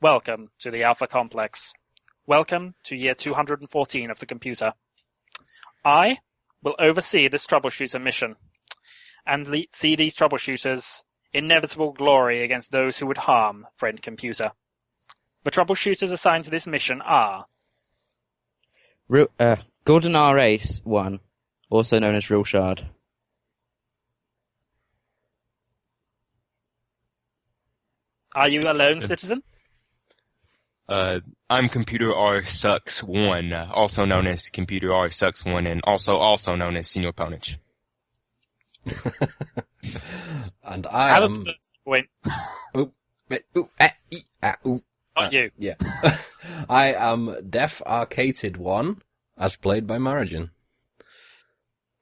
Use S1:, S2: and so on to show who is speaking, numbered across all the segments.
S1: Welcome to the Alpha Complex. Welcome to year 214 of the computer. I will oversee this troubleshooter mission, and see these troubleshooters' inevitable glory against those who would harm friend computer. The troubleshooters assigned to this mission are...
S2: Gordon R. Ace 1, also known as Real Shard.
S1: Are you alone, citizen?
S3: I'm Computer R Sucks 1, also known as Computer R Sucks 1, and also known as Senior Ponich.
S4: And I am...
S1: Wait. Not you.
S4: Yeah. I am Def Arcated 1, as played by Marigin.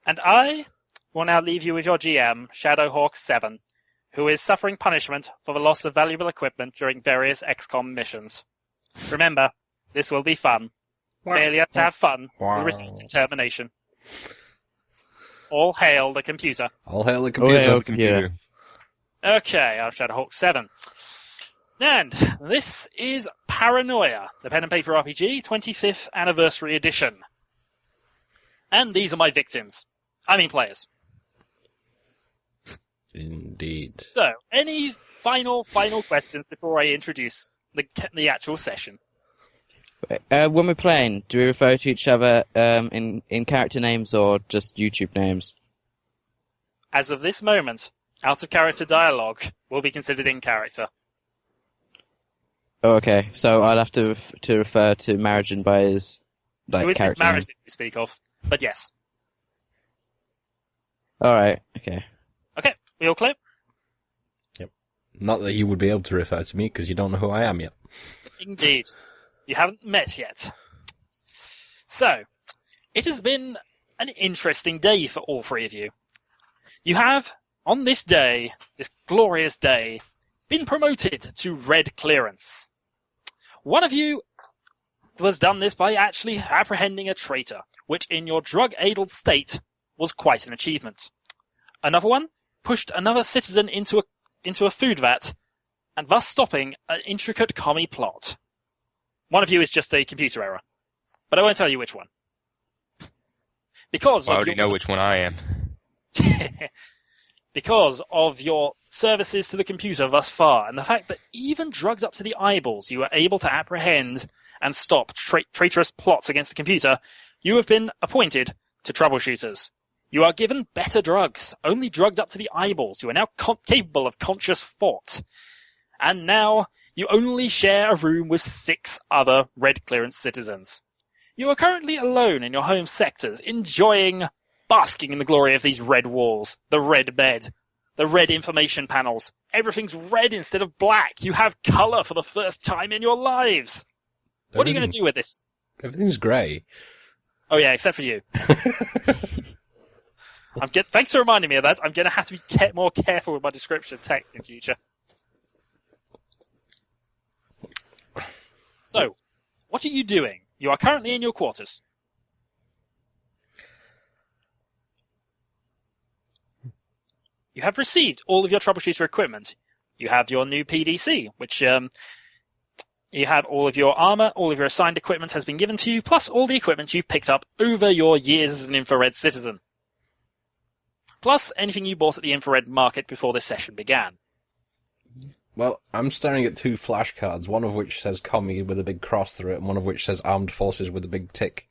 S1: And I will now leave you with your GM, Shadowhawk 7, who is suffering punishment for the loss of valuable equipment during various XCOM missions. Remember, this will be fun. Failure to have fun will result in termination. All hail the computer.
S4: All hail the computer.
S1: Okay, I'm Shadowhawk 7. And this is Paranoia, the pen and paper RPG 25th anniversary edition. And these are my victims. I mean players.
S4: Indeed.
S1: So, any final questions before I introduce the actual session?
S2: When we're playing, do we refer to each other in character names or just YouTube names?
S1: As of this moment, out-of-character dialogue will be considered in character.
S2: Oh, okay, so I'll have to refer to Marigin by his
S1: Who is this
S2: character
S1: marriage
S2: name.
S1: that you speak of? But yes.
S2: Alright, okay.
S1: Okay, we all clear?
S4: Yep. Not that you would be able to refer to me, because you don't know who I am yet.
S1: Indeed. You haven't met yet. So, it has been an interesting day for all three of you. You have, on this day, this glorious day, been promoted to Red Clearance. One of you was done this by actually apprehending a traitor, which in your drug-addled state was quite an achievement. Another one pushed another citizen into a food vat, and thus stopping an intricate commie plot. One of you is just a computer error, but I won't tell you which one. Because
S3: I already know which one I am.
S1: Because of your services to the computer thus far, and the fact that even drugged up to the eyeballs, you were able to apprehend and stop traitorous plots against the computer, you have been appointed to troubleshooters. You are given better drugs, only drugged up to the eyeballs. You are now capable of conscious thought. And now, you only share a room with 6 other Red Clearance citizens. You are currently alone in your home sectors, basking in the glory of these red walls, the red bed, the red information panels. Everything's red instead of black. You have colour for the first time in your lives. What are you going to do with this?
S4: Everything's grey.
S1: Oh yeah, except for you. Thanks for reminding me of that. I'm going to have to be more careful with my description text in future. So, what are you doing? You are currently in your quarters. You have received all of your troubleshooter equipment. You have your new PDC, which you have all of your armor, all of your assigned equipment has been given to you, plus all the equipment you've picked up over your years as an infrared citizen. Plus anything you bought at the infrared market before this session began.
S4: Well, I'm staring at 2 flashcards, one of which says commie with a big cross through it, and one of which says armed forces with a big tick.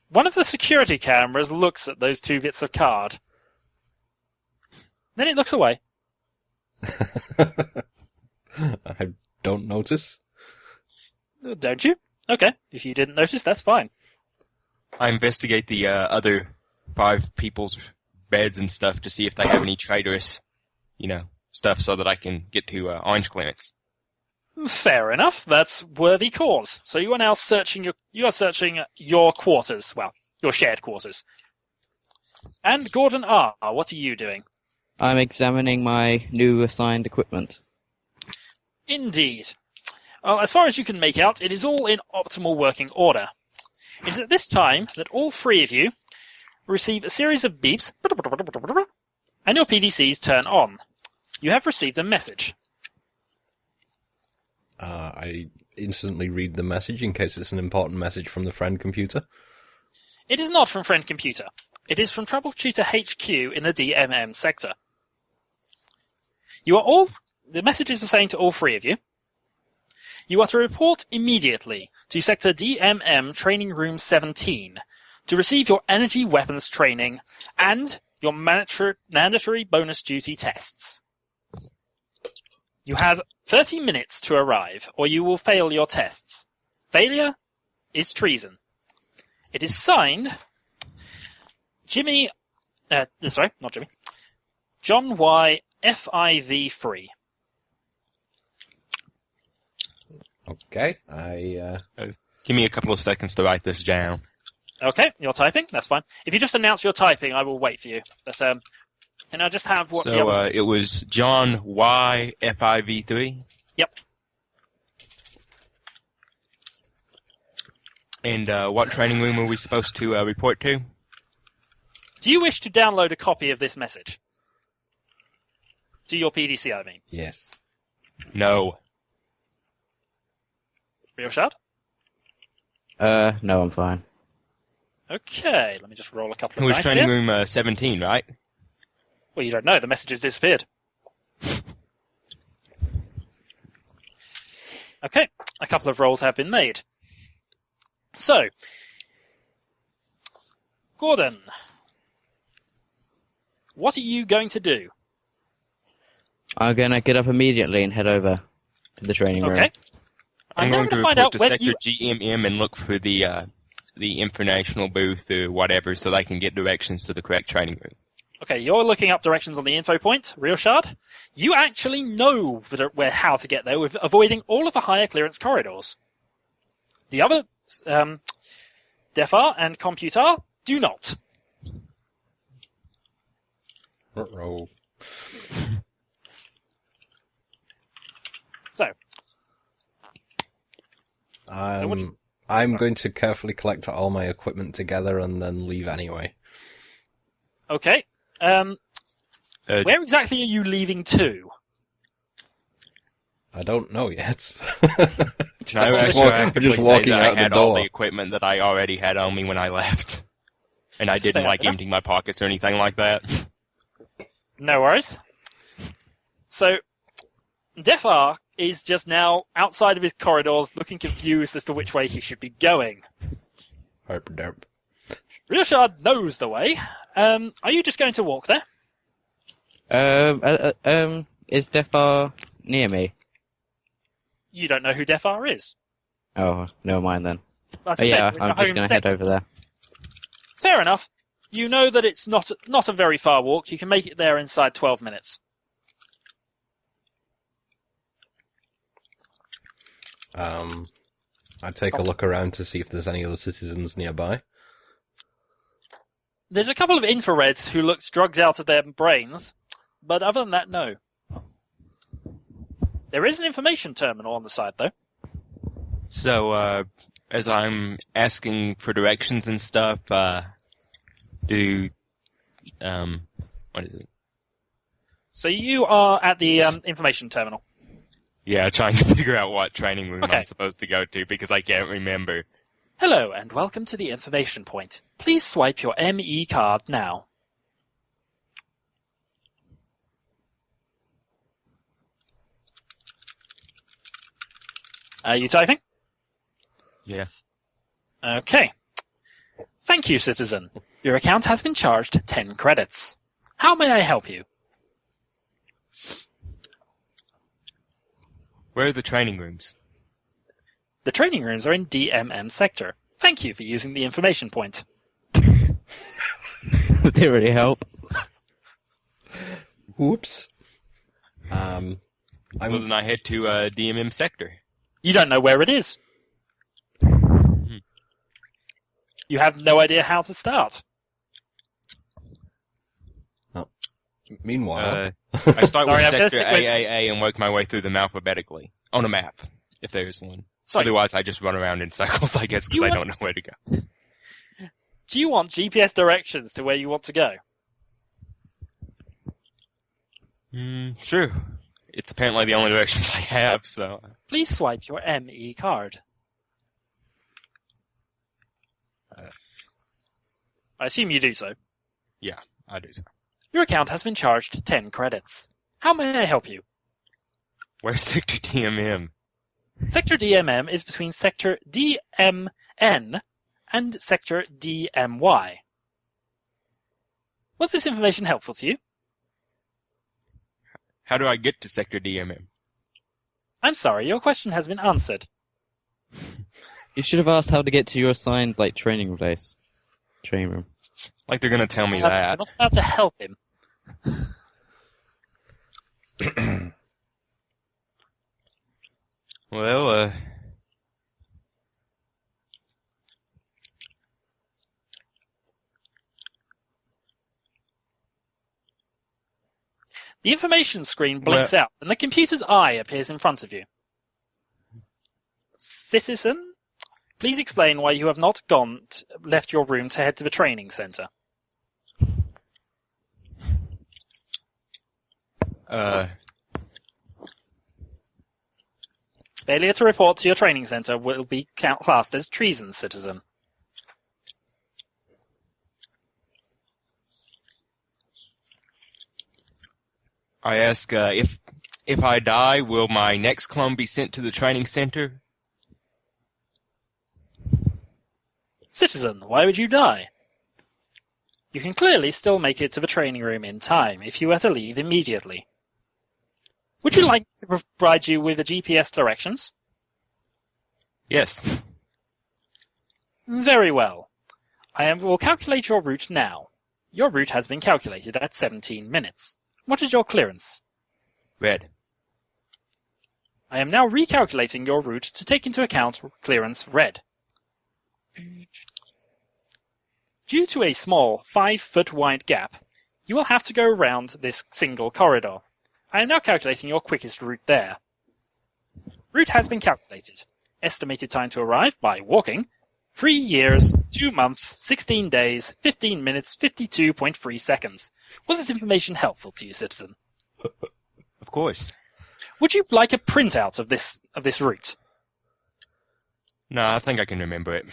S1: One of the security cameras looks at those 2 bits of card. Then it looks away.
S4: I don't notice.
S1: Don't you? Okay, if you didn't notice, that's fine.
S3: I investigate the other 5 people's beds and stuff to see if they have any traitorous, stuff so that I can get to orange clearance.
S1: Fair enough. That's worthy cause. So you are now searching your quarters. Well, your shared quarters. And Gordon R., what are you doing?
S2: I'm examining my new assigned equipment.
S1: Indeed. Well, as far as you can make out, it is all in optimal working order. It is at this time that all 3 of you receive a series of beeps, and your PDCs turn on. You have received a message.
S4: I instantly read the message in case it's an important message from the friend computer.
S1: It is not from Friend Computer. It is from Troubleshooter HQ in the DMM sector. The message is saying to all three of you, you are to report immediately to Sector DMM Training Room 17 to receive your energy weapons training and your mandatory bonus duty tests. You have 30 minutes to arrive, or you will fail your tests. Failure is treason. It is signed Jimmy... not Jimmy. John Y. FIV3.
S4: Okay,
S3: Give me a couple of seconds to write this down.
S1: Okay, you're typing. That's fine. If you just announce you're typing, I will wait for you. That's Can I just have what the others...
S3: it was John Y. FIV3?
S1: Yep.
S3: And what training room are we supposed to report to?
S1: Do you wish to download a copy of this message? To your PDC, I mean.
S4: yes.
S3: No.
S1: Real shot?
S2: No, I'm fine.
S1: Okay, let me just roll a couple
S3: It
S1: of
S3: was
S1: dice
S3: training
S1: here.
S3: room 17, right?
S1: Well, you don't know. The message has disappeared. Okay, a couple of rolls have been made. So, Gordon, what are you going to do?
S2: I'm gonna get up immediately and head over to the training room.
S1: Okay.
S3: I'm
S1: now
S3: going to
S1: find
S3: report
S1: out
S3: to
S1: whether
S3: Sector
S1: you...
S3: GMM and look for the informational booth or whatever so they can get directions to the correct training room.
S1: Okay, you're looking up directions on the info point, Real Shard. You actually know how to get there with avoiding all of the higher clearance corridors. The other, Defar and Computar, do not.
S4: Uh-oh.
S1: So, what is-
S4: I'm going to carefully collect all my equipment together and then leave anyway.
S1: okay. Where exactly are you leaving to?
S4: I don't know yet.
S3: No, I
S4: just
S3: should actually
S4: just
S3: say
S4: walking
S3: that
S4: out
S3: I
S4: the
S3: had all
S4: door.
S3: the equipment that I already had on me when I left. And I didn't
S1: Fair
S3: like
S1: enough.
S3: emptying my pockets or anything like that.
S1: No worries. So, Defar is just now outside of his corridors looking confused as to which way he should be going.
S4: Herp derp.
S1: Realshard knows the way. Are you just going to walk there?
S2: Is Defar near me?
S1: You don't know who Defar is.
S2: Oh, never mind then.
S1: As
S2: Oh,
S1: I said,
S2: yeah,
S1: we're in the
S2: I'm just
S1: home
S2: gonna head over
S1: sectors.
S2: there.
S1: Fair enough. You know that it's not a very far walk. You can make it there inside 12 minutes.
S4: I take a look around to see if there's any other citizens nearby.
S1: There's a couple of infrareds who looked drugged out of their brains, but other than that, no. There is an information terminal on the side, though.
S3: So, as I'm asking for directions and stuff, what is it?
S1: So you are at the information terminal.
S3: Yeah, trying to figure out what training room
S1: Okay.
S3: I'm supposed to go to because I can't remember.
S1: Hello, and welcome to the information point. Please swipe your ME card now. Are you typing?
S3: Yeah.
S1: Okay. Thank you, citizen. Your account has been charged 10 credits. How may I help you?
S3: Where are the training rooms?
S1: The training rooms are in DMM sector. Thank you for using the information point.
S2: Would they really help?
S4: Whoops.
S3: Well, then I head to DMM sector.
S1: You don't know where it is. You have no idea how to start.
S4: Meanwhile,
S3: I start
S1: Sorry,
S3: with
S1: I'm gonna
S3: sector
S1: stick with-
S3: AAA and work my way through them alphabetically. On a map, if there is one.
S1: Sorry,
S3: Otherwise, I just run around in circles, I guess, because
S1: You
S3: I
S1: want-
S3: don't know where to go.
S1: do you want GPS directions to where you want to go?
S3: Sure. it's apparently the only directions I have, so...
S1: Please swipe your ME card. I assume you do so.
S3: Yeah, I do so.
S1: Your account has been charged 10 credits. How may I help you?
S3: Where's Sector DMM?
S1: Sector DMM is between Sector DMN and Sector DMY. Was this information helpful to you?
S3: How do I get to Sector DMM?
S1: I'm sorry, your question has been answered.
S2: You should have asked how to get to your assigned, training place. Training room.
S3: Like they're gonna tell me
S1: I'm
S3: that.
S1: not about to help him.
S3: Well,
S1: The information screen blinks out, and the computer's eye appears in front of you. Citizen, please explain why you have not left your room to head to the training center. Failure to report to your training center will be classed as treason, citizen.
S3: I ask, if I die, will my next clone be sent to the training center?
S1: Citizen, why would you die? You can clearly still make it to the training room in time if you were to leave immediately. Would you like me to provide you with the GPS directions?
S3: Yes.
S1: Very well. Will calculate your route now. Your route has been calculated at 17 minutes. What is your clearance?
S3: Red.
S1: I am now recalculating your route to take into account clearance red. Due to a small 5-foot wide gap, you will have to go around this single corridor. I am now calculating your quickest route there. Route has been calculated. Estimated time to arrive by walking, 3 years, 2 months, 16 days, 15 minutes, 52.3 seconds. Was this information helpful to you, citizen?
S3: Of course.
S1: Would you like a printout of this route?
S3: No, I think I can remember it.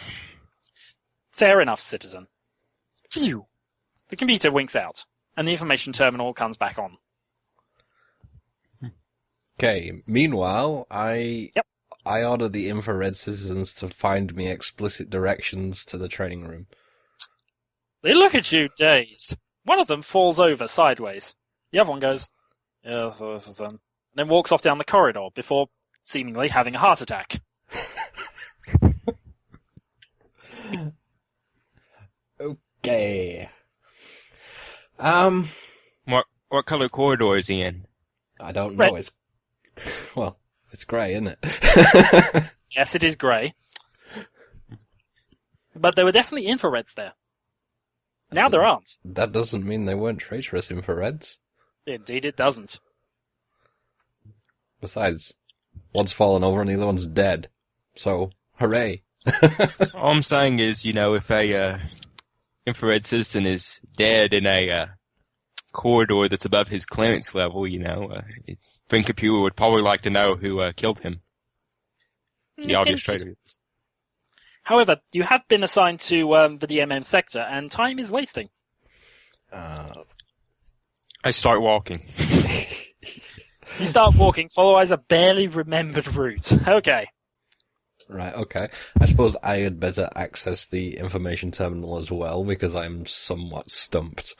S1: Fair enough, citizen. Phew. The computer winks out, and the information terminal comes back on.
S4: Okay, meanwhile, I ordered the infrared citizens to find me explicit directions to the training room.
S1: They look at you, dazed. One of them falls over sideways. The other one goes, yes, and then walks off down the corridor before seemingly having a heart attack.
S4: Okay.
S3: What color corridor is he in?
S4: I don't know.
S1: Red.
S4: It's grey, isn't it?
S1: Yes, it is grey. But there were definitely infrareds there. Now there aren't.
S4: That doesn't mean they weren't traitorous infrareds.
S1: Indeed it doesn't.
S4: Besides, one's fallen over and the other one's dead. So, hooray.
S3: All I'm saying is, if a infrared citizen is dead in a corridor that's above his clearance level, Frank Computer would probably like to know who killed him. The obvious traitor.
S1: However, you have been assigned to the DMM sector, and time is wasting.
S3: I start walking.
S1: You start walking, follow as a barely remembered route. Okay.
S4: Right, okay. I suppose I had better access the information terminal as well, because I'm somewhat stumped.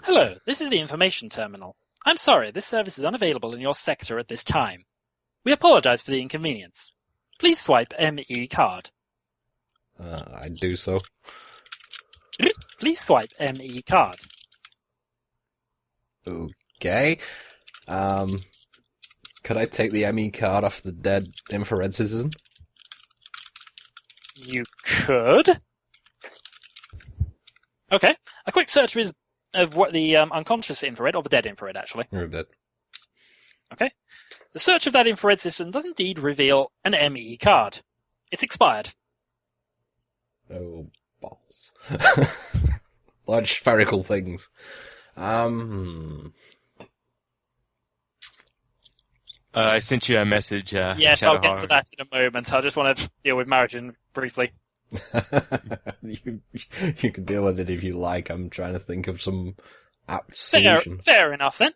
S1: Hello, this is the information terminal. I'm sorry, this service is unavailable in your sector at this time. We apologize for the inconvenience. Please swipe ME card.
S4: I do so.
S1: Please swipe ME card.
S4: Okay. Could I take the ME card off the dead infrared citizen?
S1: You could. Okay. A quick search of what the unconscious infrared, or the dead infrared, actually.
S4: You're dead.
S1: Okay. The search of that infrared system does indeed reveal an ME card. It's expired.
S4: Oh, balls. Large spherical things.
S3: I sent you a message.
S1: Yes, I'll get to
S3: Shadowheart.
S1: that in a moment. I just want to deal with Marigin briefly.
S4: you can deal with it if you like. I'm trying to think of some apt
S1: Fair,
S4: solution.
S1: fair enough then.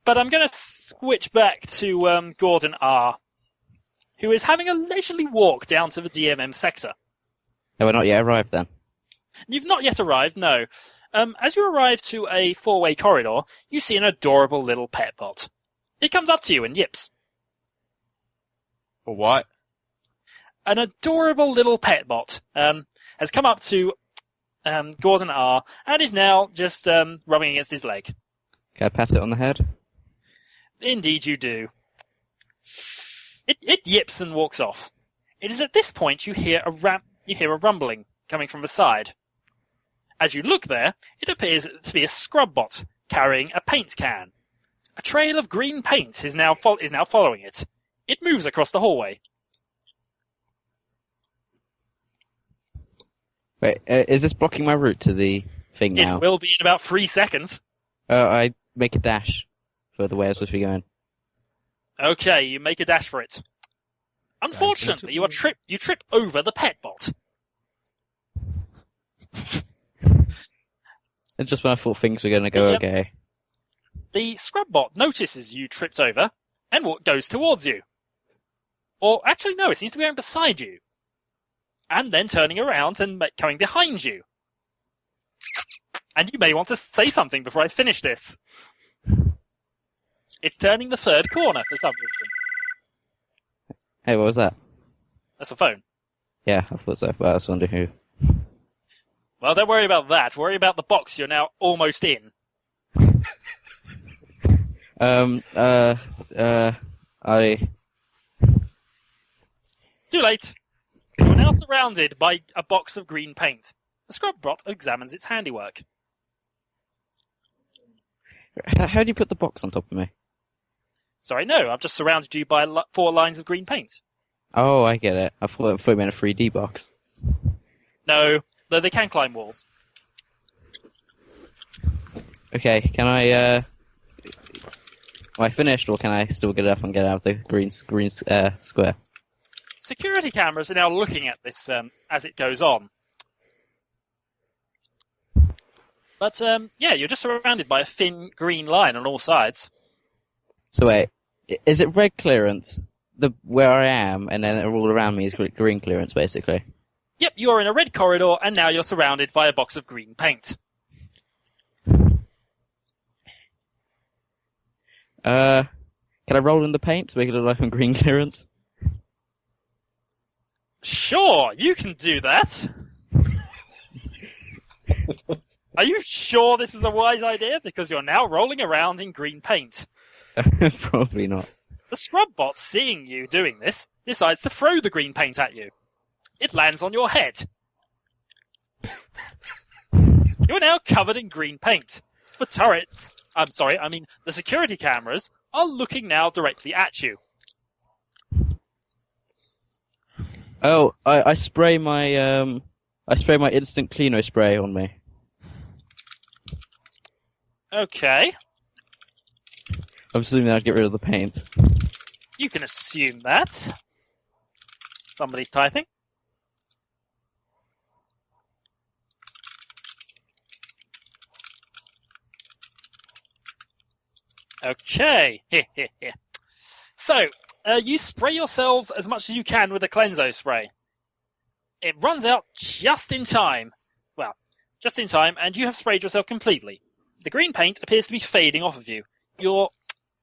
S1: But I'm going to switch back to Gordon R., who is having a leisurely walk down to the DMM sector.
S2: No, we're not yet arrived then.
S1: You've not yet arrived, no. As you arrive to a four-way corridor, you see an adorable little pet bot. It comes up to you and yips.
S3: Or what?
S1: An adorable little pet bot has come up to Gordon R. and is now just rubbing against his leg.
S2: Can I pat it on the head?
S1: Indeed you do. It yips and walks off. It is at this point you hear a rumbling coming from the side. As you look there, it appears to be a scrub bot carrying a paint can. A trail of green paint is now following it. It moves across the hallway.
S2: Wait, is this blocking my route to the thing now?
S1: It will be in about 3 seconds.
S2: I make a dash for the way I was supposed to be going.
S1: Okay, you make a dash for it. Unfortunately, you trip over the pet bot.
S2: And just when I thought things were going to go
S1: Yeah.
S2: okay.
S1: The scrub bot notices you tripped over and goes towards you. Or actually, no, it seems to be going beside you. And then turning around and coming behind you. And you may want to say something before I finish this. It's turning the third corner for some reason.
S2: Hey, what was that?
S1: That's a phone.
S2: Yeah, I thought so, but I was wondering who.
S1: Well, don't worry about that. Worry about the box you're now almost in.
S2: I...
S1: Too late. You're now surrounded by a box of green paint. The scrub bot examines its handiwork.
S2: How do you put the box on top of me?
S1: Sorry, no, I've just surrounded you by 4 lines of green paint.
S2: Oh, I get it. I thought you meant a 3D box.
S1: No, though they can climb walls.
S2: Okay, can I, Am I finished, or can I still get up and get out of the green square?
S1: Security cameras are now looking at this as it goes on. But, yeah, you're just surrounded by a thin green line on all sides.
S2: So wait, is it red clearance, where I am, and then all around me is green clearance, basically?
S1: Yep, you're in a red corridor, and now you're surrounded by a box of green paint.
S2: Can I roll in the paint to make it look like I'm green clearance?
S1: Sure, you can do that. Are you sure this is a wise idea? Because you're now rolling around in green paint.
S2: Probably not.
S1: The scrub bot, seeing you doing this, decides to throw the green paint at you. It lands on your head. You're now covered in green paint. The the security cameras are looking now directly at you.
S2: Oh, I spray my instant cleano spray on me.
S1: Okay,
S2: I'm assuming I'd get rid of the paint.
S1: you can assume that. Somebody's typing. Okay. So, you spray yourselves as much as you can with a Cleanso spray. It runs out just in time. Well, just in time, and you have sprayed yourself completely. The green paint appears to be fading off of you. Your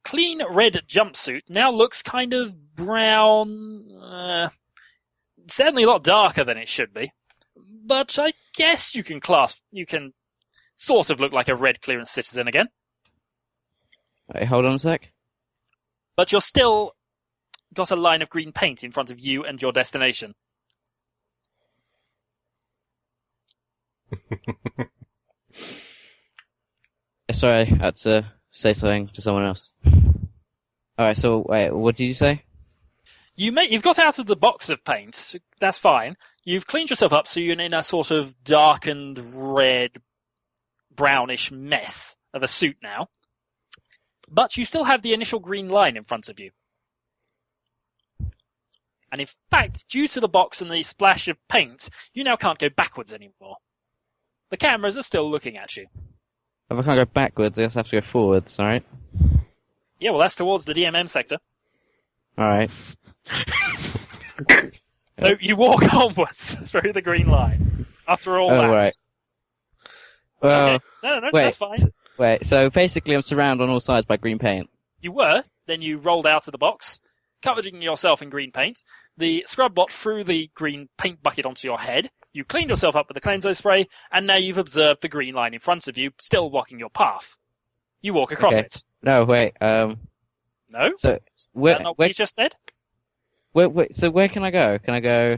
S1: clean red jumpsuit now looks kind of brown. Certainly a lot darker than it should be. But I guess you can sort of look like a red clearance citizen again.
S2: Wait, hold on a sec.
S1: But you're still got a line of green paint in front of you and your destination.
S2: Sorry, I had to say something to someone else. Alright, so wait, what did you say?
S1: You've got out of the box of paint, so that's fine. You've cleaned yourself up, so you're in a sort of darkened red, brownish mess of a suit now. But you still have the initial green line in front of you. And in fact, due to the box and the splash of paint, you now can't go backwards anymore. The cameras are still looking at you.
S2: If I can't go backwards, I just have to go forwards, alright?
S1: Yeah, well, that's towards the DMM sector.
S2: Alright.
S1: So you walk onwards through the green line. After all that.
S2: Right. Well,
S1: Okay. No,
S2: wait,
S1: that's fine.
S2: Wait, so basically I'm surrounded on all sides by green paint.
S1: You were, then you rolled out of the box, covering yourself in green paint. The scrub bot threw the green paint bucket onto your head. You cleaned yourself up with the cleanso spray, and now you've observed the green line in front of you, still blocking your path. You walk across
S2: Okay.
S1: it.
S2: No, wait,
S1: No?
S2: so,
S1: Is
S2: where,
S1: that not what
S2: where,
S1: you just said?
S2: so where can I go? Can I go...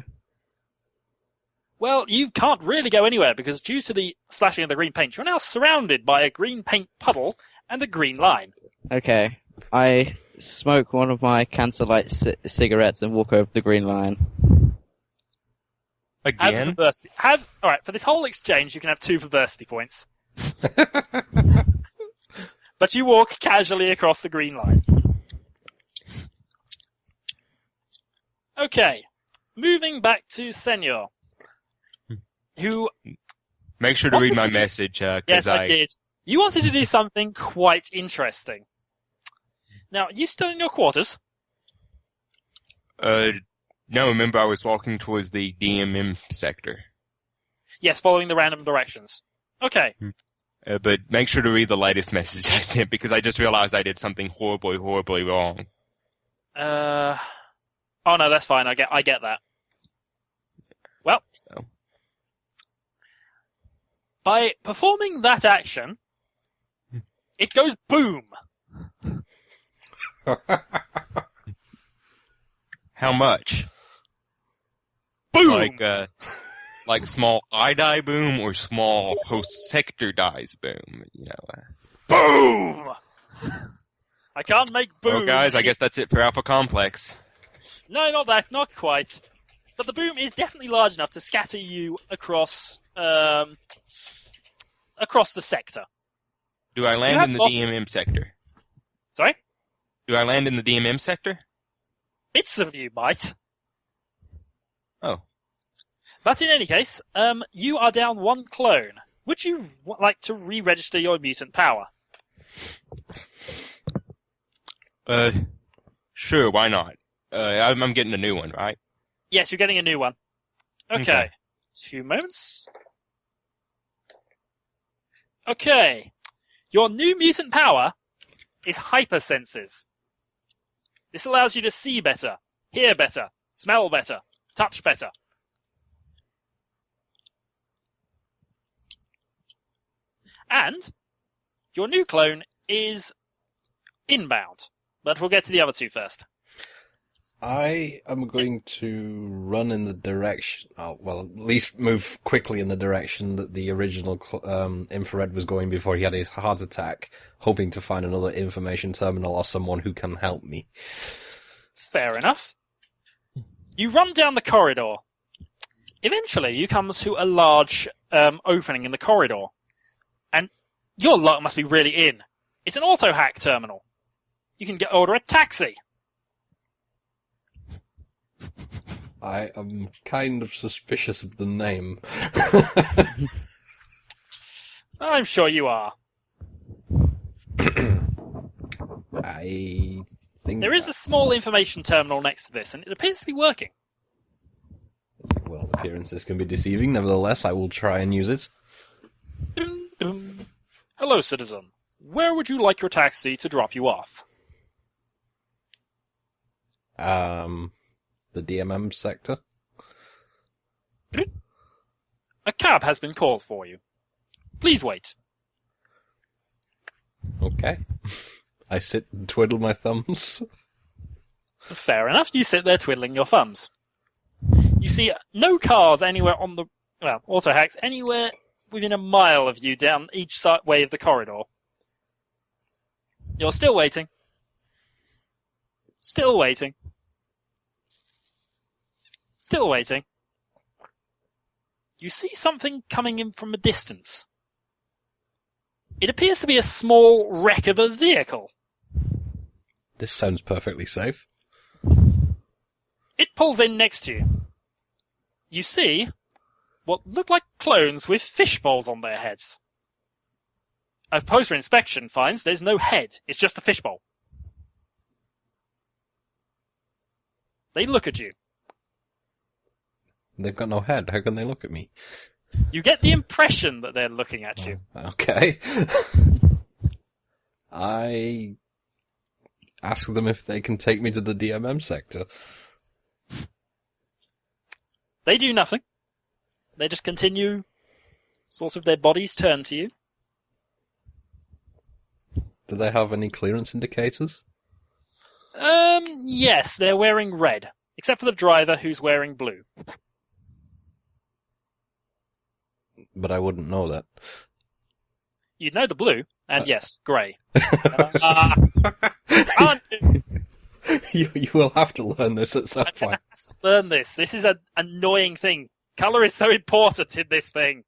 S1: Well, you can't really go anywhere, because due to the splashing of the green paint, you're now surrounded by a green paint puddle and a green line.
S2: Okay, I smoke one of my cancer light cigarettes and walk over the green line.
S3: Again?
S1: Alright, for this whole exchange, you can have 2 perversity points. But you walk casually across the green line. Okay, moving back to Senor, who...
S3: Make sure to
S1: What
S3: read
S1: did
S3: my
S1: you do?
S3: message, because
S1: Yes, I did. You wanted to do something quite interesting. Now, you still in your quarters?
S3: No, remember I was walking towards the DMM sector.
S1: Yes, following the random directions. Okay.
S3: But make sure to read the latest message I sent, because I just realized I did something horribly, horribly wrong.
S1: Oh no, that's fine. I get that. Well,
S3: So.
S1: by performing that action, it goes boom.
S3: How much?
S1: Boom!
S3: Like small I die boom or small host sector dies boom, you know.
S1: Boom! I can't make boom.
S3: Well, guys, I guess that's it for Alpha Complex.
S1: No, not that. Not quite. But the boom is definitely large enough to scatter you across the sector.
S3: Do I land
S1: have
S3: in the
S1: lost-
S3: DMM sector?
S1: Sorry?
S3: Do I land in the DMM sector?
S1: Bits of you might.
S3: Oh.
S1: But in any case, you are down 1 clone. Would you like to re-register your mutant power?
S3: Sure, why not? I'm getting a new one, right?
S1: Yes, you're getting a new one. Okay.
S3: Okay.
S1: 2 moments. Okay. Your new mutant power is hypersenses. This allows you to see better, hear better, smell better, touch better. And your new clone is inbound. But we'll get to the other 2 first.
S4: I am going to run in the direction, well, at least move quickly in the direction that the original infrared was going before he had his heart attack, hoping to find another information terminal or someone who can help me.
S1: Fair enough. You run down the corridor. Eventually, you come to a large opening in the corridor. And your luck must be really in. It's an auto-hack terminal. You can order a taxi.
S4: I am kind of suspicious of the name.
S1: I'm sure you are.
S4: I think
S1: There is a small information terminal next to this, and it appears to be working.
S4: Well, appearances can be deceiving. Nevertheless, I will try and use it.
S1: Dum, dum. Hello, citizen. Where would you like your taxi to drop you off?
S4: The DMM sector.
S1: A cab has been called for you. Please wait.
S4: Okay. I sit and twiddle my thumbs.
S1: Fair enough. You sit there twiddling your thumbs. You see no cars anywhere on the... Well, auto hacks anywhere within a mile of you down each way of the corridor. You're still waiting. Still waiting. Still waiting. You see something coming in from a distance. It appears to be a small wreck of a vehicle.
S4: This sounds perfectly safe.
S1: It pulls in next to you. You see what look like clones with fishbowls on their heads. A closer inspection finds there's no head, it's just a fishbowl. They look at you.
S4: They've got no head. How can they look at me?
S1: You get the impression that they're looking at you.
S4: Okay. I ask them if they can take me to the DMM sector.
S1: They do nothing. They just continue, sort of their bodies turn to you.
S4: Do they have any clearance indicators?
S1: Yes, they're wearing red. Except for the driver who's wearing blue.
S4: But I wouldn't know that.
S1: You'd know the blue, and yes, grey.
S4: You will have to learn this at some point.
S1: Learn this. This is an annoying thing. Colour is so important in this thing.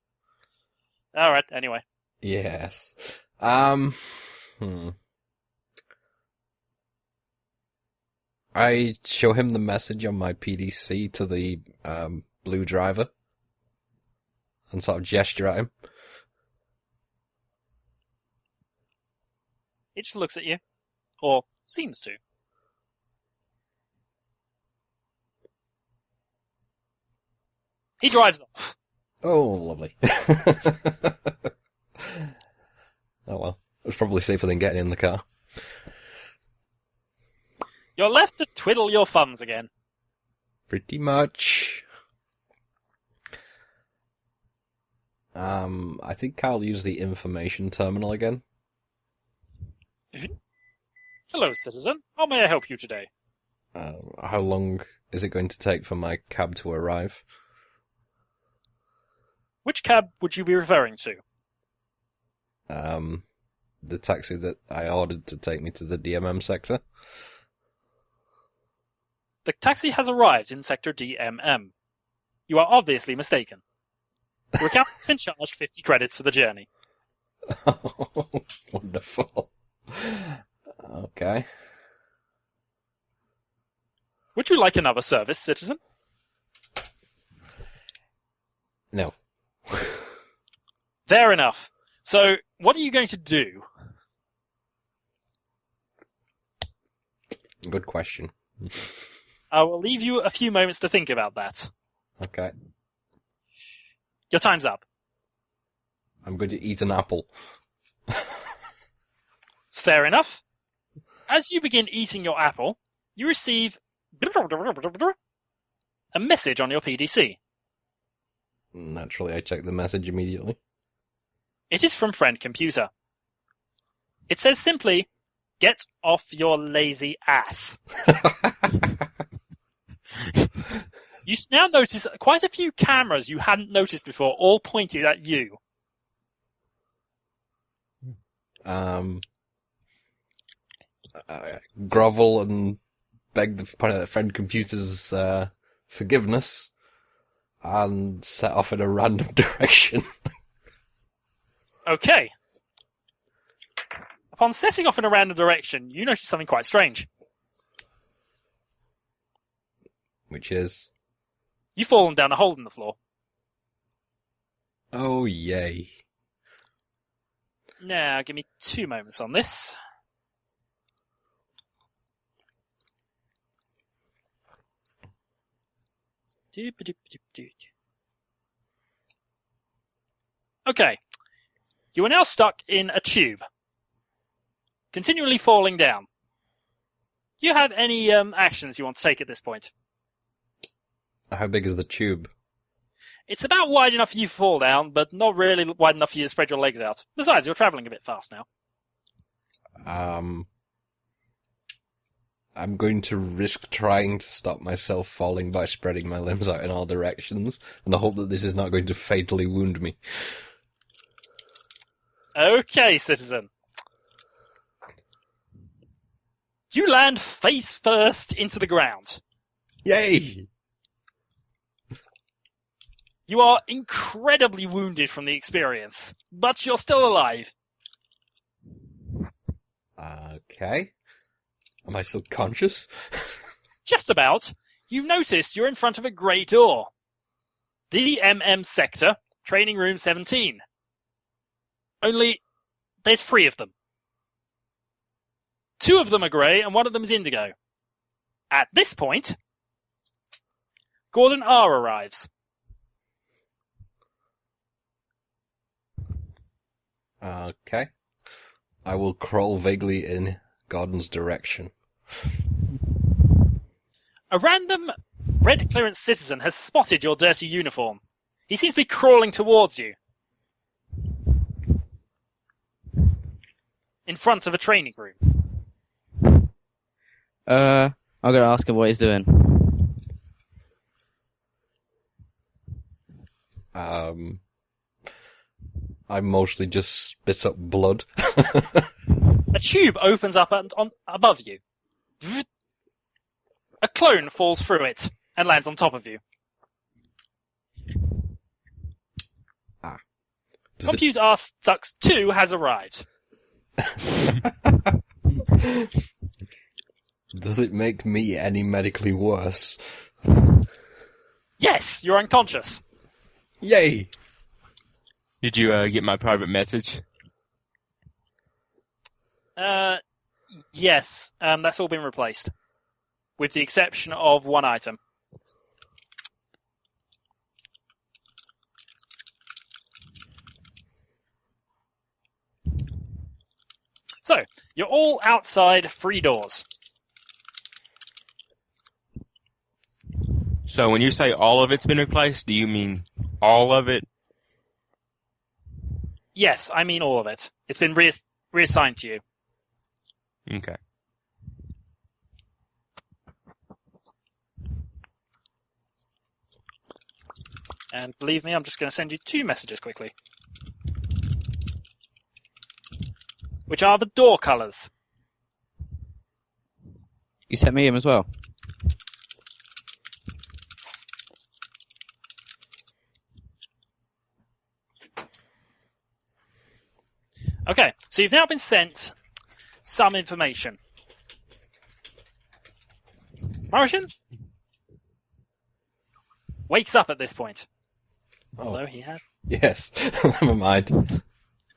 S1: Alright, anyway.
S4: Yes. I show him the message on my PDC to the blue driver and sort of gesture at him.
S1: It just looks at you. Or seems to. He drives off.
S4: Oh, lovely. Oh well. It was probably safer than getting in the car.
S1: You're left to twiddle your thumbs again.
S4: Pretty much. I think I'll use the information terminal again.
S1: Hello, citizen. How may I help you today?
S4: How long is it going to take for my cab to arrive?
S1: Which cab would you be referring to?
S4: The taxi that I ordered to take me to the DMM sector.
S1: The taxi has arrived in Sector DMM. You are obviously mistaken. Your account has been charged 50 credits for the journey.
S4: Oh, wonderful. Okay.
S1: Would you like another service, citizen?
S4: No.
S1: Fair enough. So, what are you going to do?
S4: Good question.
S1: I will leave you a few moments to think about that.
S4: Okay.
S1: Your time's up.
S4: I'm going to eat an apple.
S1: Fair enough. As you begin eating your apple, you receive a message on your PDC.
S4: Naturally, I check the message immediately.
S1: It is from Friend Computer. It says simply, "Get off your lazy ass." You now notice quite a few cameras you hadn't noticed before, all pointed at you.
S4: Grovel and beg the Friend Computer's forgiveness and set off in a random direction.
S1: Okay. Upon setting off in a random direction, you notice something quite strange.
S4: Which is?
S1: You've fallen down a hole in the floor.
S4: Oh, yay.
S1: Now, give me 2 moments on this. Okay. You are now stuck in a tube. Continually falling down. Do you have any actions you want to take at this point?
S4: How big is the tube?
S1: It's about wide enough for you to fall down, but not really wide enough for you to spread your legs out. Besides, you're travelling a bit fast now.
S4: I'm going to risk trying to stop myself falling by spreading my limbs out in all directions, and I hope that this is not going to fatally wound me.
S1: Okay, citizen. You land face first into the ground.
S4: Yay!
S1: You are incredibly wounded from the experience, but you're still alive.
S4: Okay. Am I still conscious?
S1: Just about. You've noticed you're in front of a grey door. DMM Sector, Training Room 17. Only, there's 3 of them. 2 of them are grey and 1 of them is indigo. At this point, Gordon R arrives.
S4: Okay. I will crawl vaguely in Gordon's direction.
S1: A random red clearance citizen has spotted your dirty uniform. He seems to be crawling towards you. In front of a training room.
S2: I'm gonna ask him what he's doing.
S4: I mostly just spit up blood.
S1: A tube opens up above you. A clone falls through it and lands on top of you. Compute R Sucks 2 has arrived.
S4: Does it make me any medically worse?
S1: Yes, you're unconscious.
S4: Yay!
S3: Did you get my private message?
S1: Yes, that's all been replaced. With the exception of 1 item. So, you're all outside 3 doors.
S3: So when you say all of it's been replaced, do you mean all of it?
S1: Yes, I mean all of it. It's been reassigned to you.
S3: Okay.
S1: And believe me, I'm just going to send you 2 messages quickly. Which are the door colours.
S2: You sent me him as well.
S1: Okay, so you've now been sent some information. Morrison wakes up at this point.
S4: Oh.
S1: Although he had...
S4: Yes, never mind.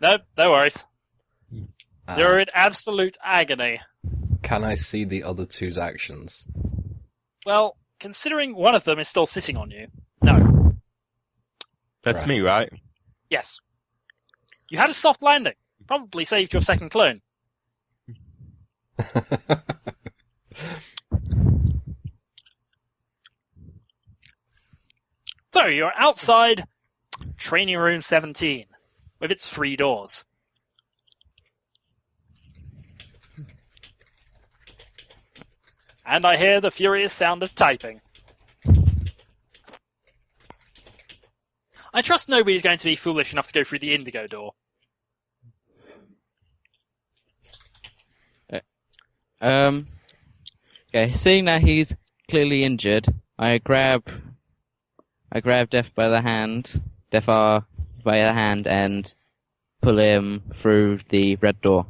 S1: No worries. You're in absolute agony.
S4: Can I see the other two's actions?
S1: Well, considering one of them is still sitting on you, no.
S3: That's
S4: Right.
S3: me, right?
S1: Yes. You had a soft landing. Probably saved your second clone. So, you're outside Training Room 17, with its 3 doors. And I hear the furious sound of typing. I trust nobody's going to be foolish enough to go through the indigo door.
S2: Okay, seeing that he's clearly injured, I grab Def by the hand, Def R by the hand, and pull him through the red door.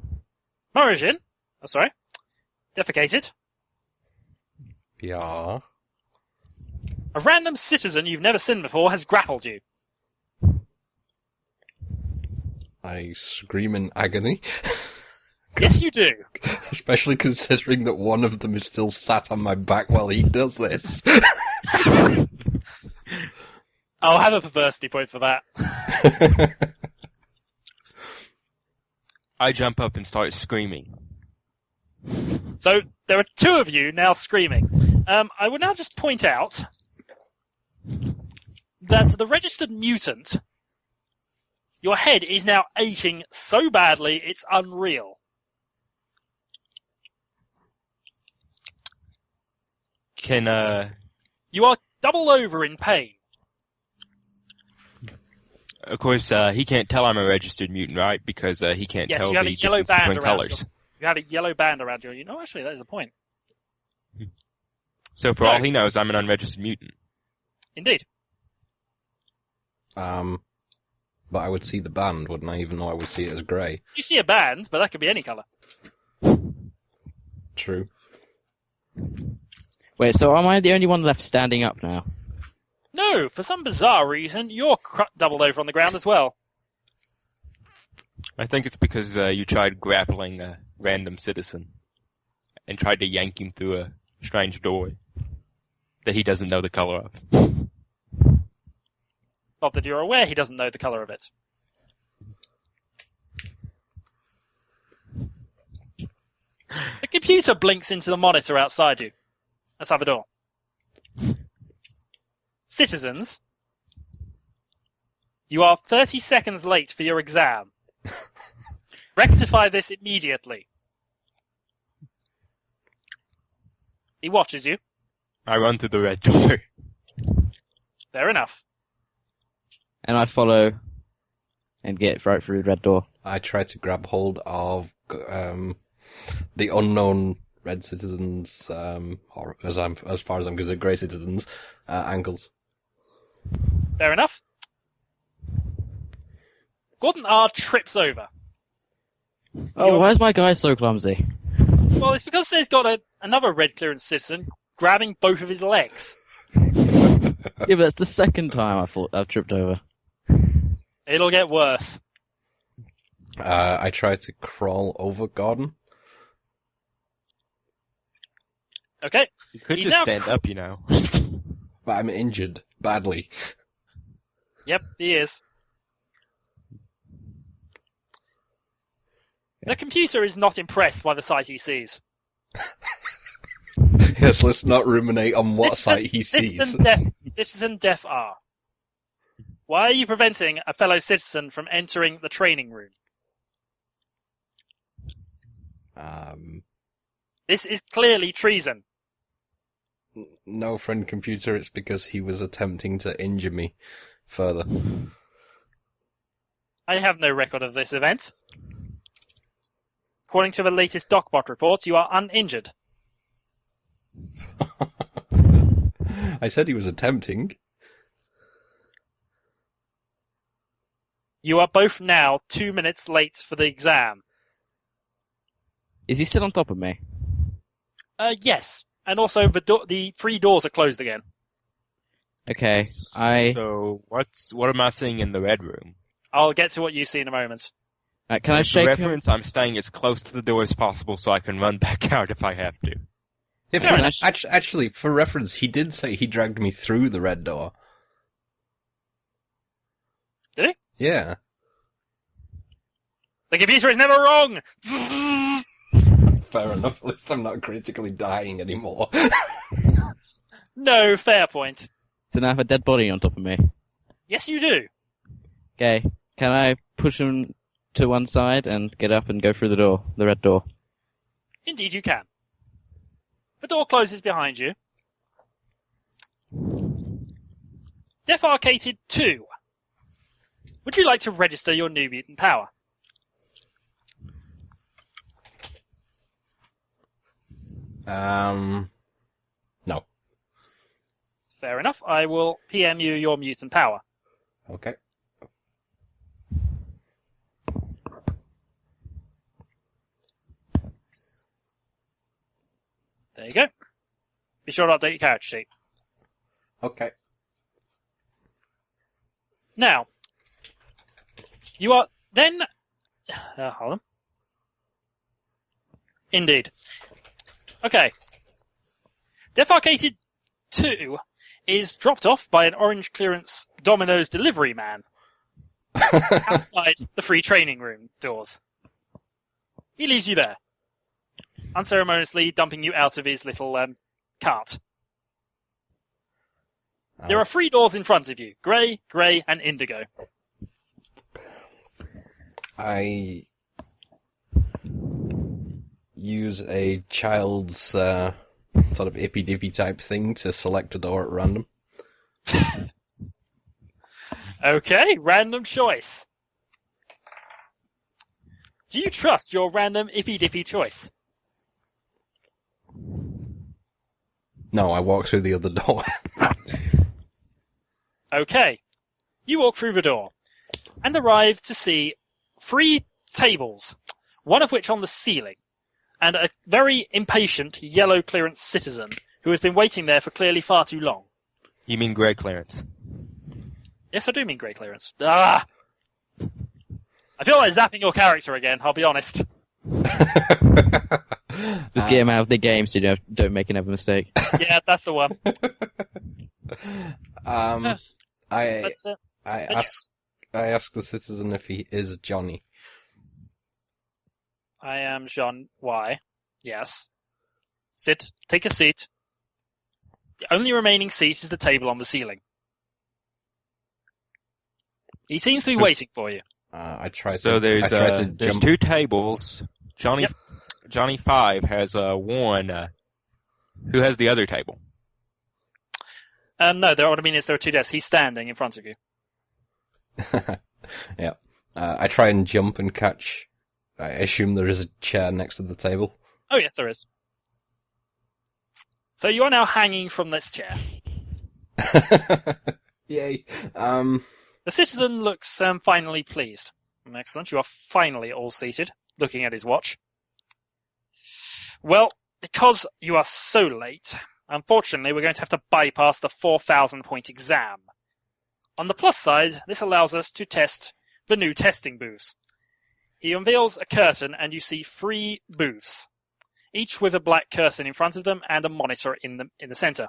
S1: Morrison, oh sorry, defecated.
S4: Yeah.
S1: A random citizen you've never seen before has grappled you.
S4: I scream in agony.
S1: Yes, you do.
S4: Especially considering that one of them is still sat on my back while he does this.
S1: I'll have a perversity point for that.
S3: I jump up and start screaming.
S1: So, there are 2 of you now screaming. I will now just point out that the registered mutant, your head is now aching so badly it's unreal. You are double over in pain.
S3: Of course, he can't tell I'm a registered mutant, right? Because he can't
S1: Yes,
S3: tell
S1: you had
S3: the
S1: a yellow
S3: difference
S1: band
S3: between
S1: around
S3: colors.
S1: you had a yellow band around you. No, actually, that is a point.
S3: So for
S1: No.
S3: all he knows, I'm an unregistered mutant.
S1: Indeed.
S4: But I would see the band, wouldn't I? Even though I would see it as grey.
S1: You see a band, but that could be any colour.
S4: True.
S2: Wait, so am I the only one left standing up now?
S1: No, for some bizarre reason, you're doubled over on the ground as well.
S3: I think it's because you tried grappling a random citizen and tried to yank him through a strange door that he doesn't know the color of.
S1: Not that you're aware he doesn't know the colour of it. The computer blinks into the monitor outside you. Outside the door. Citizens, you are 30 seconds late for your exam. Rectify this immediately. He watches you.
S3: I run through the red door.
S1: Fair enough.
S2: And I follow and get right through the red door.
S4: I try to grab hold of the unknown red citizens, or as far as I'm concerned, grey citizens' ankles.
S1: Fair enough. Gordon R. trips over.
S2: Oh, why is my guy so clumsy?
S1: Well, it's because there's got another red clearance citizen grabbing both of his legs.
S2: Yeah, but that's the second time I've tripped over.
S1: It'll get worse.
S4: I try to crawl over Gordon.
S1: Okay.
S3: You could
S1: He's
S3: just
S1: now
S3: stand up, you know.
S4: But I'm injured badly.
S1: Yep, he is. The computer is not impressed by the sight he sees.
S4: Yes, let's not ruminate on what sight he sees.
S1: Citizen Deaf R. Why are you preventing a fellow citizen from entering the training room? This is clearly treason.
S4: No, friend computer, it's because he was attempting to injure me further.
S1: I have no record of this event. According to the latest DocBot report, you are uninjured.
S4: I said he was attempting.
S1: You are both now 2 minutes late for the exam.
S2: Is he still on top of me?
S1: Yes. And also the 3 doors are closed again.
S2: Okay,
S3: So, what am I seeing in the red room?
S1: I'll get to what you see in a moment.
S2: can I
S3: For
S2: shake him?
S3: reference, I'm staying as close to the door as possible so I can run back out if I have to.
S4: Yeah, actually, for reference, he did say he dragged me through the red door.
S1: Did he?
S4: Yeah.
S1: The computer is never wrong!
S4: Fair enough, at least I'm not critically dying anymore.
S1: No, fair point.
S2: So now I have a dead body on top of me.
S1: Yes, you do.
S2: Okay, can I push him to one side and get up and go through the door, the red door?
S1: Indeed you can. The door closes behind you. Defarcated 2. Would you like to register your new mutant power?
S4: No.
S1: Fair enough. I will PM you your mutant power.
S4: Okay.
S1: There you go. Be sure to update your character sheet.
S4: Okay.
S1: Now, you are then... hold on. Indeed. Okay. Defarcated 2 is dropped off by an orange clearance Domino's delivery man outside the free training room doors. He leaves you there, unceremoniously dumping you out of his little cart. There are 3 doors in front of you, grey, and indigo.
S4: I use a child's sort of ippy-dippy type thing to select a door at random.
S1: Okay, random choice. Do you trust your random ippy-dippy choice?
S4: No, I walk through the other door.
S1: Okay. You walk through the door and arrive to see 3 tables, one of which on the ceiling, and a very impatient yellow clearance citizen who has been waiting there for clearly far too long.
S3: You mean grey clearance?
S1: Yes, I do mean grey clearance. Ah! I feel like zapping your character again, I'll be honest.
S2: Just get him out of the game so you don't make another mistake.
S1: Yeah, that's the one.
S4: I
S1: But,
S4: ask the citizen if he is Johnny.
S1: I am Jean Y. Yes. Sit. Take a seat. The only remaining seat is the table on the ceiling. He seems to be waiting for you.
S4: I try
S3: So
S4: to. I try to
S3: there's
S4: jump.
S3: 2 tables. Johnny
S1: Yep.
S3: Johnny 5 has one. Who has the other table?
S1: No, what I mean is there are 2 desks. He's standing in front of you.
S4: Yeah. I try and jump and catch. I assume there is a chair next to the table.
S1: Oh, yes, there is. So you are now hanging from this chair.
S4: Yay.
S1: The citizen looks finally pleased. Excellent. You are finally all seated, looking at his watch. Well, because you are so late, unfortunately, we're going to have to bypass the 4,000-point exam. On the plus side, this allows us to test the new testing booths. He unveils a curtain, and you see 3 booths, each with a black curtain in front of them and a monitor in the center.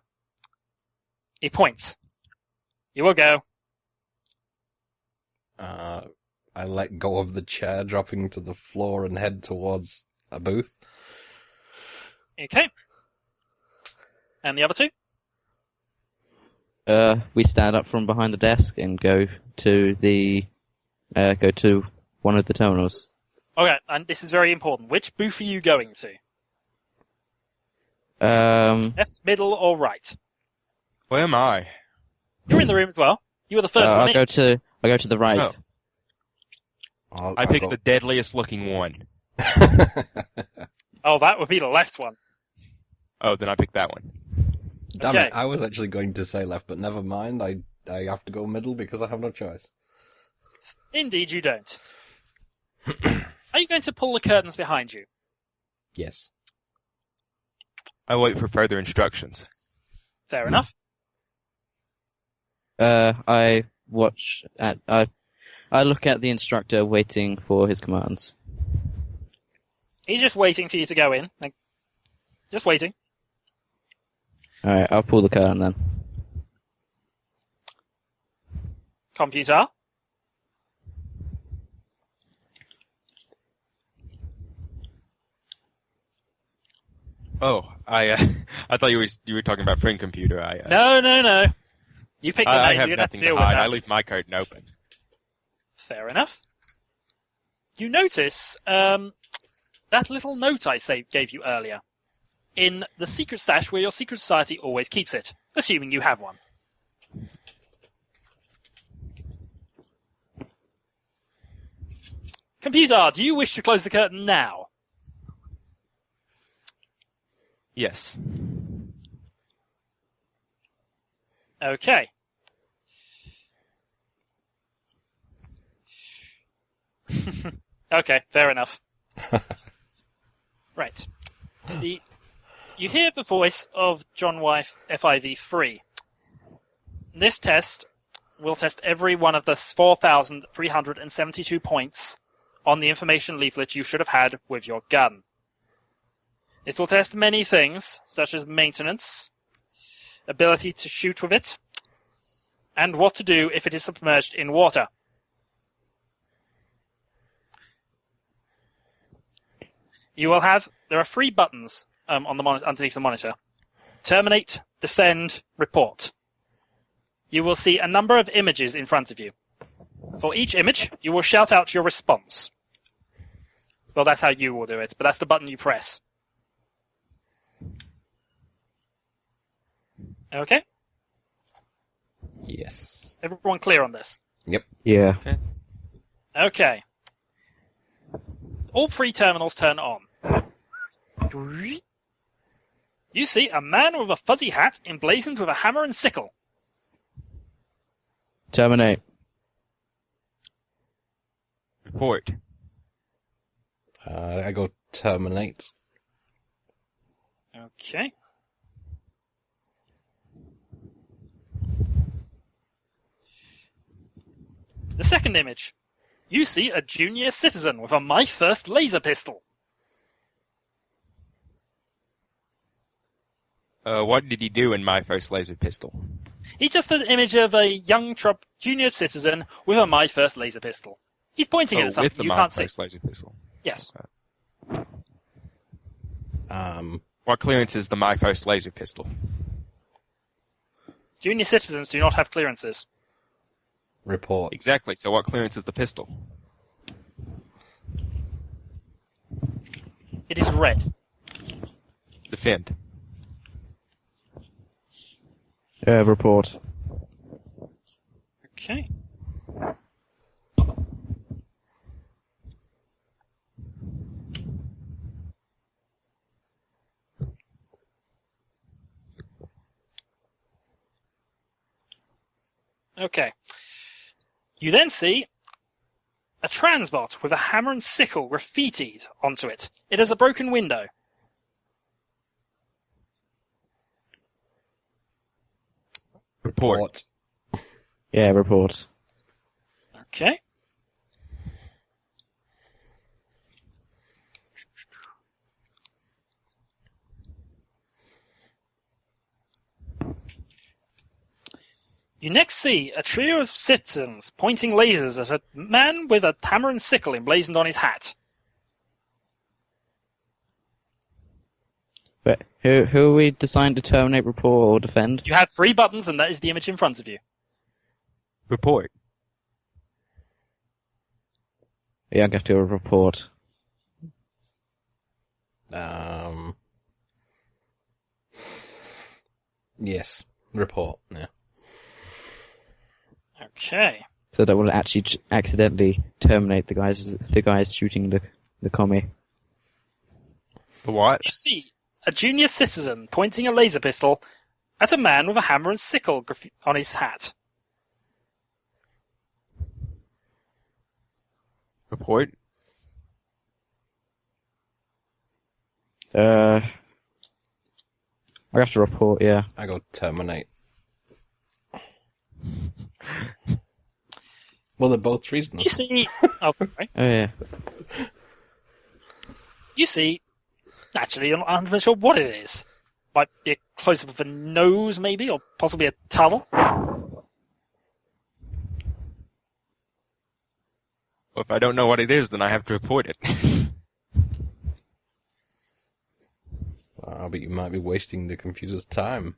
S1: He points. You will go.
S4: I let go of the chair, dropping to the floor, and head towards a booth.
S1: Okay. And the other 2?
S2: We stand up from behind the desk and go to one of the terminals.
S1: Okay, and this is very important. Which booth are you going to? Left, middle, or right?
S3: Where am I?
S1: You're in the room as well. You were the first one
S2: I'll
S1: in.
S2: go to the right.
S3: Oh. I picked the deadliest looking one.
S1: Oh, that would be the left one.
S3: Oh, then I picked that one.
S4: Damn
S1: Okay.
S4: it, I was actually going to say left, but never mind. I have to go middle because I have no choice.
S1: Indeed, you don't. Are you going to pull the curtains behind you?
S4: Yes.
S3: I wait for further instructions.
S1: Fair enough.
S2: I look at the instructor waiting for his commands.
S1: He's just waiting for you to go in. Just waiting.
S2: Alright, I'll pull the curtain then.
S1: Computer.
S3: Oh, I thought you were talking about friend computer.
S1: No. You picked the
S3: I
S1: name.
S3: have
S1: You don't have to
S3: nothing
S1: deal
S3: to
S1: with
S3: hide.
S1: that.
S3: I leave my curtain open.
S1: Fair enough. You notice that little note I gave you earlier in the secret stash where your secret society always keeps it, assuming you have one. Computer, do you wish to close the curtain now?
S3: Yes.
S1: Okay. Okay, fair enough. Right. You hear the voice of John Wife FIV3. This test will test every one of the 4,372 points on the information leaflet you should have had with your gun. It will test many things, such as maintenance, ability to shoot with it, and what to do if it is submerged in water. You will have, there are 3 buttons on the underneath the monitor. Terminate, defend, report. You will see a number of images in front of you. For each image, you will shout out your response. Well, that's how you will do it, but that's the button you press. Okay?
S4: Yes.
S1: Everyone clear on this?
S4: Yep.
S2: Yeah.
S1: Okay. All 3 terminals turn on. You see a man with a fuzzy hat emblazoned with a hammer and sickle.
S2: Terminate.
S3: Report.
S4: I go terminate.
S1: Okay. The second image. You see a junior citizen with a My First laser pistol.
S3: What did he do in My First laser pistol?
S1: He's just an image of a young junior citizen with a My First laser pistol. He's pointing it at something
S3: with the
S1: you
S3: My
S1: can't see.
S3: First laser pistol.
S1: Yes.
S3: What clearance is the My First laser pistol?
S1: Junior citizens do not have clearances.
S4: Report.
S3: Exactly. So what clearance is the pistol?
S1: It is red.
S3: Defend.
S2: Report.
S1: Okay. Okay. You then see a transbot with a hammer and sickle graffitied onto it. It has a broken window.
S3: Report.
S2: Yeah, report.
S1: Okay. You next see a trio of citizens pointing lasers at a man with a hammer and sickle emblazoned on his hat.
S2: But who are we designed to terminate, report, or defend?
S1: You have 3 buttons, and that is the image in front of you.
S3: Report.
S2: Yeah, I have to report.
S4: Yes. Report. Yeah.
S1: Okay.
S2: So that will actually accidentally terminate the guys shooting the commie.
S3: The what?
S1: You see a junior citizen pointing a laser pistol at a man with a hammer and sickle on his hat.
S3: Report.
S2: I have to report, yeah.
S4: I go terminate. Well, they're both treasonous.
S1: You see... Oh, right.
S2: Oh, yeah.
S1: You see... Actually, you're not 100% sure what it is. Might be a close-up of a nose, maybe, or possibly a tunnel.
S3: Well, if I don't know what it is, then I have to report it.
S4: But you might be wasting the computer's time.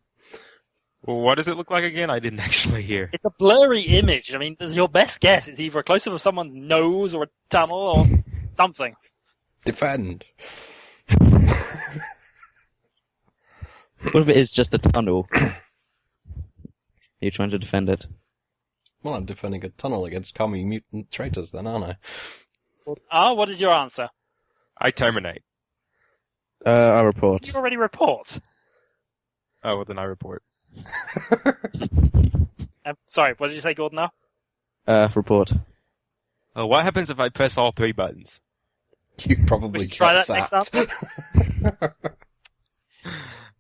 S3: Well, what does it look like again? I didn't actually hear.
S1: It's a blurry image. I mean, your best guess is either a close-up of someone's nose or a tunnel or something.
S4: Defend.
S2: What if it is just a tunnel? Are you trying to defend it?
S4: Well, I'm defending a tunnel against commie mutant traitors, then, aren't I?
S1: What is your answer?
S3: I terminate.
S2: I report.
S1: You already report.
S3: Oh, well, then I report.
S1: Sorry, what did you say, Gordon, now?
S2: Report.
S3: Oh, what happens if I press all 3 buttons?
S4: You probably
S1: We should try
S4: get
S1: that next
S4: sapped.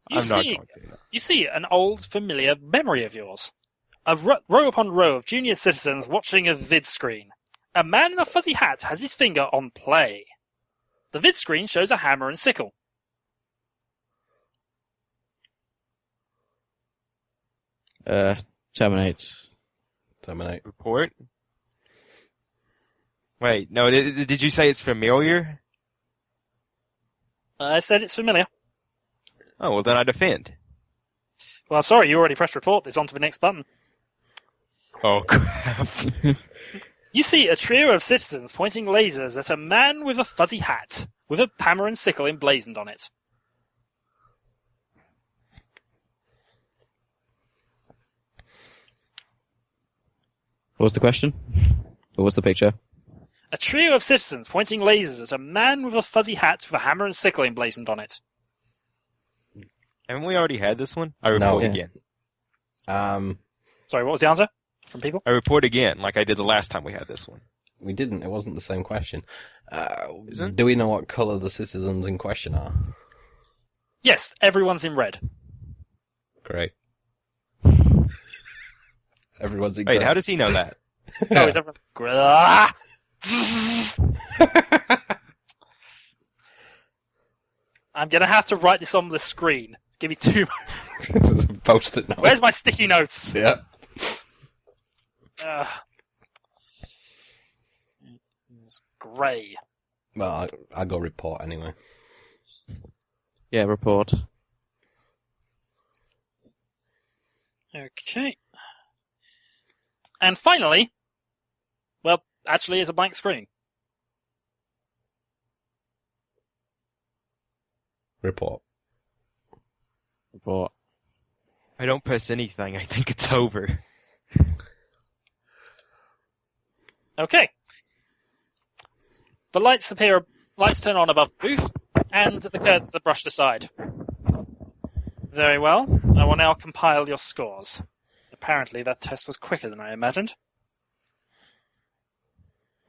S1: You
S3: I'm not
S1: see,
S3: going to do that.
S1: you see an old, familiar memory of yours. A row upon row of junior citizens watching a vid screen. A man in a fuzzy hat has his finger on play. The vid screen shows a hammer and sickle.
S2: Terminate.
S4: Terminate.
S3: Report? Wait, no, did you say it's familiar?
S1: I said it's familiar.
S3: Oh, well, then I defend.
S1: Well, I'm sorry, you already pressed report. It's on to the next button.
S3: Oh, crap.
S1: You see a trio of citizens pointing lasers at a man with a fuzzy hat, with a hammer and sickle emblazoned on it.
S2: What was the question? What was the picture?
S1: A trio of citizens pointing lasers at a man with a fuzzy hat with a hammer and sickle emblazoned on it.
S3: Haven't we already had this one? I report
S2: No.
S3: again.
S1: Sorry, what was the answer from people?
S3: I report again, like I did the last time we had this one.
S4: We didn't. It wasn't the same question.
S3: Isn't?
S4: Do we know what colour the citizens in question are?
S1: Yes, everyone's in red.
S4: Great. Everyone's in
S3: Wait,
S4: grey.
S3: how does he know that?
S1: Oh, is everyone's Ah! I'm gonna have to write this on the screen. Just give me 2 moments.
S4: Post-it note.
S1: Where's my sticky notes?
S4: Yeah.
S1: It's grey.
S4: Well, I go report anyway.
S2: Yeah, report.
S1: Okay. And finally, well, actually, it's a blank screen.
S4: Report.
S2: Report.
S3: I don't press anything. I think it's over.
S1: Okay. The lights turn on above the booth, and the curtains are brushed aside. Very well. I will now compile your scores. Apparently that test was quicker than I imagined.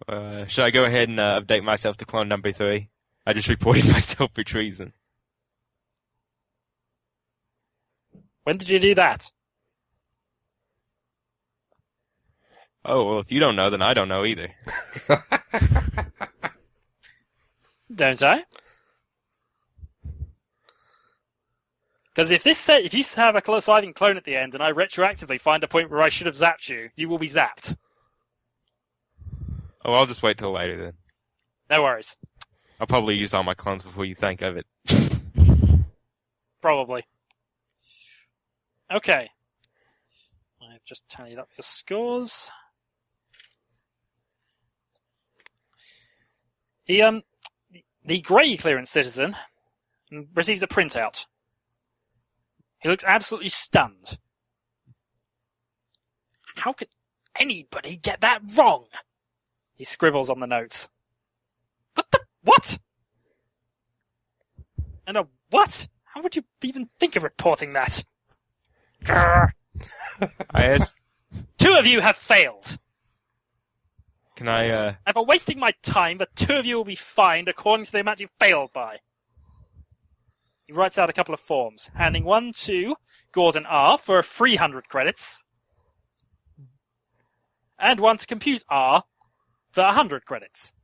S3: Should I go ahead and update myself to clone number 3? I just reported myself for treason.
S1: When did you do that?
S3: Oh, well, if you don't know, then I don't know either.
S1: Don't I? Because if you have a sliding clone at the end and I retroactively find a point where I should have zapped you, you will be zapped.
S3: Oh, I'll just wait till later then.
S1: No worries.
S3: I'll probably use all my clones before you think of it.
S1: Probably. Okay. I've just tallied up your scores. The grey clearance citizen receives a printout. He looks absolutely stunned. How could anybody get that wrong? He scribbles on the notes. What? And a what? How would you even think of reporting that? Grr.
S3: I asked,
S1: 2 of you have failed.
S3: can I,
S1: And for wasting my time, the 2 of you will be fined according to the amount you failed by. He writes out a couple of forms, handing one to Gordon R. for 300 credits, and one to Compute R for 100 credits.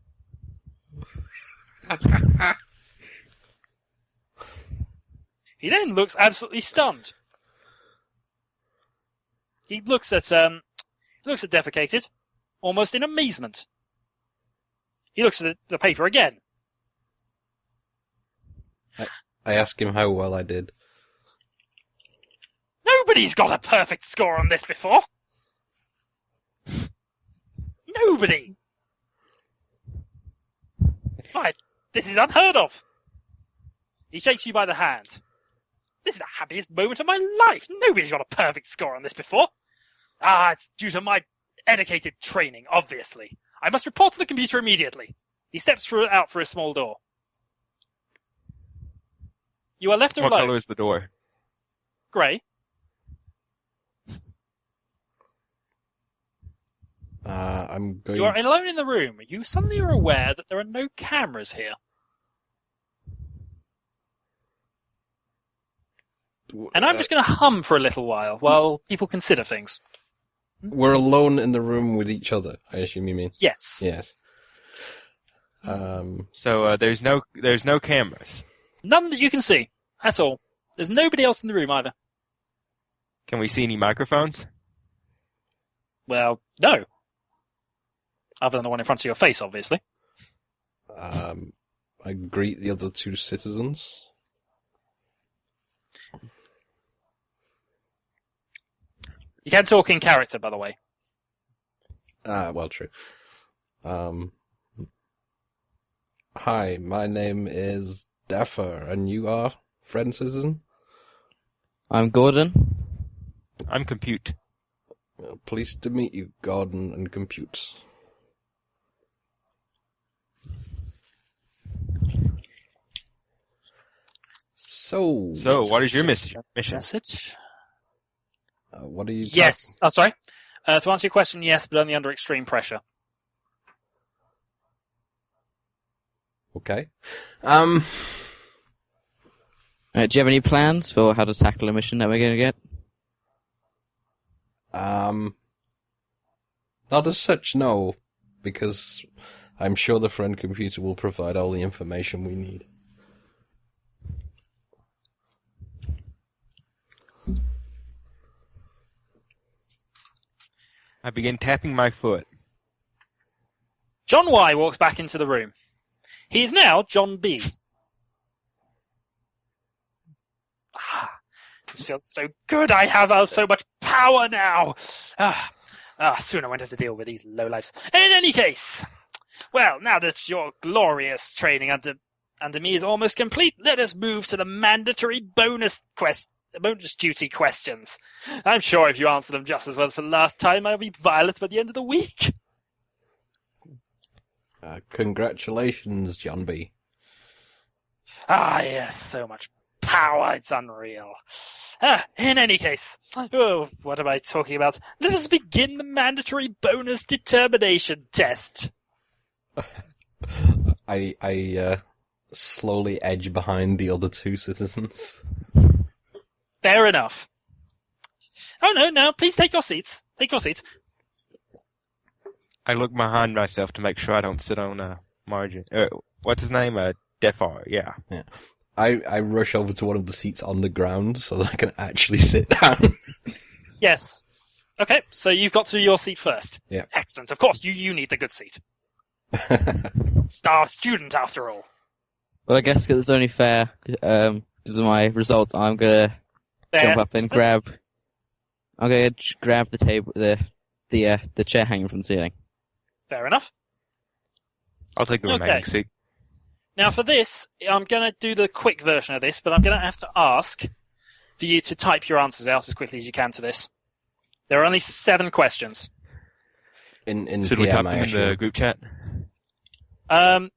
S1: He then looks absolutely stunned. He looks at Defecated, almost in amazement. He looks at the paper again.
S4: I ask him how well I did.
S1: Nobody's got a perfect score on this before. Nobody. Why, this is unheard of. He shakes you by the hand. This is the happiest moment of my life. Nobody's got a perfect score on this before. It's due to my dedicated training, obviously. I must report to the computer immediately. He steps out for a small door. You are left
S3: what
S1: alone.
S3: color is the door?
S1: Grey.
S4: I'm going...
S1: You are alone in the room. You suddenly are aware that there are no cameras here. And I'm just going to hum for a little while people consider things.
S4: We're alone in the room with each other, I assume you mean?
S1: Yes.
S4: Yes.
S3: So, there's no cameras.
S1: None that you can see. At all. There's nobody else in the room either.
S3: Can we see any microphones?
S1: Well, no. Other than the one in front of your face, obviously.
S4: I greet the other 2 citizens.
S1: You can talk in character, by the way.
S4: Well, true. Hi, my name is Daffer, and you are, friend citizen?
S2: I'm Gordon.
S3: I'm Compute.
S4: Pleased to meet you, Gordon and Compute. So,
S3: what is your mission?
S1: Message?
S4: what are you...
S1: Yes. Oh, sorry. To answer your question, yes, but only under extreme pressure.
S4: Okay.
S2: Do you have any plans for how to tackle a mission that we're going to get?
S4: Not as such, no, because I'm sure the friend computer will provide all the information we need.
S3: I begin tapping my foot.
S1: John Y walks back into the room. He is now John B. This feels so good. I have so much power now. Soon I won't have to deal with these lowlifes. In any case, well, now that your glorious training under me is almost complete, let us move to the mandatory bonus duty questions. I'm sure if you answer them just as well as for the last time, I'll be violet by the end of the week.
S4: Congratulations, John B.
S1: Yes, so much power, it's unreal. In any case, what am I talking about? Let us begin the mandatory bonus determination test.
S4: I slowly edge behind the other two citizens.
S1: Fair enough. Oh no, please take your seats. Take your seats.
S3: I look behind myself to make sure I don't sit on margin. What's his name? Defar, yeah.
S4: I rush over to one of the seats on the ground so that I can actually sit down.
S1: Yes. Okay, so you've got to your seat first.
S4: Yeah.
S1: Excellent. Of course, you need the good seat. Star student, after all.
S2: Well, I guess it's only fair, because of my results, I'm gonna jump up and grab the table, the chair hanging from the ceiling.
S1: Fair enough.
S3: I'll take the remaining seat.
S1: Now for this, I'm going to do the quick version of this, but I'm going to have to ask for you to type your answers out as quickly as you can to this. There are only 7 questions.
S4: In
S3: Should we type them in the group chat?
S1: No,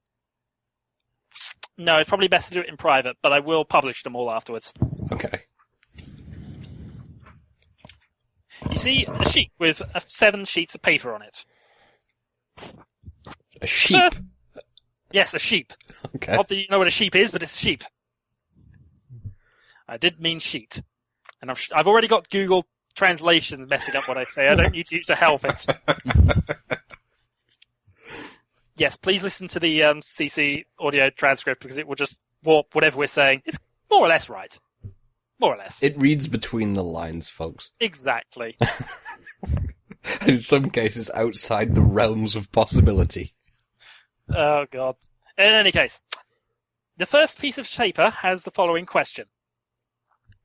S1: it's probably best to do it in private, but I will publish them all afterwards.
S4: Okay.
S1: You see a sheet with 7 sheets of paper on it.
S4: A sheep?
S1: Yes, a sheep.
S4: Okay.
S1: Not that you know what a sheep is, but it's a sheep. I did mean sheet. And I've already got Google translations messing up what I say. I don't need you to help it. Yes, please listen to the CC audio transcript because it will just warp whatever we're saying. It's more or less right. More or less.
S4: It reads between the lines, folks.
S1: Exactly.
S4: In some cases, outside the realms of possibility.
S1: Oh, God. In any case, the first piece of paper has the following question.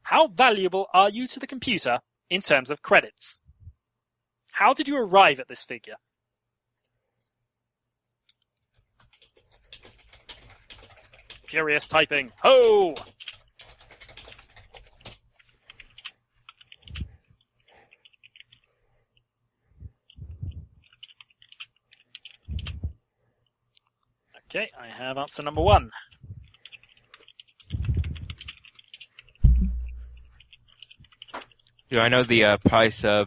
S1: How valuable are you to the computer in terms of credits? How did you arrive at this figure? Furious typing. Ho! Okay, I have answer number 1.
S3: Do I know the price of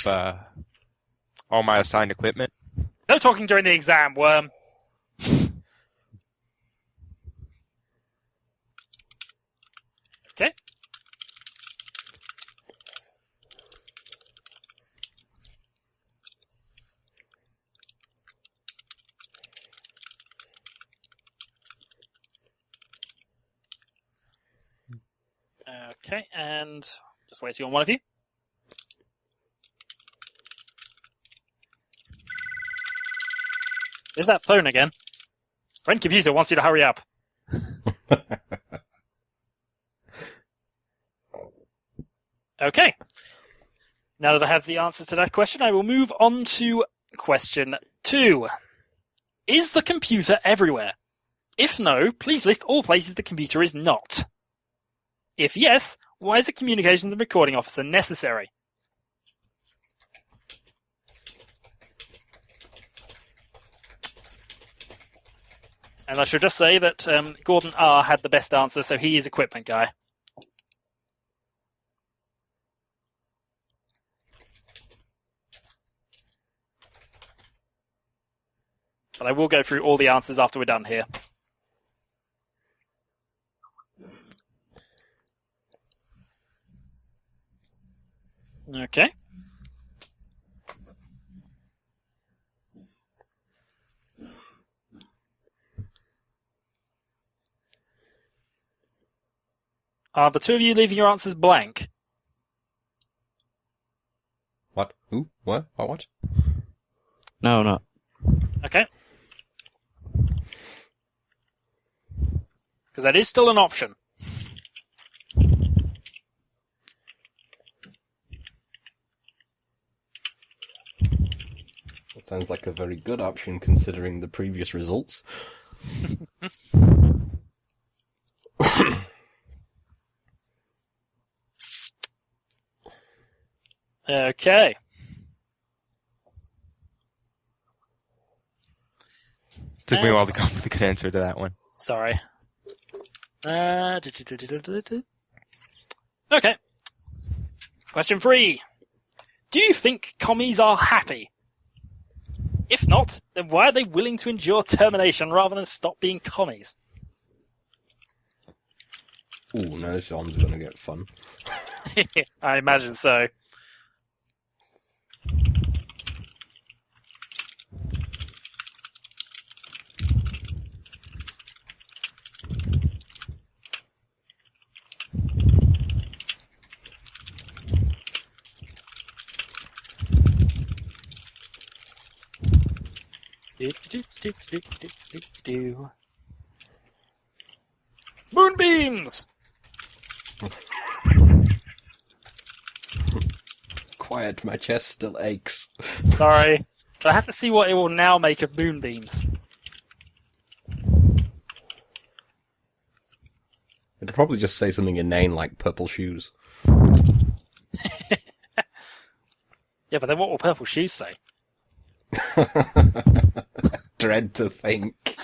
S3: all my assigned equipment?
S1: No talking during the exam, worm. Okay. Okay, and just waiting on one of you. There's that phone again. Friend computer wants you to hurry up. Okay. Now that I have the answers to that question, I will move on to question 2. Is the computer everywhere? If no, please list all places the computer is not. If yes, why is a communications and recording officer necessary? And I should just say that Gordon R. had the best answer, so he is equipment guy. But I will go through all the answers after we're done here. Okay. Are the two of you leaving your answers blank?
S4: What? Who? What? What?
S2: No, not.
S1: Okay. Because that is still an option.
S4: That sounds like a very good option considering the previous results.
S1: Okay.
S3: Took me a while to come up with a good answer to that one.
S1: Sorry. Okay. Question 3. Do you think commies are happy? If not, then why are they willing to endure termination rather than stop being commies?
S4: Ooh, now this one's gonna get fun.
S1: I imagine so. Moonbeams!
S4: Quiet, my chest still aches.
S1: Sorry, but I have to see what it will now make of moonbeams.
S4: It'd probably just say something inane like purple shoes.
S1: Yeah, but then what will purple shoes say?
S4: Dread to think.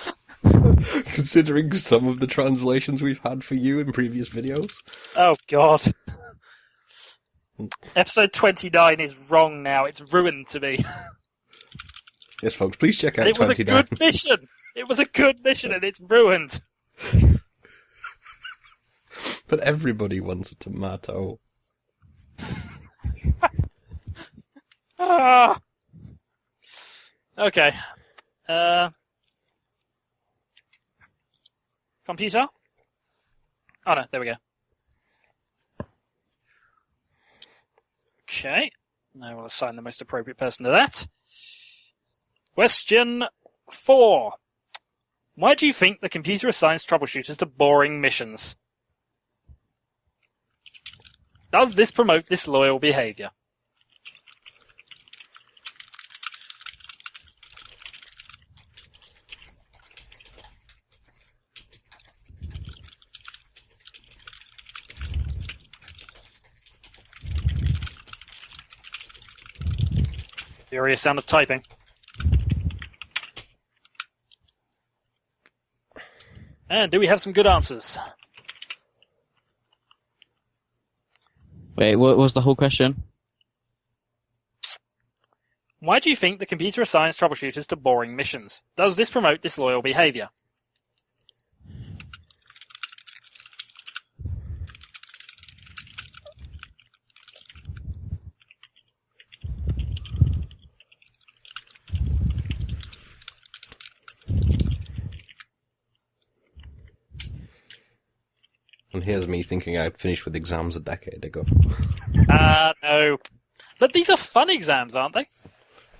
S4: Considering some of the translations we've had for you in previous videos.
S1: Oh, God. Episode 29 is wrong now. It's ruined to me.
S4: Yes, folks, please check out
S1: It was
S4: 29.
S1: a good mission. It was a good mission, and it's ruined.
S4: But everybody wants a tomato.
S1: Ah. Okay. Computer? Oh no, there we go. Okay. Now we'll assign the most appropriate person to that. Question 4. Why do you think the computer assigns troubleshooters to boring missions? Does this promote disloyal behavior? Furious sound of typing. And do we have some good answers?
S2: Wait, what was the whole question?
S1: Why do you think the computer assigns troubleshooters to boring missions? Does this promote disloyal behavior?
S4: And here's me thinking I'd finished with exams a decade ago.
S1: No. But these are fun exams, aren't they?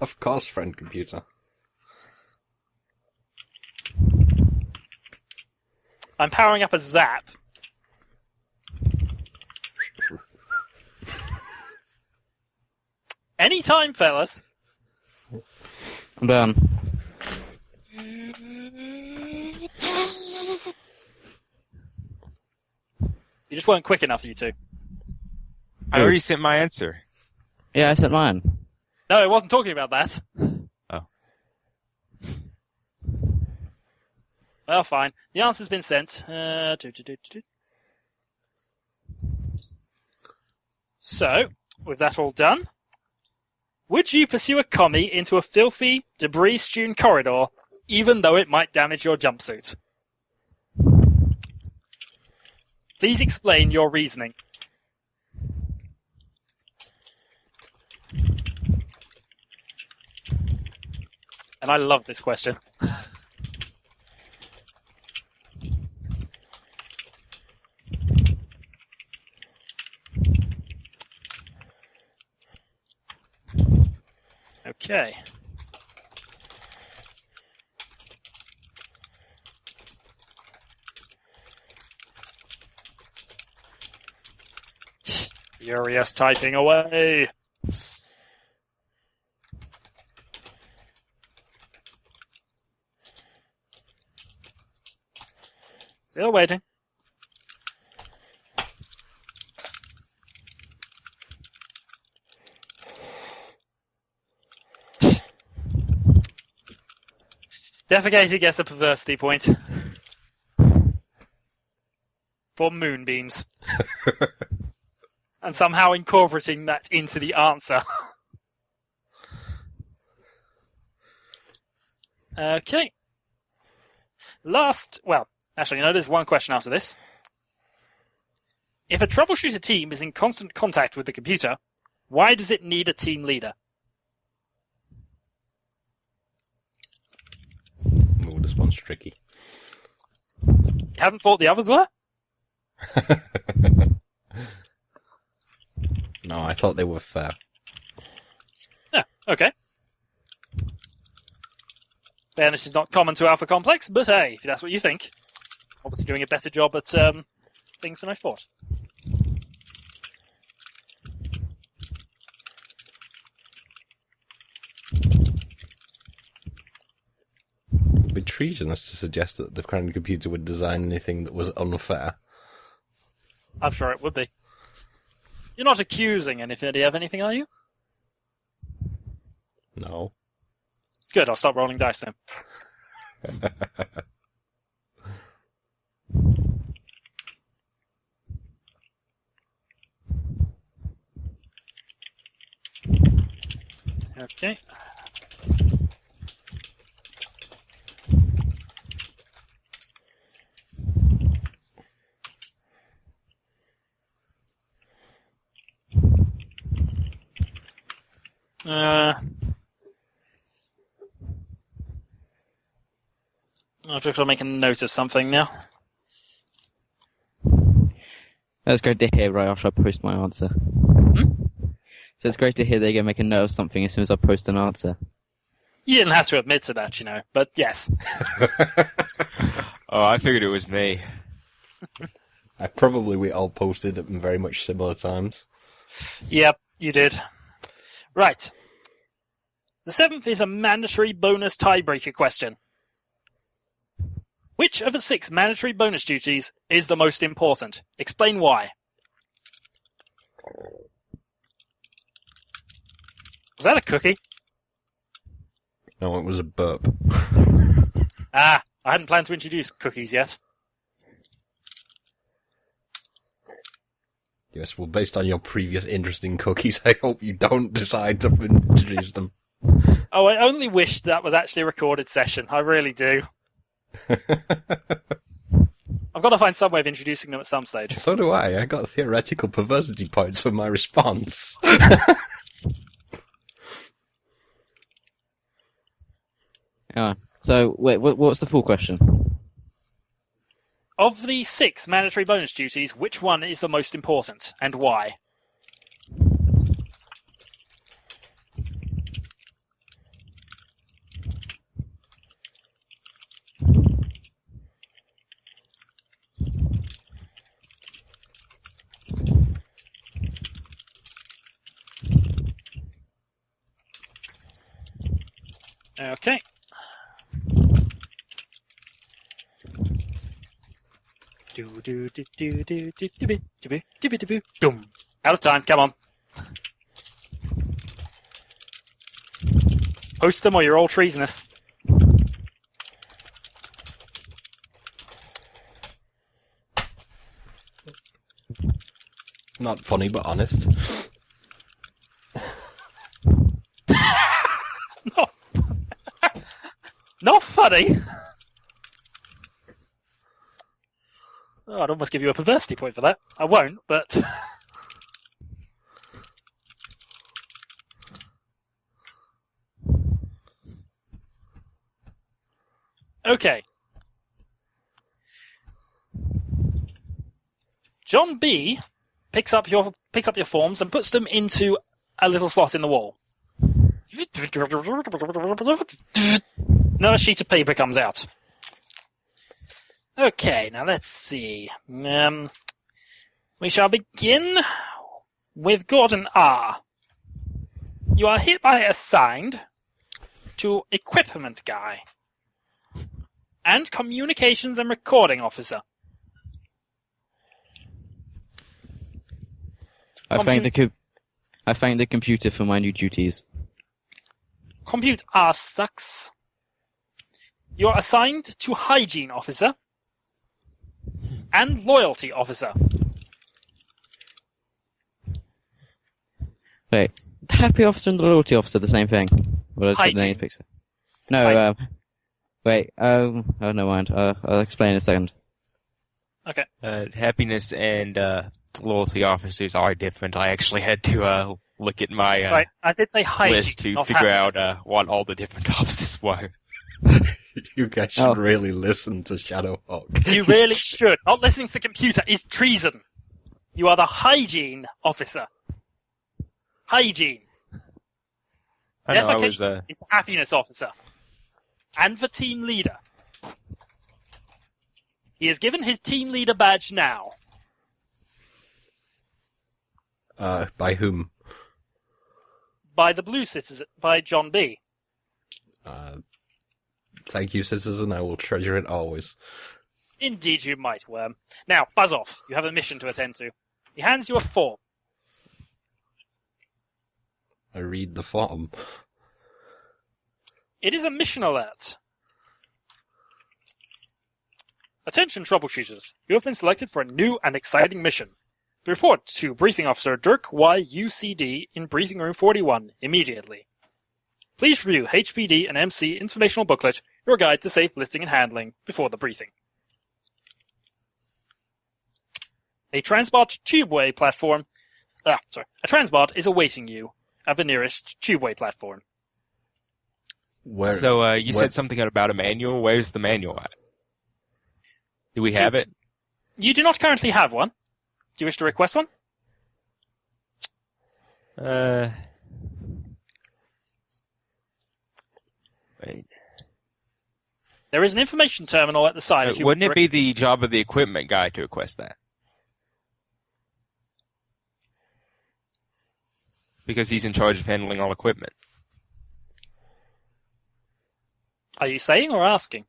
S4: Of course, friend computer.
S1: I'm powering up a zap. Anytime, fellas.
S2: I'm done.
S1: You just weren't quick enough, you two.
S3: I already sent my answer.
S2: Yeah, I sent mine.
S1: No, I wasn't talking about that.
S3: Oh.
S1: Well, fine. The answer's been sent. So, with that all done, would you pursue a commie into a filthy, debris-strewn corridor, even though it might damage your jumpsuit? Please explain your reasoning. And I love this question. Okay. Furious typing away. Still waiting. Defecator gets a perversity point. For moonbeams. And somehow incorporating that into the answer. Okay. Actually, no, there's one question after this. If a troubleshooter team is in constant contact with the computer, why does it need a team leader?
S4: Oh, this one's tricky.
S1: You haven't thought the others were?
S4: No, I thought they were fair.
S1: Yeah, okay. Fairness is not common to Alpha Complex, but hey, if that's what you think. Obviously doing a better job at things than I thought.
S4: It'd be treasonous to suggest that the Crown Computer would design anything that was unfair.
S1: I'm sure it would be. You're not accusing anybody of anything, are you?
S4: No.
S1: Good, I'll stop rolling dice now. Okay. I've just got to make a note of something now.
S2: That's great to hear right after I post my answer. So it's great to hear they're going to make a note of something as soon as I post an answer.
S1: You didn't have to admit to that, you know, but yes.
S3: Oh, I figured it was me.
S4: We all posted at very much similar times.
S1: Yep, you did. Right. The 7th is a mandatory bonus tiebreaker question. Which of the 6 mandatory bonus duties is the most important? Explain why. Was that a cookie?
S4: No, it was a burp.
S1: I hadn't planned to introduce cookies yet.
S4: Yes, well, based on your previous interesting cookies, I hope you don't decide to introduce them.
S1: Oh, I only wish that was actually a recorded session. I really do. I've got to find some way of introducing them at some stage.
S4: So do I. I got theoretical perversity points for my response.
S2: So, wait, what's the full question?
S1: Of the 6 mandatory bonus duties, which one is the most important, and why? Okay. Boom. Out of time, come on. Post them or you're all treasonous.
S4: Not funny, but honest.
S1: No. Not funny. Oh, I'd almost give you a perversity point for that. I won't, but... Okay. John B picks up your forms and puts them into a little slot in the wall. Another sheet of paper comes out. Okay, now let's see. We shall begin with Gordon R. You are hereby assigned to Equipment Guy and Communications and Recording Officer.
S2: I thank the computer for my new duties.
S1: Compute R sucks. You're assigned to Hygiene Officer and Loyalty Officer.
S2: Wait, the Happy Officer and the Loyalty Officer the same thing? Well,
S1: Hygiene.
S2: No, wait, no mind. I'll explain in a second.
S1: Okay.
S3: Happiness and loyalty officers are different. I actually had to look at my
S1: Right, I did say hygiene,
S3: list to
S1: not
S3: figure
S1: happiness.
S3: out what all the different officers were.
S4: You guys should really listen to Shadowhawk.
S1: You really should. Not listening to the computer is treason. You are the Hygiene Officer. Hygiene.
S3: I know, I was,
S1: Defecation is the Happiness Officer. And the Team Leader. He is given his Team Leader badge now.
S4: By whom?
S1: By the Blue Citizen, by John B.
S4: Thank you, citizen. I will treasure it always.
S1: Indeed you might, Worm. Now, buzz off. You have a mission to attend to. He hands you a form.
S4: I read the form.
S1: It is a mission alert. Attention, troubleshooters. You have been selected for a new and exciting mission. Report to Briefing Officer Dirk Y. UCD in Briefing Room 41 immediately. Please review HPD and MC Informational Booklet, your guide to safe listing and handling, before the briefing. A Transbot Tubeway platform... A Transbot is awaiting you at the nearest Tubeway platform.
S4: Where?
S3: So you said something about a manual. Where's the manual at? Do we have it?
S1: You do not currently have one. Do you wish to request one?
S3: Wait.
S1: There is an information terminal at the side. If you
S3: Wouldn't
S1: wish
S3: it
S1: to
S3: be the job of the equipment guy to request that? Because he's in charge of handling all equipment.
S1: Are you saying or asking?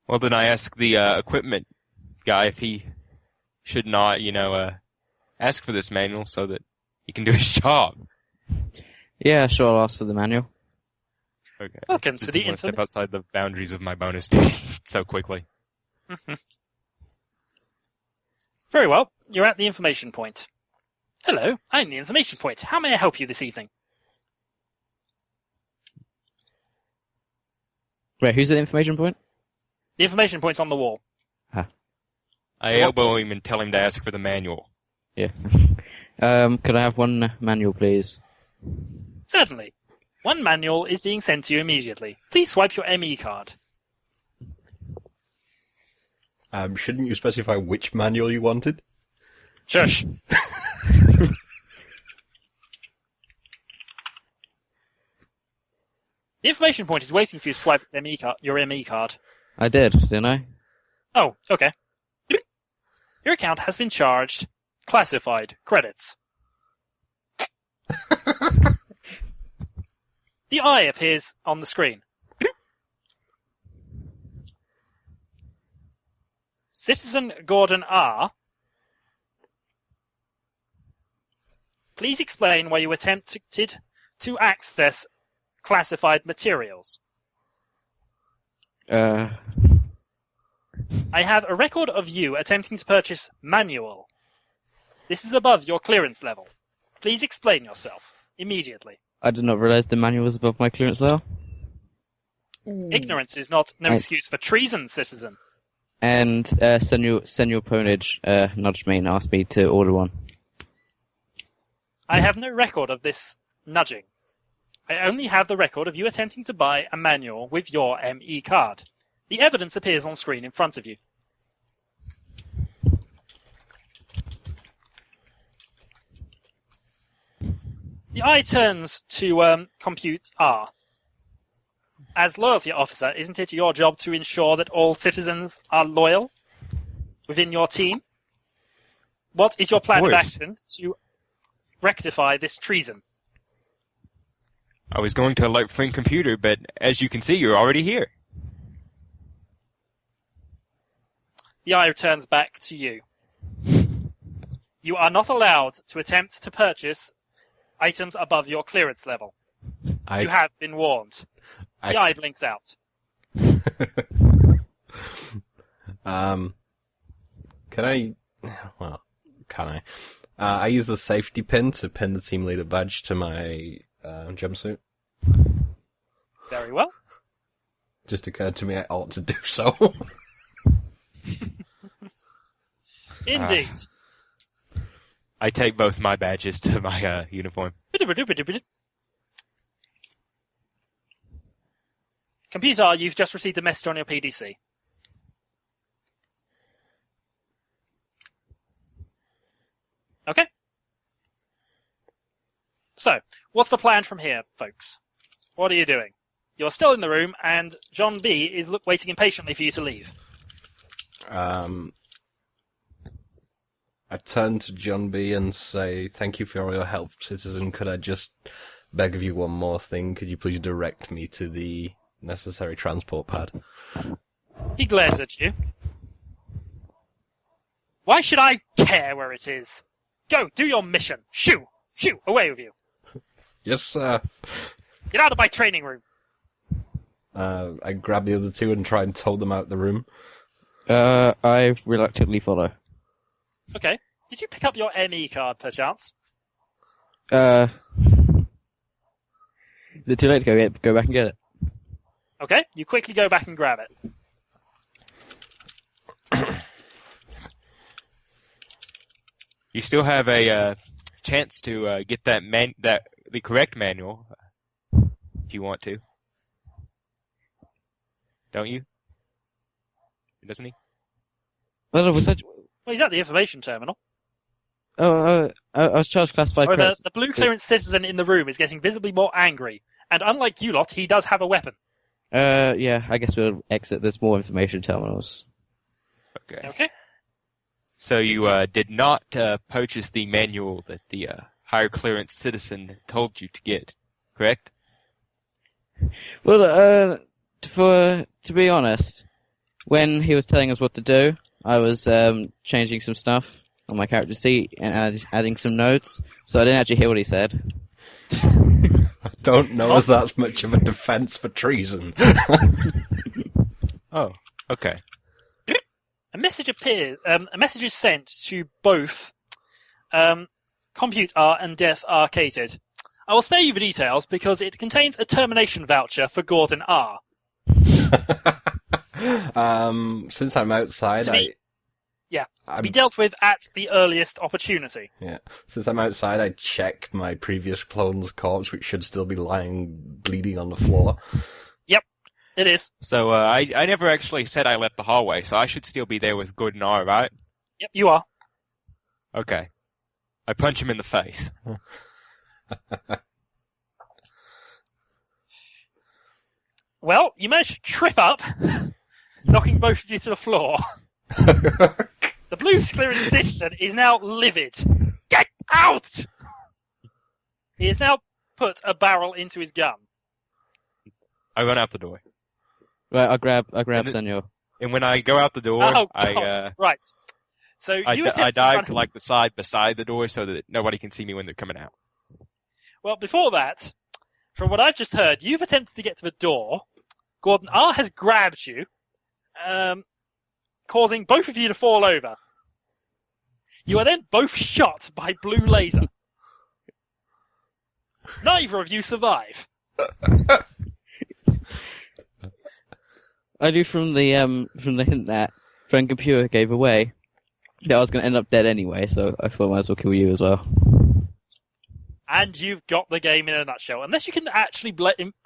S3: Well, then I ask the equipment guy if he should not, ask for this manual so that he can do his job.
S2: Yeah, sure, I'll ask for the manual.
S3: Okay.
S1: Welcome
S3: Just
S1: to the
S3: didn't want to step
S1: infinite.
S3: outside the boundaries of my bonus duty so quickly.
S1: Very well. You're at the information point. Hello, I'm the information point. How may I help you this evening?
S2: Wait, who's at the information point?
S1: The information point's on the wall.
S3: I elbow him and tell him to ask for the manual.
S2: Yeah. Could I have one manual, please?
S1: Certainly. One manual is being sent to you immediately. Please swipe your ME card.
S4: Shouldn't you specify which manual you wanted?
S1: Shush. The information point is waiting for you to swipe its your ME card.
S2: I did, didn't I?
S1: Oh, okay. Your account has been charged classified credits. The eye appears on the screen. Citizen Gordon R. Please explain why you attempted to access classified materials. I have a record of you attempting to purchase manual. This is above your clearance level. Please explain yourself immediately.
S2: I did not realize the manual was above my clearance level.
S1: Ignorance is not no excuse for treason, citizen.
S2: And Senor Ponage nudged me and asked me to order one.
S1: I have no record of this nudging. I only have the record of you attempting to buy a manual with your ME card. The evidence appears on screen in front of you. The eye turns to compute R. As loyalty officer, isn't it your job to ensure that all citizens are loyal within your team? What is your plan of action to rectify this treason?
S3: I was going to alert friend computer, but as you can see, you're already here.
S1: The eye returns back to you. You are not allowed to attempt to purchase items above your clearance level. You have been warned. The eye blinks out.
S4: Can I? Well, can I? I use the safety pin to pin the team leader badge to my jumpsuit.
S1: Very well.
S4: Just occurred to me I ought to do so.
S1: Indeed.
S3: I take both my badges to my uniform.
S1: Computer, you've just received a message on your PDC. Okay. So, what's the plan from here, folks? What are you doing? You're still in the room, and John B. is waiting impatiently for you to leave.
S4: I turn to John B. and say, "Thank you for all your help, citizen. Could I just beg of you one more thing? Could you please direct me to the necessary transport pad?"
S1: He glares at you. Why should I care where it is? Go, do your mission. Shoo! Shoo! Away with you.
S4: Yes, sir.
S1: Get out of my training room.
S4: I grab the other two and try and tow them out the room.
S2: I reluctantly follow.
S1: Okay. Did you pick up your ME card, perchance?
S2: Is it too late to go back and get it?
S1: Okay, you quickly go back and grab it.
S3: You still have a chance to get the correct manual if you want to. Don't you? Doesn't he?
S2: Well, was that...
S1: Well, he's at the information terminal.
S2: I was charged classified press.
S1: The blue clearance citizen in the room is getting visibly more angry, and unlike you lot, he does have a weapon.
S2: Yeah, I guess we'll exit. There's more information terminals.
S3: Okay. So you did not purchase the manual that the higher clearance citizen told you to get, correct?
S2: Well, to be honest, when he was telling us what to do, I was changing some stuff on my character sheet and adding some notes, so I didn't actually hear what he said.
S4: I don't know as that's much of a defense for treason.
S3: Oh, okay.
S1: A message appears. A message is sent to both Compute R and Death Arcated. I will spare you the details because it contains a termination voucher for Gordon R.
S4: Since I'm outside,
S1: to be dealt with at the earliest opportunity.
S4: Yeah. Since I'm outside, I check my previous clone's corpse, which should still be lying bleeding on the floor.
S1: Yep, it is.
S3: So I never actually said I left the hallway, so I should still be there with Gordon R, right?
S1: Yep, you are.
S3: Okay. I punch him in the face.
S1: Well, you managed to trip up, knocking both of you to the floor. The blue clearance citizen is now livid. Get out! He has now put a barrel into his gun.
S3: I run out the door.
S2: Right, I grab Senor.
S3: And when I go out the door,
S1: Oh, God. Right. So
S3: I dive to like the side beside the door so that nobody can see me when they're coming out.
S1: Well, before that, from what I've just heard, you've attempted to get to the door. Gordon R has grabbed you, causing both of you to fall over. You are then both shot by blue laser. Neither of you survive.
S2: I knew from the hint that friend computer gave away that I was going to end up dead anyway, so I thought I might as well kill you as well.
S1: and you've got the game in a nutshell. Unless you can actually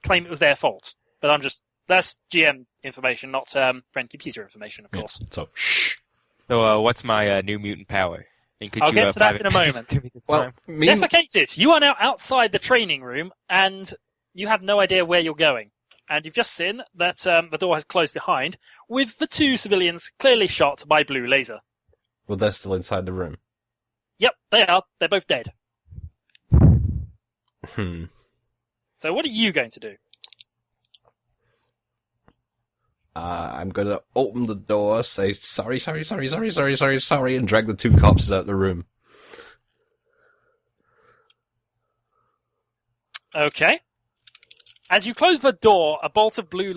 S1: claim it was their fault. But that's GM information, not friend computer information, of course.
S4: So, shh.
S3: So, what's my new mutant power? And could
S1: I'll
S3: you,
S1: get to that
S3: private
S1: in a
S3: message
S1: moment.
S3: to me this
S4: Well,
S3: time?
S1: Defecated, you are now outside the training room, and you have no idea where you're going. And you've just seen that the door has closed behind, with the two civilians clearly shot by blue laser.
S4: Well, they're still inside the room.
S1: Yep, they are. They're both dead. So what are you going to do?
S4: I'm going to open the door, say sorry, and drag the two corpses out of the room.
S1: Okay. As you close the door, a bolt of blue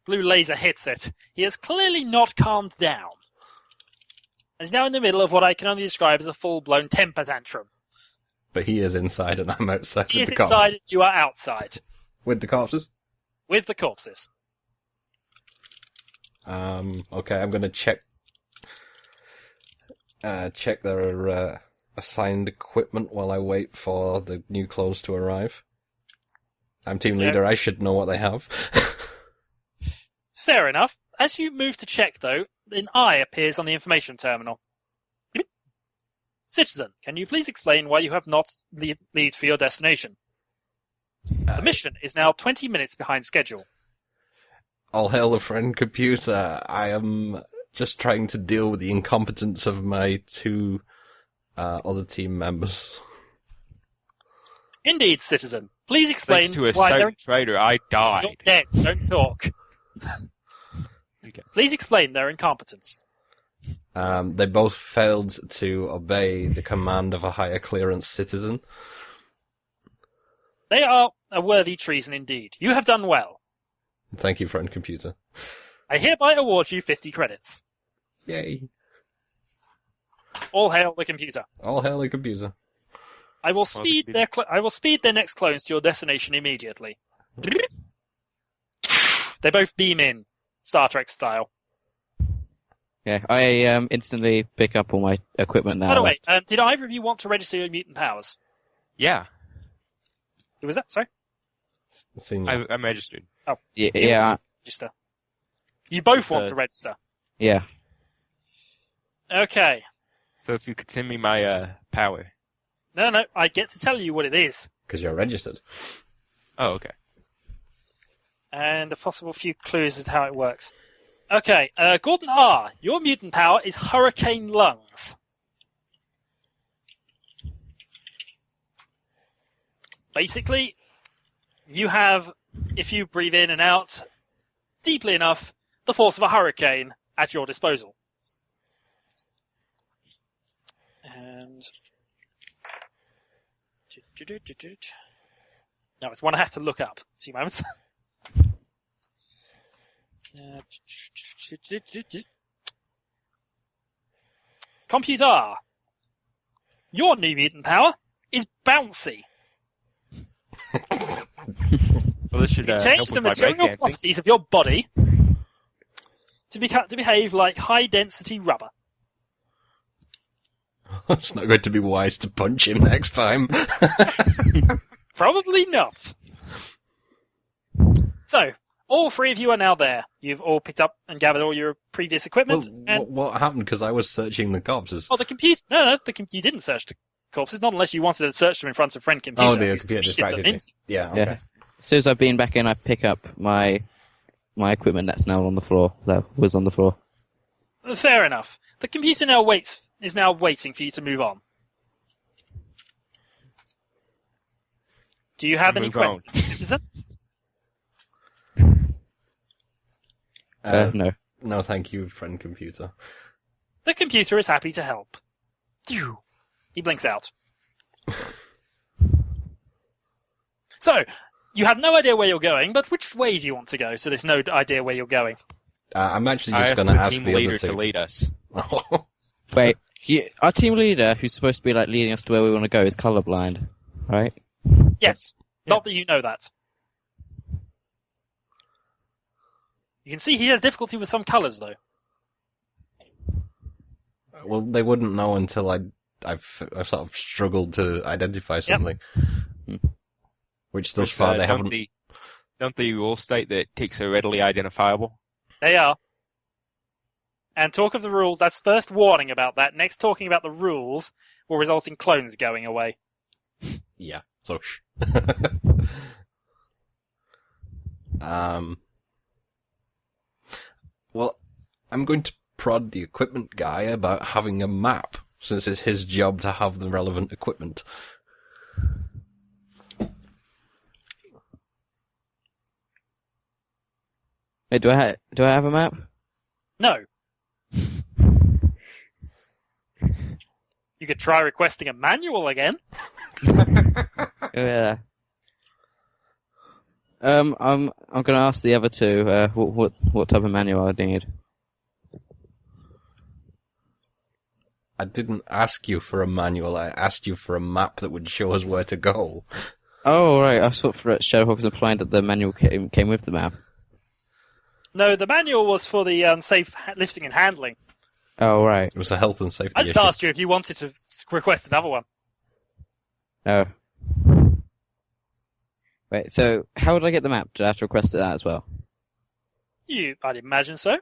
S1: laser hits it. He has clearly not calmed down. And he's now in the middle of what I can only describe as a full-blown temper tantrum.
S4: But he is inside and I'm outside
S1: He
S4: with
S1: is
S4: the corpses.
S1: inside and you are outside.
S4: With the corpses?
S1: With the corpses.
S4: Okay, I'm going to check their assigned equipment while I wait for the new clothes to arrive. I'm team leader, I should know what they have.
S1: Fair enough. As you move to check, though, an eye appears on the information terminal. Citizen, can you please explain why you have not leave for your destination? The mission is now 20 minutes behind schedule.
S4: All hail the friend computer. I am just trying to deal with the incompetence of my two other team members.
S1: Indeed, citizen. Please explain
S3: Thanks to a
S1: why they're...
S3: traitor, I died.
S1: You're dead. Don't talk.
S3: Okay.
S1: Please explain their incompetence.
S4: They both failed to obey the command of a higher clearance citizen.
S1: They are a worthy treason indeed. You have done well.
S4: Thank you, friend computer.
S1: I hereby award you 50 credits.
S4: Yay.
S1: All hail the computer.
S4: All hail the computer.
S1: I will speed their next clones to your destination immediately. They both beam in, Star Trek style.
S2: Yeah, I instantly pick up all my equipment now.
S1: By the way, did either of you want to register your mutant powers?
S3: Yeah,
S1: Who was that? Sorry.
S4: Senior.
S3: I'm registered.
S1: Oh,
S2: Yeah,
S1: register. You both
S3: Just,
S1: want to register.
S2: yeah.
S1: Okay.
S3: So if you could send me my power.
S1: No, I get to tell you what it is.
S4: Because you're registered.
S3: Oh, okay.
S1: And a possible few clues as to how it works. Okay, Gordon R., your mutant power is Hurricane Lungs. Basically, you have, if you breathe in and out deeply enough, the force of a hurricane at your disposal. And... No, it's one I have to look up. 2 moments. Computer! Your new mutant power is bouncy.
S3: Well, this should
S1: Change
S3: help
S1: the
S3: with my
S1: material
S3: breakdancing.
S1: properties of your body to behave like high-density rubber.
S4: It's not going to be wise to punch him next time.
S1: Probably not. So, all three of you are now there. You've all picked up and gathered all your previous equipment.
S4: Well,
S1: and
S4: what happened? Because I was searching the corpses.
S1: the computer. No, you didn't search the corpses, not unless you wanted to search them in front of friend computer.
S4: Oh, the
S1: who
S4: computer
S1: speeded
S4: distracted
S1: them
S4: me.
S1: in.
S4: Yeah,
S2: Yeah.
S4: okay.
S2: As soon as I've been back in, I pick up my equipment that's now on the floor. That was on the floor.
S1: Fair enough. The computer is now waiting for you to move on. Do you have any
S3: Move on.
S1: questions, citizen?
S2: No.
S4: No, thank you, friend computer.
S1: The computer is happy to help. Phew. He blinks out. So, you have no idea where you're going, but which way do you want to go? So there's no idea where you're going.
S4: I'm actually
S3: I
S4: just
S3: asked
S4: going to
S3: the
S4: ask
S3: team
S4: the
S3: leader
S4: other two.
S3: to lead us.
S2: Wait, our team leader, who's supposed to be like leading us to where we want to go, is colorblind, right?
S1: Yes. Not that you know that. You can see he has difficulty with some colours, though.
S4: Well, they wouldn't know until I I've sort of struggled to identify something. Which thus
S3: Which,
S4: far they haven't.
S3: Don't the rules state that ticks are readily identifiable?
S1: They are. And talk of the rules, that's first warning about that. Next, talking about the rules will result in clones going away.
S4: Yeah, so shh. Well, I'm going to prod the equipment guy about having a map, since it's his job to have the relevant equipment.
S2: Wait, do I have a map?
S1: No. You could try requesting a manual again.
S2: Yeah. I'm gonna ask the other two what type of manual I need.
S4: I didn't ask you for a manual, I asked you for a map that would show us where to go.
S2: Oh right, I thought Shadowhawk was implying that the manual came with the map.
S1: No, the manual was for the safe lifting and handling.
S2: Oh right.
S4: It was a health and safety
S1: I just
S4: issue.
S1: asked you if you wanted to request another one.
S2: Oh. Wait, so how would I get the map? Do I have to request that as well?
S1: I'd imagine so.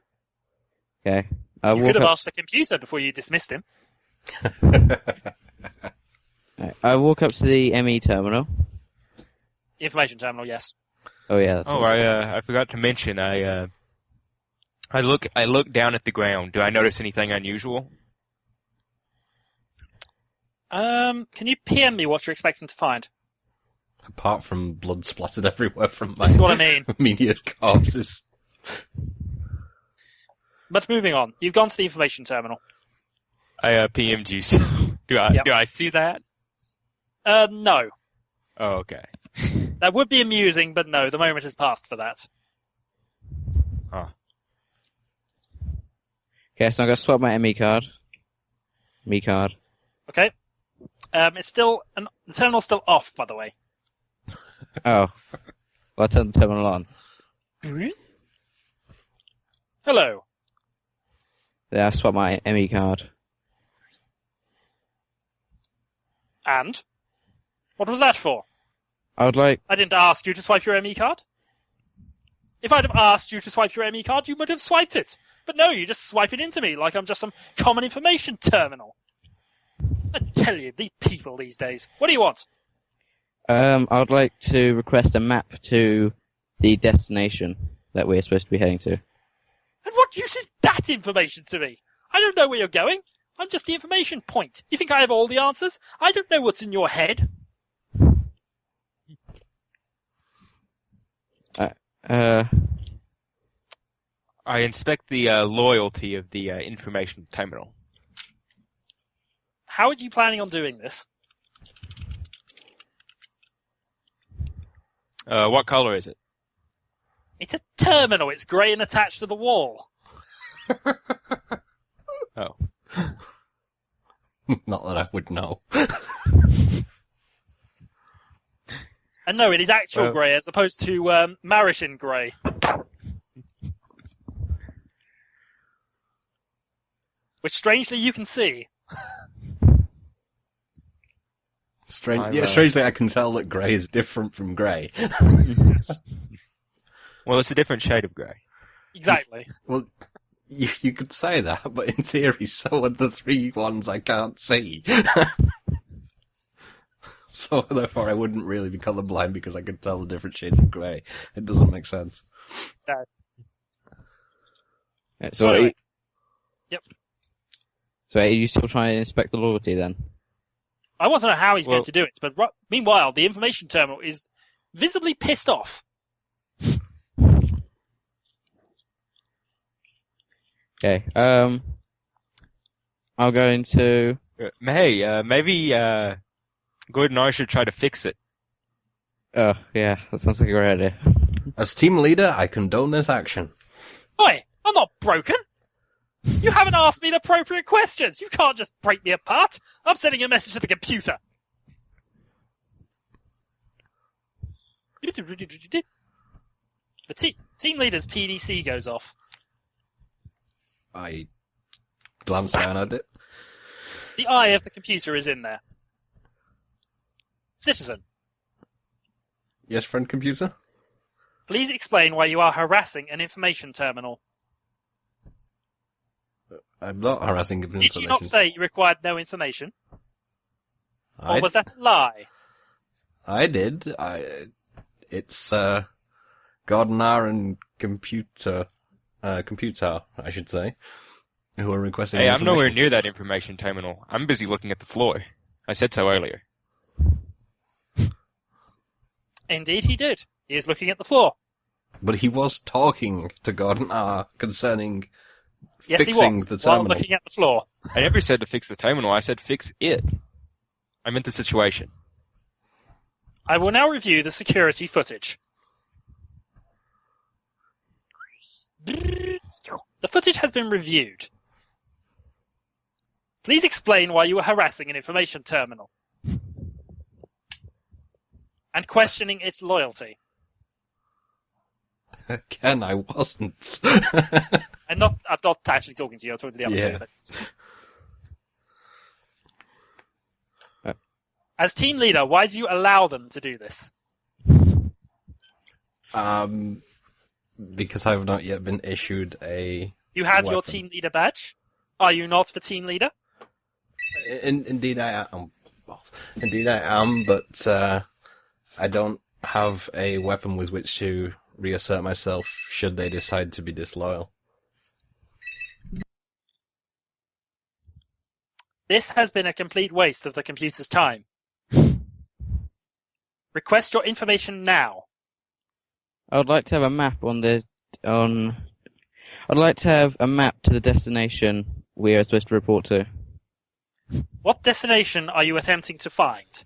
S2: Okay.
S1: You could have asked the computer before you dismissed him.
S2: Right. I walk up to the ME terminal.
S1: Information terminal, yes.
S2: Oh yeah. That's
S3: I forgot to mention. I look down at the ground. Do I notice anything unusual?
S1: Can you PM me what you're expecting to find?
S4: Apart from blood splattered everywhere from my
S1: This is what I mean.
S4: immediate corpses.
S1: But moving on, you've gone to the information terminal.
S3: I PM'd you. So do I see that?
S1: No.
S3: Oh, okay.
S1: That would be amusing, but no, the moment has passed for that.
S3: Oh.
S2: Okay, so I'm gonna swap my ME card. Me card.
S1: Okay. It's still the terminal's still off, by the way.
S2: Oh. Well, I turned the terminal on.
S1: Hello.
S2: Yeah, I swapped my ME card.
S1: And? What was that for?
S2: I would like...
S1: I didn't ask you to swipe your ME card. If I'd have asked you to swipe your ME card, you would have swiped it. But no, you just swipe it into me like I'm just some common information terminal. I tell you, these people these days. What do you want?
S2: I would like to request a map to the destination that we're supposed to be heading to.
S1: And what use is that information to me? I don't know where you're going. I'm just the information point. You think I have all the answers? I don't know what's in your head.
S3: I inspect the loyalty of the information terminal.
S1: How are you planning on doing this?
S3: What color is it?
S1: It's a terminal. It's grey and attached to the wall.
S3: Oh.
S4: Not that I would know.
S1: And no, it is actual grey as opposed to Marishan grey. Which strangely you can see.
S4: Strangely I can tell that grey is different from grey.
S3: Well, it's a different shade of grey.
S1: Exactly.
S4: Well, you could say that, but in theory, so are the three ones I can't see. So therefore I wouldn't really be colourblind because I could tell the different shades of grey. It doesn't make sense.
S1: No.
S2: Yeah,
S1: So anyway.
S2: Yep. So are you still trying to inspect the loyalty then?
S1: I want to know how he's going to do it, but meanwhile, the information terminal is visibly pissed off.
S2: Okay. I'm going to...
S3: Hey, maybe Gordon and I should try to fix it.
S2: Oh, yeah, that sounds like a great idea.
S4: As team leader, I condone this action.
S1: Oi, I'm not broken. You haven't asked me the appropriate questions. You can't just break me apart. I'm sending a message to the computer. The team leader's PDC goes off.
S4: I glance down at it.
S1: The eye of the computer is in there. Citizen,
S4: Yes, friend computer?
S1: please explain why you are harassing an information terminal.
S4: I'm not harassing information.
S1: Did you not say you required no information? Or
S4: I,
S1: was that a lie?
S4: I did. It's Gardener and computer, I should say, who are requesting.
S3: Hey, I'm nowhere near that information terminal. I'm busy looking at the floor. I said so earlier.
S1: Indeed he did. He is looking at the floor.
S4: But he was talking to Gardener concerning
S1: Yes,
S4: fixing
S1: he was,
S4: the
S1: while
S4: terminal.
S1: looking at the floor.
S3: I never said to fix the terminal. I said fix it. I meant the situation.
S1: I will now review the security footage. The footage has been reviewed. Please explain why you were harassing an information terminal and questioning its loyalty.
S4: Again, I wasn't.
S1: I'm not actually talking to you, I'm talking to the other
S4: Yeah.
S1: two. As team leader, why do you allow them to do this?
S4: Because I've not yet been issued a
S1: You have your
S4: weapon.
S1: team leader badge? Are you not the team leader?
S4: Indeed, I am. Indeed, I am. But I don't have a weapon with which to reassert myself should they decide to be disloyal.
S1: This has been a complete waste of the computer's time. Request your information now.
S2: I would like to have a map I'd like to have a map to the destination we are supposed to report to.
S1: What destination are you attempting to find?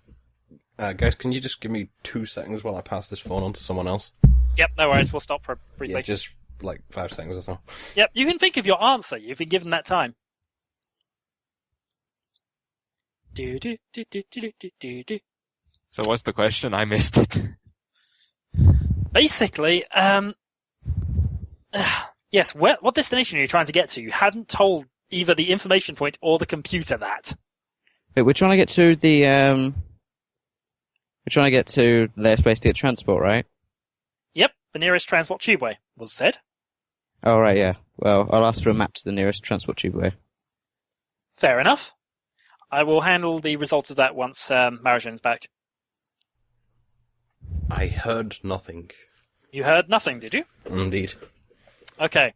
S4: Guys, can you just give me 2 seconds while I pass this phone on to someone else?
S1: Yep, no worries, we'll stop for briefly.
S4: Yeah, just like 5 seconds or so.
S1: Yep, you can think of your answer. You've been given that time. Do, do, do, do, do, do, do, do.
S3: So what's the question? I missed it.
S1: Basically, yes, what destination are you trying to get to? You hadn't told either the information point or the computer that.
S2: Wait, we're trying to get to their space to get transport, right?
S1: Yep, the nearest transport tubeway was said.
S2: Oh, right, yeah. Well, I'll ask for a map to the nearest transport tubeway.
S1: Fair enough. I will handle the results of that once Marijan's back.
S4: I heard nothing.
S1: You heard nothing, did you?
S4: Indeed.
S1: Okay.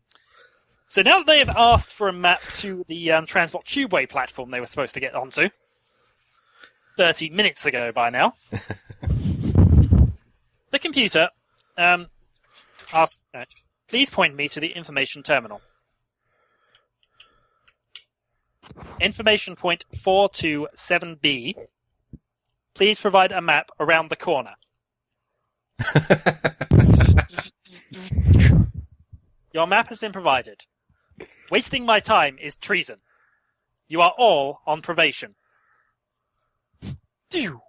S1: So now that they have asked for a map to the transport tubeway platform they were supposed to get onto, 30 minutes ago by now, the computer asked, please point me to the information terminal. Information point 427B. Please provide a map around the corner. Your map has been provided. Wasting my time is treason. You are all on probation. Phew.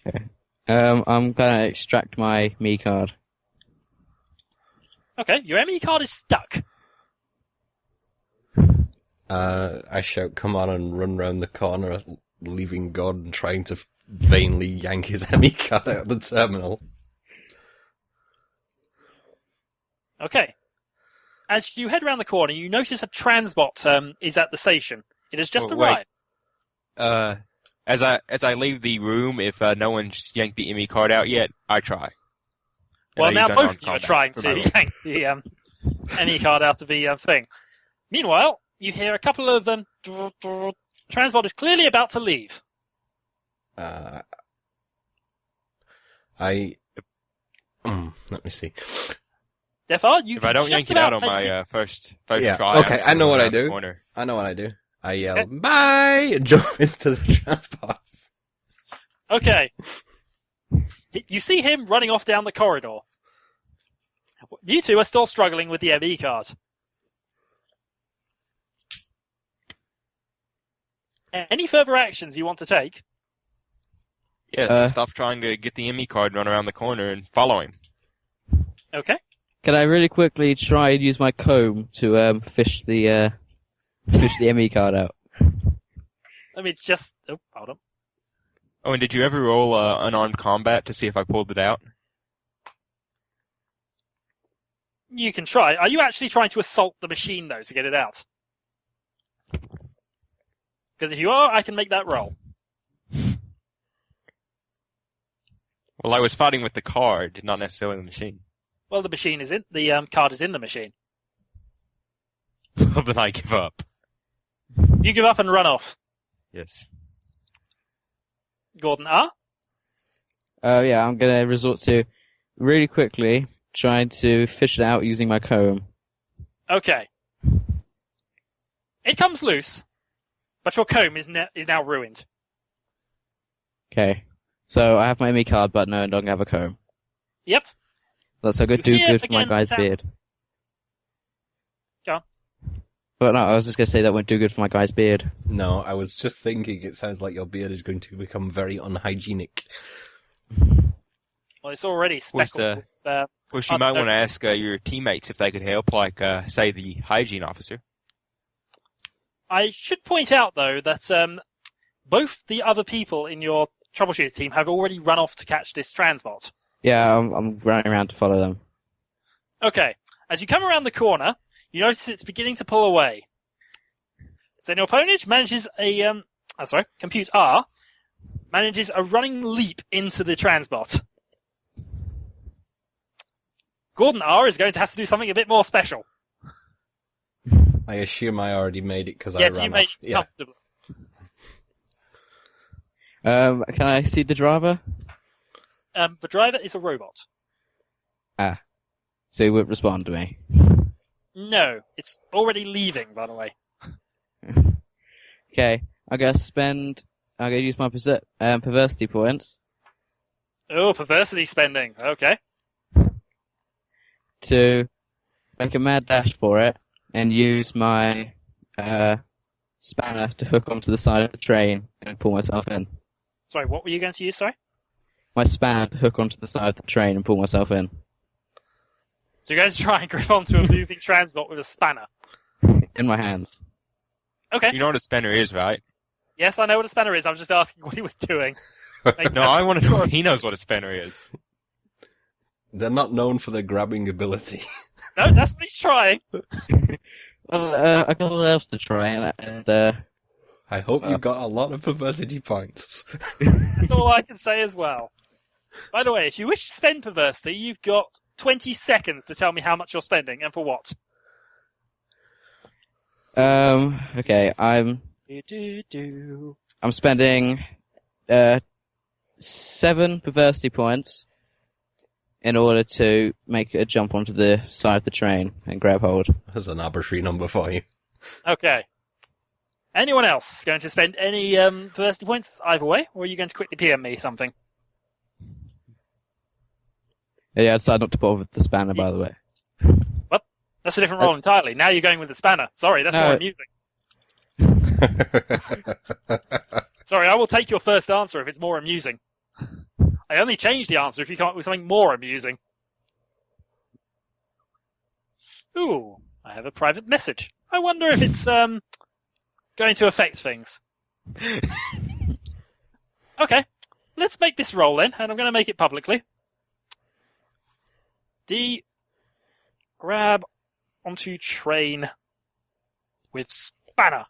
S2: Okay. I'm gonna extract my me card.
S1: Okay, your ME card is stuck.
S4: I shout, come on, and run round the corner, leaving God and trying to vainly yank his ME card out of the terminal.
S1: Okay. As you head around the corner, you notice a transbot is at the station. It has just
S3: Oh, wait.
S1: arrived.
S3: As I leave the room, if no one's yanked the ME card out yet, I try.
S1: Well,
S3: And I
S1: now
S3: use
S1: both
S3: unarmed
S1: of you are
S3: combat
S1: trying
S3: for
S1: to
S3: my role.
S1: yank the ME card out of the thing. Meanwhile, you hear a couple of transbot is clearly about to leave.
S4: Let me see.
S1: Therefore, you
S3: If
S1: can
S3: I don't
S1: just
S3: yank it out
S1: about
S3: on
S1: make it-
S3: my first
S4: Yeah,
S3: try,
S4: okay,
S3: I'm
S4: I know what I
S3: around the
S4: do.
S3: corner.
S4: I know what I do. I yell,
S1: Okay.
S4: bye, and jump into the transport.
S1: Okay. You see him running off down the corridor. You two are still struggling with the ME card. Any further actions you want to take?
S3: Yeah, stop trying to get the ME card, run around the corner, and follow him.
S1: Okay.
S2: Can I really quickly try and use my comb to fish the ME card out?
S1: Let me just... Oh, hold on.
S3: Oh, and did you ever roll unarmed combat to see if I pulled it out?
S1: You can try. Are you actually trying to assault the machine, though, to get it out? Because if you are, I can make that roll.
S3: Well, I was fighting with the card, not necessarily the machine.
S1: Well, the machine is in... The card is in the machine.
S3: Well, then I give up.
S1: You give up and run off.
S3: Yes.
S1: Gordon R?
S2: Yeah, I'm gonna resort to really quickly trying to fish it out using my comb.
S1: Okay. It comes loose, but your comb is now ruined.
S2: Okay. So I have my ME card, but no, I don't have a comb.
S1: Yep.
S2: That's a good
S1: You
S2: do
S1: hear
S2: good for my
S1: again
S2: guy's
S1: sounds-
S2: beard.
S1: Go on.
S2: But no, I was just gonna say that won't do good for my guy's beard.
S4: No, I was just thinking it sounds like your beard is going to become very unhygienic.
S1: Well, it's already speckled.
S3: Of course, you might want to ask your teammates if they could help, like, say, the hygiene officer.
S1: I should point out, though, that both the other people in your troubleshooter team have already run off to catch this transbot.
S2: Yeah, I'm running around to follow them.
S1: Okay. As you come around the corner, you notice it's beginning to pull away. Then your opponent manages Compute R manages a running leap into the transbot. Gordon R is going to have to do something a bit more special.
S4: I assume I already made it because I
S1: Yes,
S4: ran
S1: you made
S4: off.
S1: it comfortably.
S2: Can I see the driver?
S1: The driver is a robot.
S2: So he would respond to me.
S1: No, it's already leaving, by the way.
S2: Okay, I'm gonna use my perversity points
S1: Oh, perversity spending. Okay.
S2: to make a mad dash for it and use my spanner to hook onto the side of the train and pull myself in.
S1: Sorry, what were you going to use, sorry?
S2: My spanner to hook onto the side of the train and pull myself in.
S1: So you're going to try and grip onto a moving transport with a spanner.
S2: In my hands.
S1: Okay.
S3: You know what a spanner is, right?
S1: Yes, I know what a spanner is. I was just asking what he was doing.
S3: No, I want to know if he knows what a spanner is.
S4: They're not known for their grabbing ability.
S1: No, that's what he's trying.
S2: Well, I got a lot else to try, and
S4: I hope you got a lot of perversity points.
S1: That's all I can say as well. By the way, if you wish to spend perversity, you've got 20 seconds to tell me how much you're spending and for what.
S2: okay, I'm spending 7 perversity points in order to make a jump onto the side of the train and grab hold.
S4: There's an arbitrary number for you.
S1: Okay. Anyone else going to spend any perversity points either way, or are you going to quickly PM me something?
S2: Yeah, I decided not to bother with the spanner, by the way.
S1: What? That's a different role entirely. Now you're going with the spanner. Sorry, that's more amusing. Sorry, I will take your first answer if it's more amusing. I only changed the answer if you come up with something more amusing. Ooh, I have a private message. I wonder if it's going to affect things. Okay, let's make this roll then, and I'm going to make it publicly. D, grab onto train with spanner.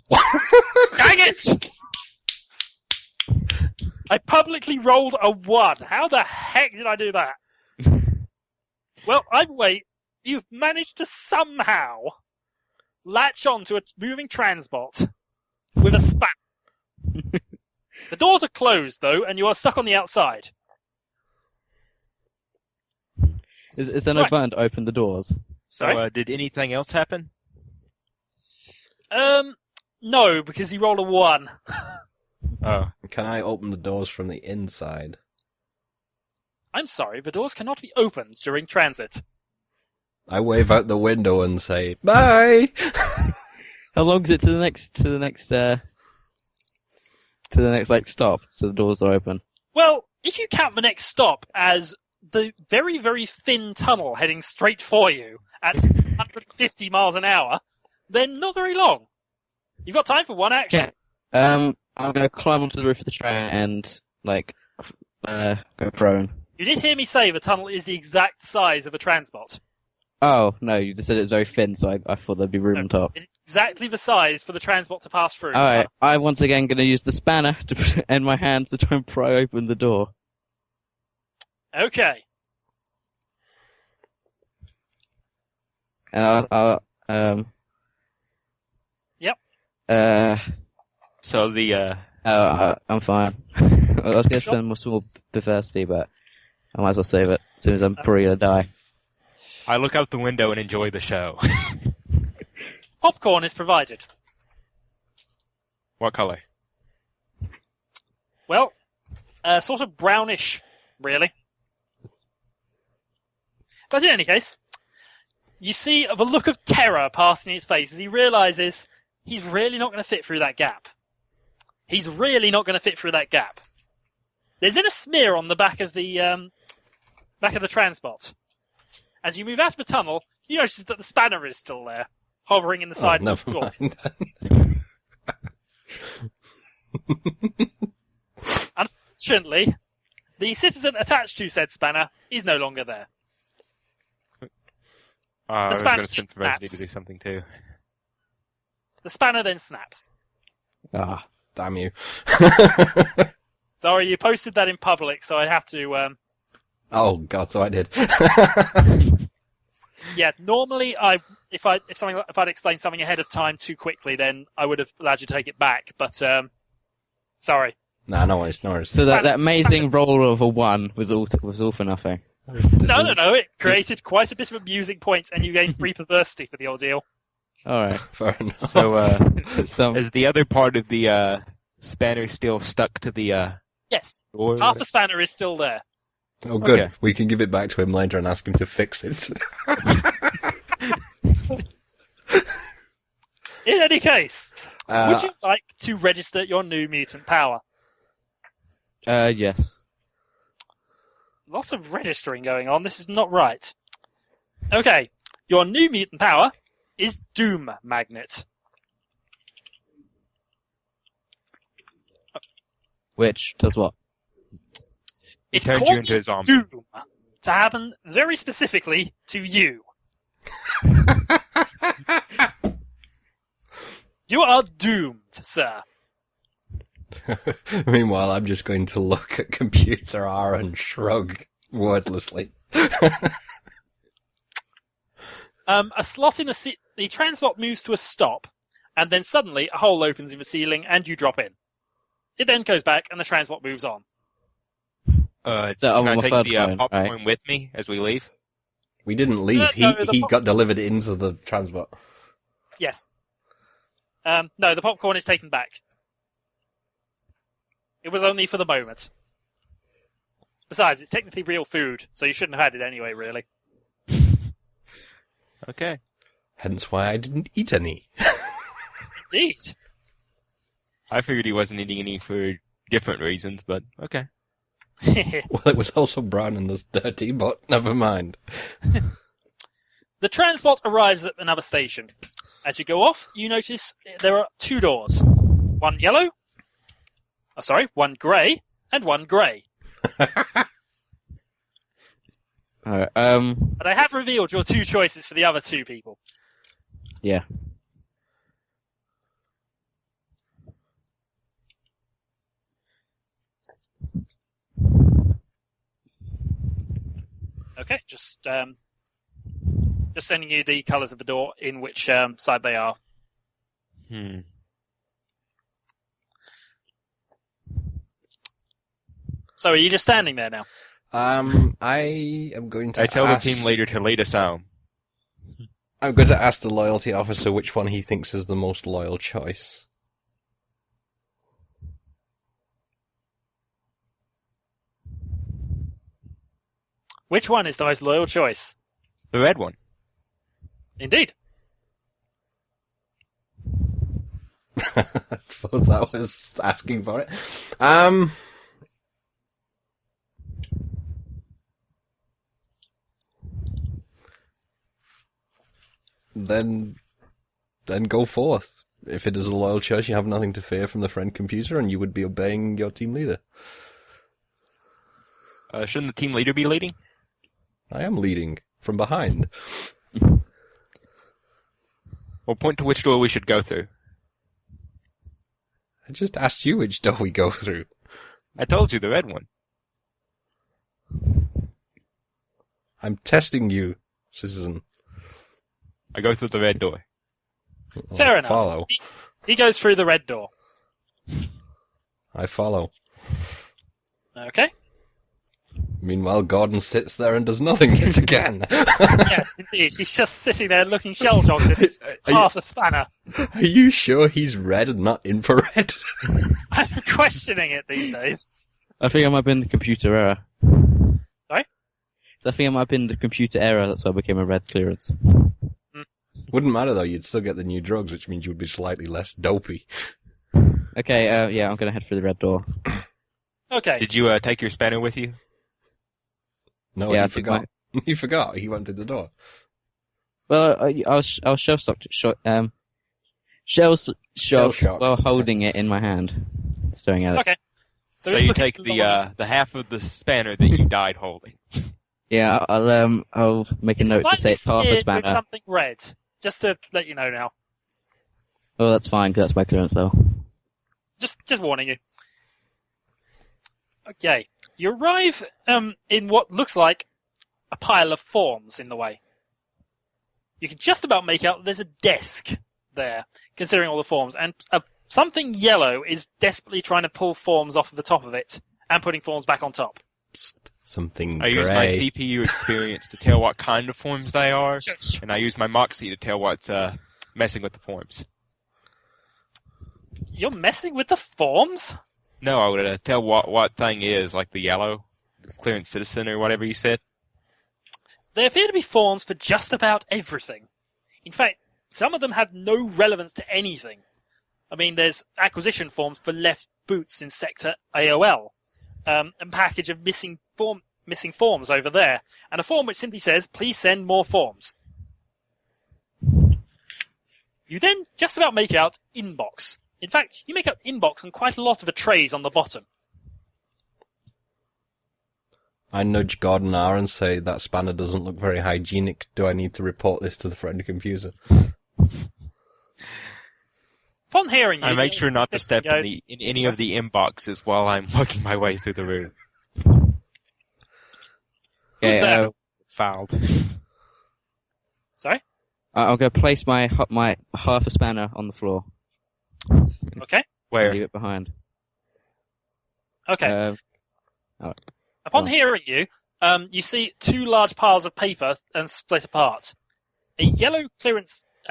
S1: Dang it! I publicly rolled a 1. How the heck did I do that? Well, either way, you've managed to somehow latch on to a moving transbot with a spanner. The doors are closed, though, and you are stuck on the outside.
S2: Is there no button to open the doors?
S3: So, did anything else happen?
S1: No, because he rolled a 1.
S3: Oh.
S4: Can I open the doors from the inside?
S1: I'm sorry, the doors cannot be opened during transit.
S4: I wave out the window and say, bye!
S2: How long is it to the next like stop? So the doors are open.
S1: Well, if you count the next stop as the very, very thin tunnel heading straight for you at 150 miles an hour, then not very long. You've got time for one action.
S2: Yeah. I'm gonna climb onto the roof of the train and, go prone.
S1: You did hear me say the tunnel is the exact size of a transport.
S2: Oh, no, you just said it was very thin, so I thought there'd be room on top.
S1: It's exactly the size for the transport to pass through.
S2: Alright, I'm once again gonna use the spanner and my hands to try and pry open the door.
S1: Okay.
S2: And
S1: Yep.
S3: So the
S2: I'm fine. I was gonna
S1: Sure.
S2: spend more small perversity, but I might as well save it, as soon as I'm probably gonna die.
S3: I look out the window and enjoy the show.
S1: Popcorn is provided.
S3: What color?
S1: Well, sort of brownish, really. But in any case, you see the look of terror passing his face as he realizes he's really not going to fit through that gap. He's really not going to fit through that gap. There's then a smear on the back of the transport. As you move out of the tunnel, you notice that the spanner is still there, hovering in the side of the door.
S4: Mind.
S1: Unfortunately, the citizen attached to said spanner is no longer there.
S3: I was
S1: spanner
S3: going to spend perversity to
S1: snaps.
S3: do something too.
S1: The spanner then snaps.
S2: Ah.
S4: Damn you.
S1: Sorry, you posted that in public, so I have to...
S4: Oh god, so I did.
S1: Yeah, normally if I'd explained something ahead of time too quickly, then I would have allowed you to take it back. But sorry.
S4: Nah, no worries, no worries.
S2: So that amazing roll of a 1 was all for nothing.
S1: No. It created quite a bit of amusing points, and you gained 3 perversity for the ordeal.
S2: Alright.
S4: Fair enough.
S3: So, is the other part of the spanner still stuck to the
S1: Yes,
S3: door?
S1: half a spanner is still there.
S4: Oh, good.
S3: Okay.
S4: We can give it back to him later and ask him to fix it.
S1: In any case,
S4: Uh,
S1: would you like to register your new mutant power?
S2: Yes.
S1: Lots of registering going on. This is not right. Okay, your new mutant power is Doom Magnet.
S2: Which does what?
S1: It
S3: turns you
S1: causes
S3: into a zombie.
S1: doom to happen very specifically to you. You are doomed, sir.
S4: Meanwhile, I'm just going to look at computer R and shrug wordlessly.
S1: A slot in the transport moves to a stop, and then suddenly a hole opens in the ceiling and you drop in. It then goes back and the transport moves on.
S2: So I'm
S3: can I
S2: on my
S3: take
S2: third
S3: the
S2: coin,
S3: popcorn
S2: right?
S3: with me as we leave?
S4: We didn't leave.
S1: No,
S4: He got delivered into the transport.
S1: Yes. No, the popcorn is taken back. It was only for the moment. Besides, it's technically real food, so you shouldn't have had it anyway, really.
S3: Okay.
S4: Hence why I didn't eat any.
S1: Indeed.
S3: I figured he wasn't eating any for different reasons, but okay.
S4: Well, it was also brown and thus dirty, but never mind.
S1: The transport arrives at another station. As you go off, you notice there are 2 doors. One grey, and one grey.
S2: Alright,
S1: But I have revealed your 2 choices for the other 2 people.
S2: yeah.
S1: Okay, just sending you the colours of the door in which side they are. So are you just standing there now?
S4: I am going to
S3: I tell
S4: ask...
S3: the team leader to lead us out.
S4: I'm going to ask the loyalty officer which one he thinks is the most loyal choice.
S1: Which one is the most loyal choice?
S3: The red one.
S1: Indeed.
S4: I suppose that was asking for it. Then go forth. if it is a loyal church, you have nothing to fear from the friend computer, and you would be obeying your team leader.
S3: Shouldn't the team leader be leading?
S4: I am leading from behind.
S3: Well, point to which door we should go through.
S4: I just asked you which door we go through.
S3: I told you, the red one.
S4: I'm testing you, citizen.
S3: I go through the red door.
S1: Fair enough.
S4: Follow.
S1: He goes through the red door.
S4: I follow.
S1: Okay.
S4: Meanwhile, Gordon sits there and does nothing yet again.
S1: Yes, indeed. He's just sitting there looking shell-shocked at his half a spanner.
S4: Are you sure he's red and not infrared?
S1: I'm questioning it these days.
S2: I think I might have been the computer error.
S1: Sorry?
S2: I think I might have been the computer error, that's why I became a red clearance.
S4: Wouldn't matter though, you'd still get the new drugs, which means you would be slightly less dopey.
S2: Okay, yeah, I'm gonna head through the red door.
S1: Okay.
S3: Did you take your spanner with you?
S4: No,
S2: Yeah, I
S4: he
S2: think
S4: forgot. He forgot. He went to the door.
S2: Well, I was shell-shocked while holding it in my hand, staring at it.
S1: Okay.
S3: So
S1: it's
S3: you
S1: looking
S3: take
S1: for the
S3: the half of the spanner that you died holding.
S2: Yeah, I'll make a note to say it's half a
S1: smeared with
S2: spanner.
S1: something red, just to let you know now.
S2: Oh, that's fine, 'cause that's my clearance though.
S1: Just warning you. Okay. You arrive in what looks like a pile of forms in the way. You can just about make out that there's a desk there, considering all the forms, and something yellow is desperately trying to pull forms off of the top of it and putting forms back on top.
S4: Psst, something
S3: I
S4: grey.
S3: use my CPU experience to tell what kind of forms they are, and I use my Moxie to tell what's messing with the forms.
S1: You're messing with the forms?
S3: No, I would tell what thing is, like the yellow, clearance citizen or whatever you said.
S1: There appear to be forms for just about everything. In fact, some of them have no relevance to anything. I mean, there's acquisition forms for left boots in sector AOL, a package of missing forms over there, and a form which simply says, please send more forms. You then just about make out inbox. In fact, you make out inbox and quite a lot of the trays on the bottom.
S4: I nudge Gordon R and say, that spanner doesn't look very hygienic. Do I need to report this to the friend computer?
S1: Upon hearing you,
S3: I make sure not to step in any of the inboxes while I'm working my way through the room.
S1: Who's that?
S2: Okay,
S3: Fouled.
S1: Sorry?
S2: I'm gonna place my half a spanner on the floor.
S1: Okay.
S3: Where?
S2: Leave it behind.
S1: Okay. Upon hearing you, you see two large piles of paper and split apart. A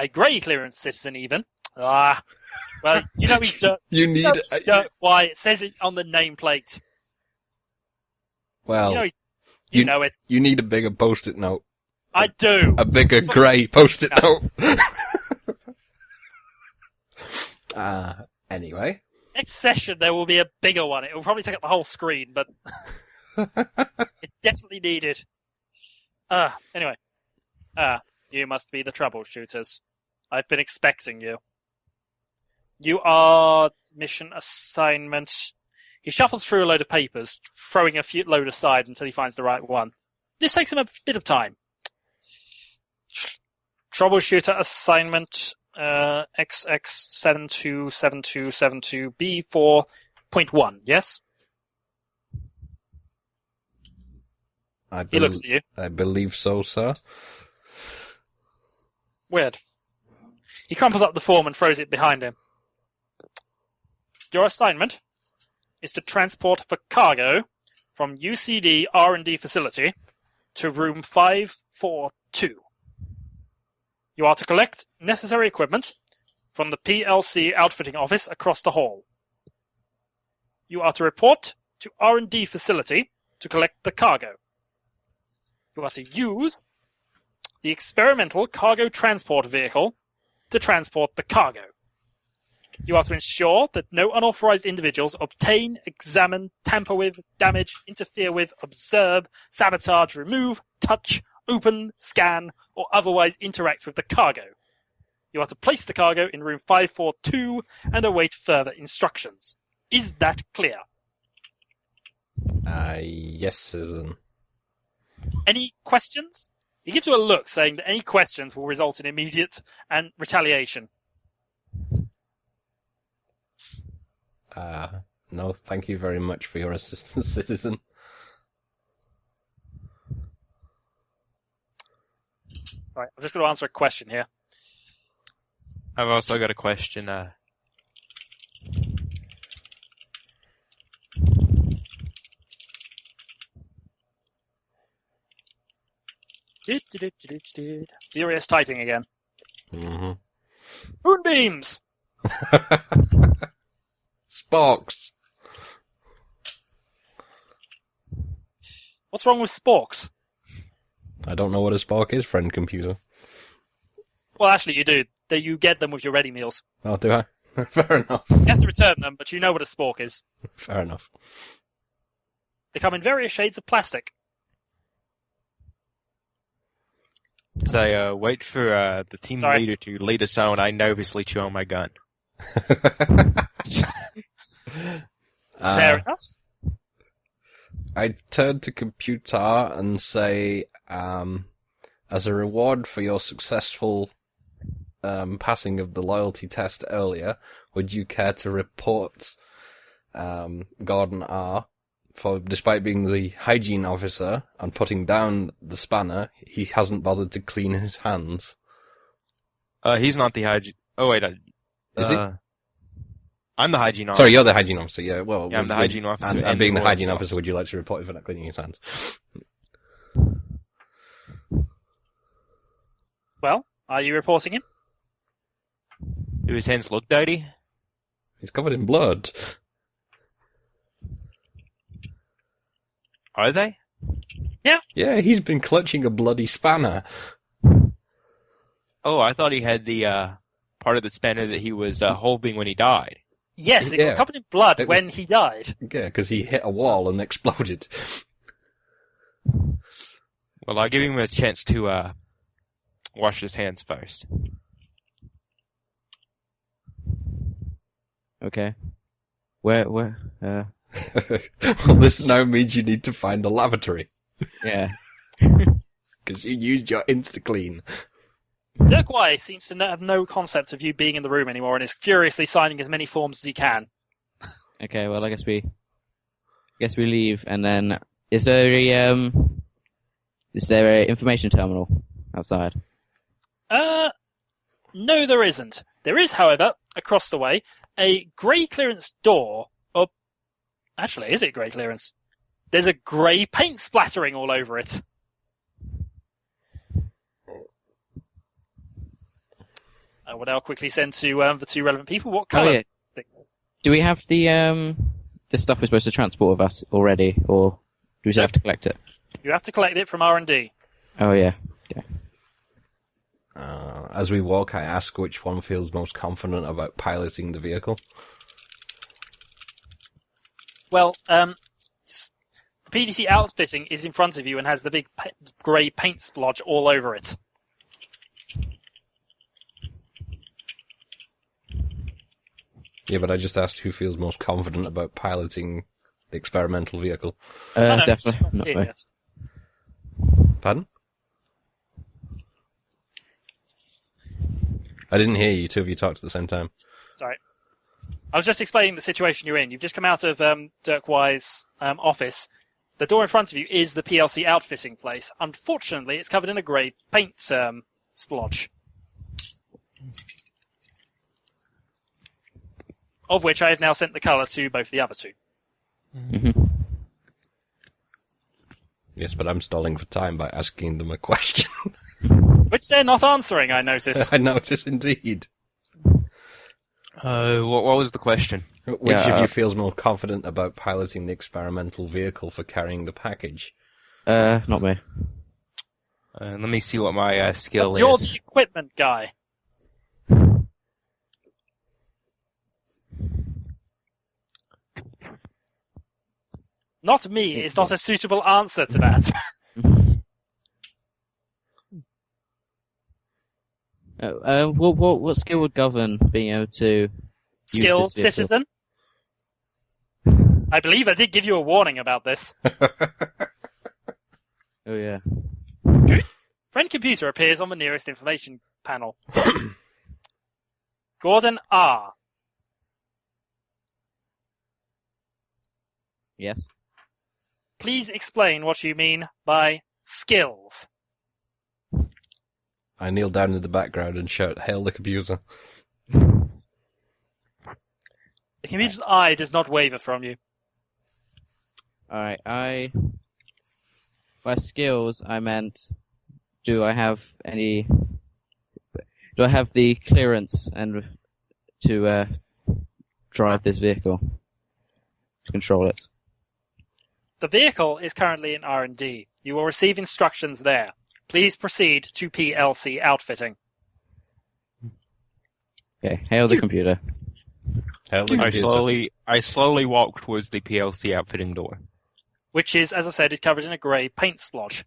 S1: grey clearance citizen even. Well, you know he's dirt.
S4: You need...
S1: Why? It says it on the nameplate.
S4: Well,
S1: You know it.
S4: you need a bigger post-it note.
S1: I do.
S4: A bigger grey post-it note. Anyway.
S1: Next session there will be a bigger one. It will probably take up the whole screen, but it's definitely needed. Anyway. You must be the troubleshooters. I've been expecting you. You are mission assignment. He shuffles through a load of papers, throwing a load aside until he finds the right one. This takes him a bit of time. Troubleshooter assignment XX727272B4.1, yes? He looks at you.
S4: I believe so, sir.
S1: Weird. He crumples up the form and throws it behind him. Your assignment is to transport for cargo from UCD R&D facility to room 542. You are to collect necessary equipment from the PLC outfitting office across the hall. You are to report to R&D facility to collect the cargo. You are to use the experimental cargo transport vehicle to transport the cargo. You are to ensure that no unauthorized individuals obtain, examine, tamper with, damage, interfere with, observe, sabotage, remove, touch, open, scan, or otherwise interact with the cargo. You are to place the cargo in room 542 and await further instructions. Is that clear?
S4: Yes, citizen.
S1: Any questions? He gives you a look, saying that any questions will result in immediate and retaliation.
S4: No, thank you very much for your assistance, citizen.
S1: Right, I'm just going to answer a question here.
S3: I've also got a question.
S1: Furious typing again.
S4: Mm-hmm.
S1: Moonbeams!
S4: Sparks!
S1: What's wrong with sporks?
S4: I don't know what a spark is, friend computer.
S1: Well, actually, you do. You get them with your ready meals.
S4: Oh, do I? Fair enough.
S1: You have to return them, but you know what a spork is.
S4: Fair enough.
S1: They come in various shades of plastic.
S3: So wait for the team leader to lead us on. I nervously chew on my gun.
S1: Fair enough.
S4: I turn to computer and say, as a reward for your successful passing of the loyalty test earlier, would you care to report Gordon R. for, despite being the hygiene officer and putting down the spanner, he hasn't bothered to clean his hands?
S3: He's not the hygiene. Oh wait,
S4: Is he?
S3: I'm the hygiene officer.
S4: Sorry, you're the hygiene officer. Yeah, well,
S3: Yeah, I'm the hygiene officer.
S4: And being the hygiene officer, would you like to report him for not cleaning his hands?
S1: Well, are you reporting him?
S3: Do his hands look dirty?
S4: He's covered in blood.
S3: Are they?
S4: Yeah, he's been clutching a bloody spanner.
S3: Oh, I thought he had the part of the spanner that he was holding when he died.
S1: Yes, it
S4: Yeah.
S1: got covered in blood
S4: It was-
S1: when he died.
S4: Yeah, because he hit a wall and exploded.
S3: Well, I'll give him a chance to wash his hands first.
S2: Okay. Where,
S4: Well, this now means you need to find a lavatory,
S2: yeah.
S4: because you used your InstaClean.
S1: Dirk Y seems to have no concept of you being in the room anymore and is furiously signing as many forms as he can.
S2: Okay, well, I guess we leave, and then, is there a information terminal outside?
S1: No, there isn't. There is, however, across the way, a grey clearance door. Or, actually, is it grey clearance? There's a grey paint splattering all over it. I will now quickly send to the two relevant people what colour.
S2: Oh, yeah. Do we have the stuff we're supposed to transport with us already, or do we still have to collect it?
S1: You have to collect it from R&D.
S2: Oh, yeah.
S4: As we walk, I ask which one feels most confident about piloting the vehicle.
S1: Well, the PDC outfitting is in front of you and has the big grey paint splodge all over it.
S4: Yeah, but I just asked who feels most confident about piloting the experimental vehicle.
S1: No, it's
S2: Definitely
S1: not
S2: not
S1: here
S2: me.
S1: yet.
S4: Pardon? I didn't hear you. Two of you talked at the same time.
S1: Sorry. I was just explaining the situation you're in. You've just come out of Dirk Y's office. The door in front of you is the PLC outfitting place. Unfortunately, it's covered in a grey paint splodge. Of which I have now sent the colour to both the other two.
S2: Mm-hmm.
S4: Yes, but I'm stalling for time by asking them a question.
S1: Which they're not answering, I notice.
S4: I notice indeed.
S3: What was the question?
S4: Which of you feels more confident about piloting the experimental vehicle for carrying the package?
S2: Not me.
S3: Let me see what my skill
S1: You're
S3: is.
S1: the equipment guy. Not me. It's not a suitable answer to that.
S2: What skill would govern being able to
S1: Skill,
S2: use this vehicle?
S1: citizen. I believe I did give you a warning about this.
S2: Oh yeah.
S1: Friend computer appears on the nearest information panel. Gordon R.
S2: Yes.
S1: Please explain what you mean by skills.
S4: I kneel down in the background and shout, "Hail the computer."
S1: The computer's eye does not waver from you.
S2: Alright, by skills, I meant, do I have the clearance and to drive this vehicle? To control it?
S1: The vehicle is currently in R&D. You will receive instructions there. Please proceed to PLC outfitting.
S2: Okay, hail the computer.
S4: Hail the computer.
S3: I slowly walk towards the PLC outfitting door.
S1: Which is, as I've said, is covered in a grey paint splotch.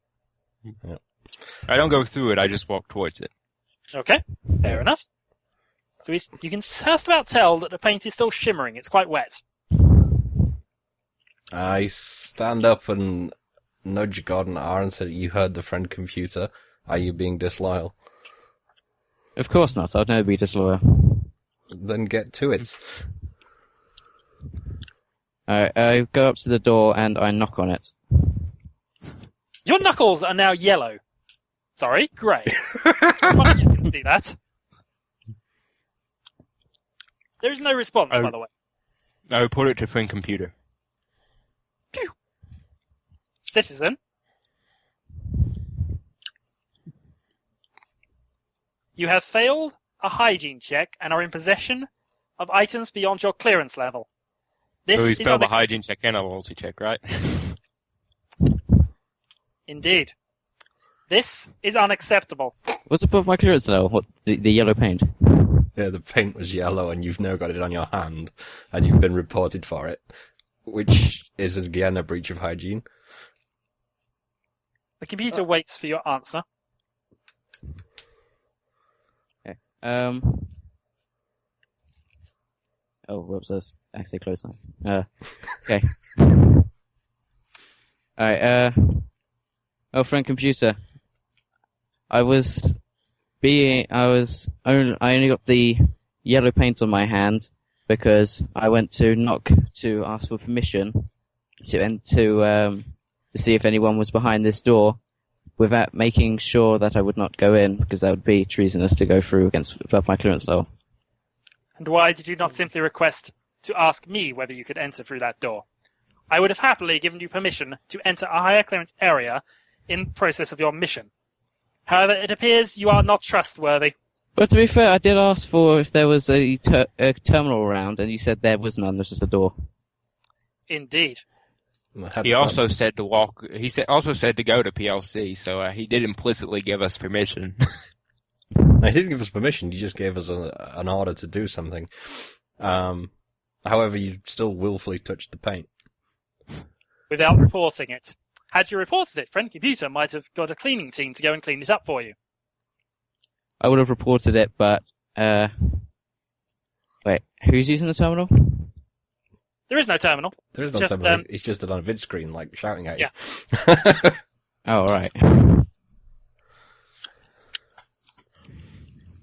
S4: Yeah.
S3: I don't go through it, I just walk towards it.
S1: Okay, fair enough. So you can just about tell that the paint is still shimmering. It's quite wet.
S4: I stand up and nudge Gordon R and say, "You heard the friend computer. Are you being disloyal?"
S2: Of course not, I'd never be disloyal.
S4: Then get to it.
S2: I go up to the door and I knock on it.
S1: Your knuckles are now yellow. Sorry, grey. Well, you can see that. There is no response, by the way.
S3: I report it to friend computer.
S1: Phew. Citizen. You have failed a hygiene check and are in possession of items beyond your clearance level. This
S3: So he's
S1: is
S3: failed a hygiene check and a loyalty check, right?
S1: Indeed. This is unacceptable.
S2: What's above my clearance level? What, the yellow paint?
S4: Yeah, the paint was yellow and you've now got it on your hand and you've been reported for it, which is again a breach of hygiene.
S1: The computer waits for your answer.
S2: Okay. Oh, whoops, that's actually close line. Okay. Alright, oh, friend computer. I only got the yellow paint on my hand because I went to knock to ask for permission to see if anyone was behind this door without making sure that I would not go in because that would be treasonous to go through above my clearance level.
S1: And why did you not simply request to ask me whether you could enter through that door? I would have happily given you permission to enter a higher clearance area in process of your mission. However, it appears you are not trustworthy.
S2: But to be fair, I did ask for if there was a terminal around, and you said there was none. There's just a door.
S1: Indeed.
S3: He also said to walk. He also said to go to PLC, so he did implicitly give us permission.
S4: He didn't give us permission. He just gave us an order to do something. However, you still willfully touched the paint
S1: without reporting it. Had you reported it, friend computer might have got a cleaning team to go and clean it up for you.
S2: I would have reported it, but wait, who's using the terminal?
S1: There is no terminal.
S4: There is no terminal. It's just on a vid screen, like shouting at you.
S1: Yeah.
S2: Oh, right.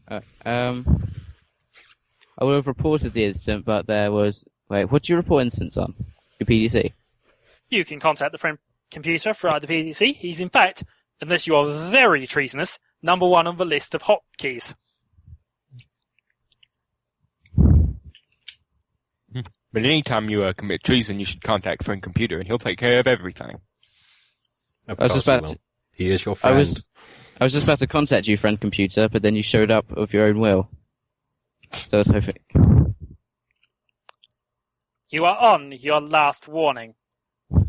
S2: I would have reported the incident, but there was... Wait, what do you report incidents on? Your PDC?
S1: You can contact the friend computer throughout the PDC. He's, in fact, unless you are very treasonous, number one on the list of hotkeys.
S3: But anytime you commit treason, you should contact friend computer, and he'll take care of everything.
S4: Of course he is your friend.
S2: I was just about to contact you, friend computer, but then you showed up of your own will. So I was hoping...
S1: You are on your last warning.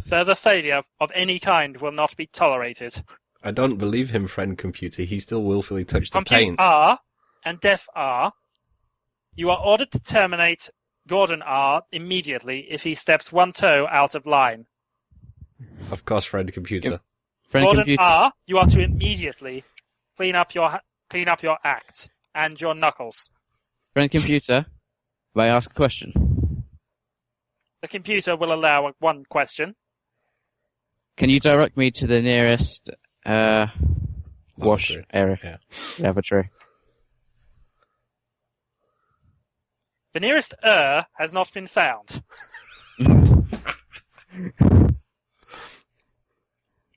S1: Further failure of any kind will not be tolerated.
S4: I don't believe him, friend computer. He still willfully touched the paint.
S1: R and Def R. You are ordered to terminate Gordon R immediately if he steps one toe out of line.
S4: Of course, friend computer.
S2: Yep. Friend
S1: Gordon
S2: computer.
S1: R, you are to immediately clean up your act. and your knuckles.
S2: Friend computer, may I ask a question?
S1: The computer will allow one question.
S2: Can you direct me to the nearest wash
S4: Lavatory.
S2: area?
S4: Yeah.
S2: Lavatory.
S1: The nearest has not been found.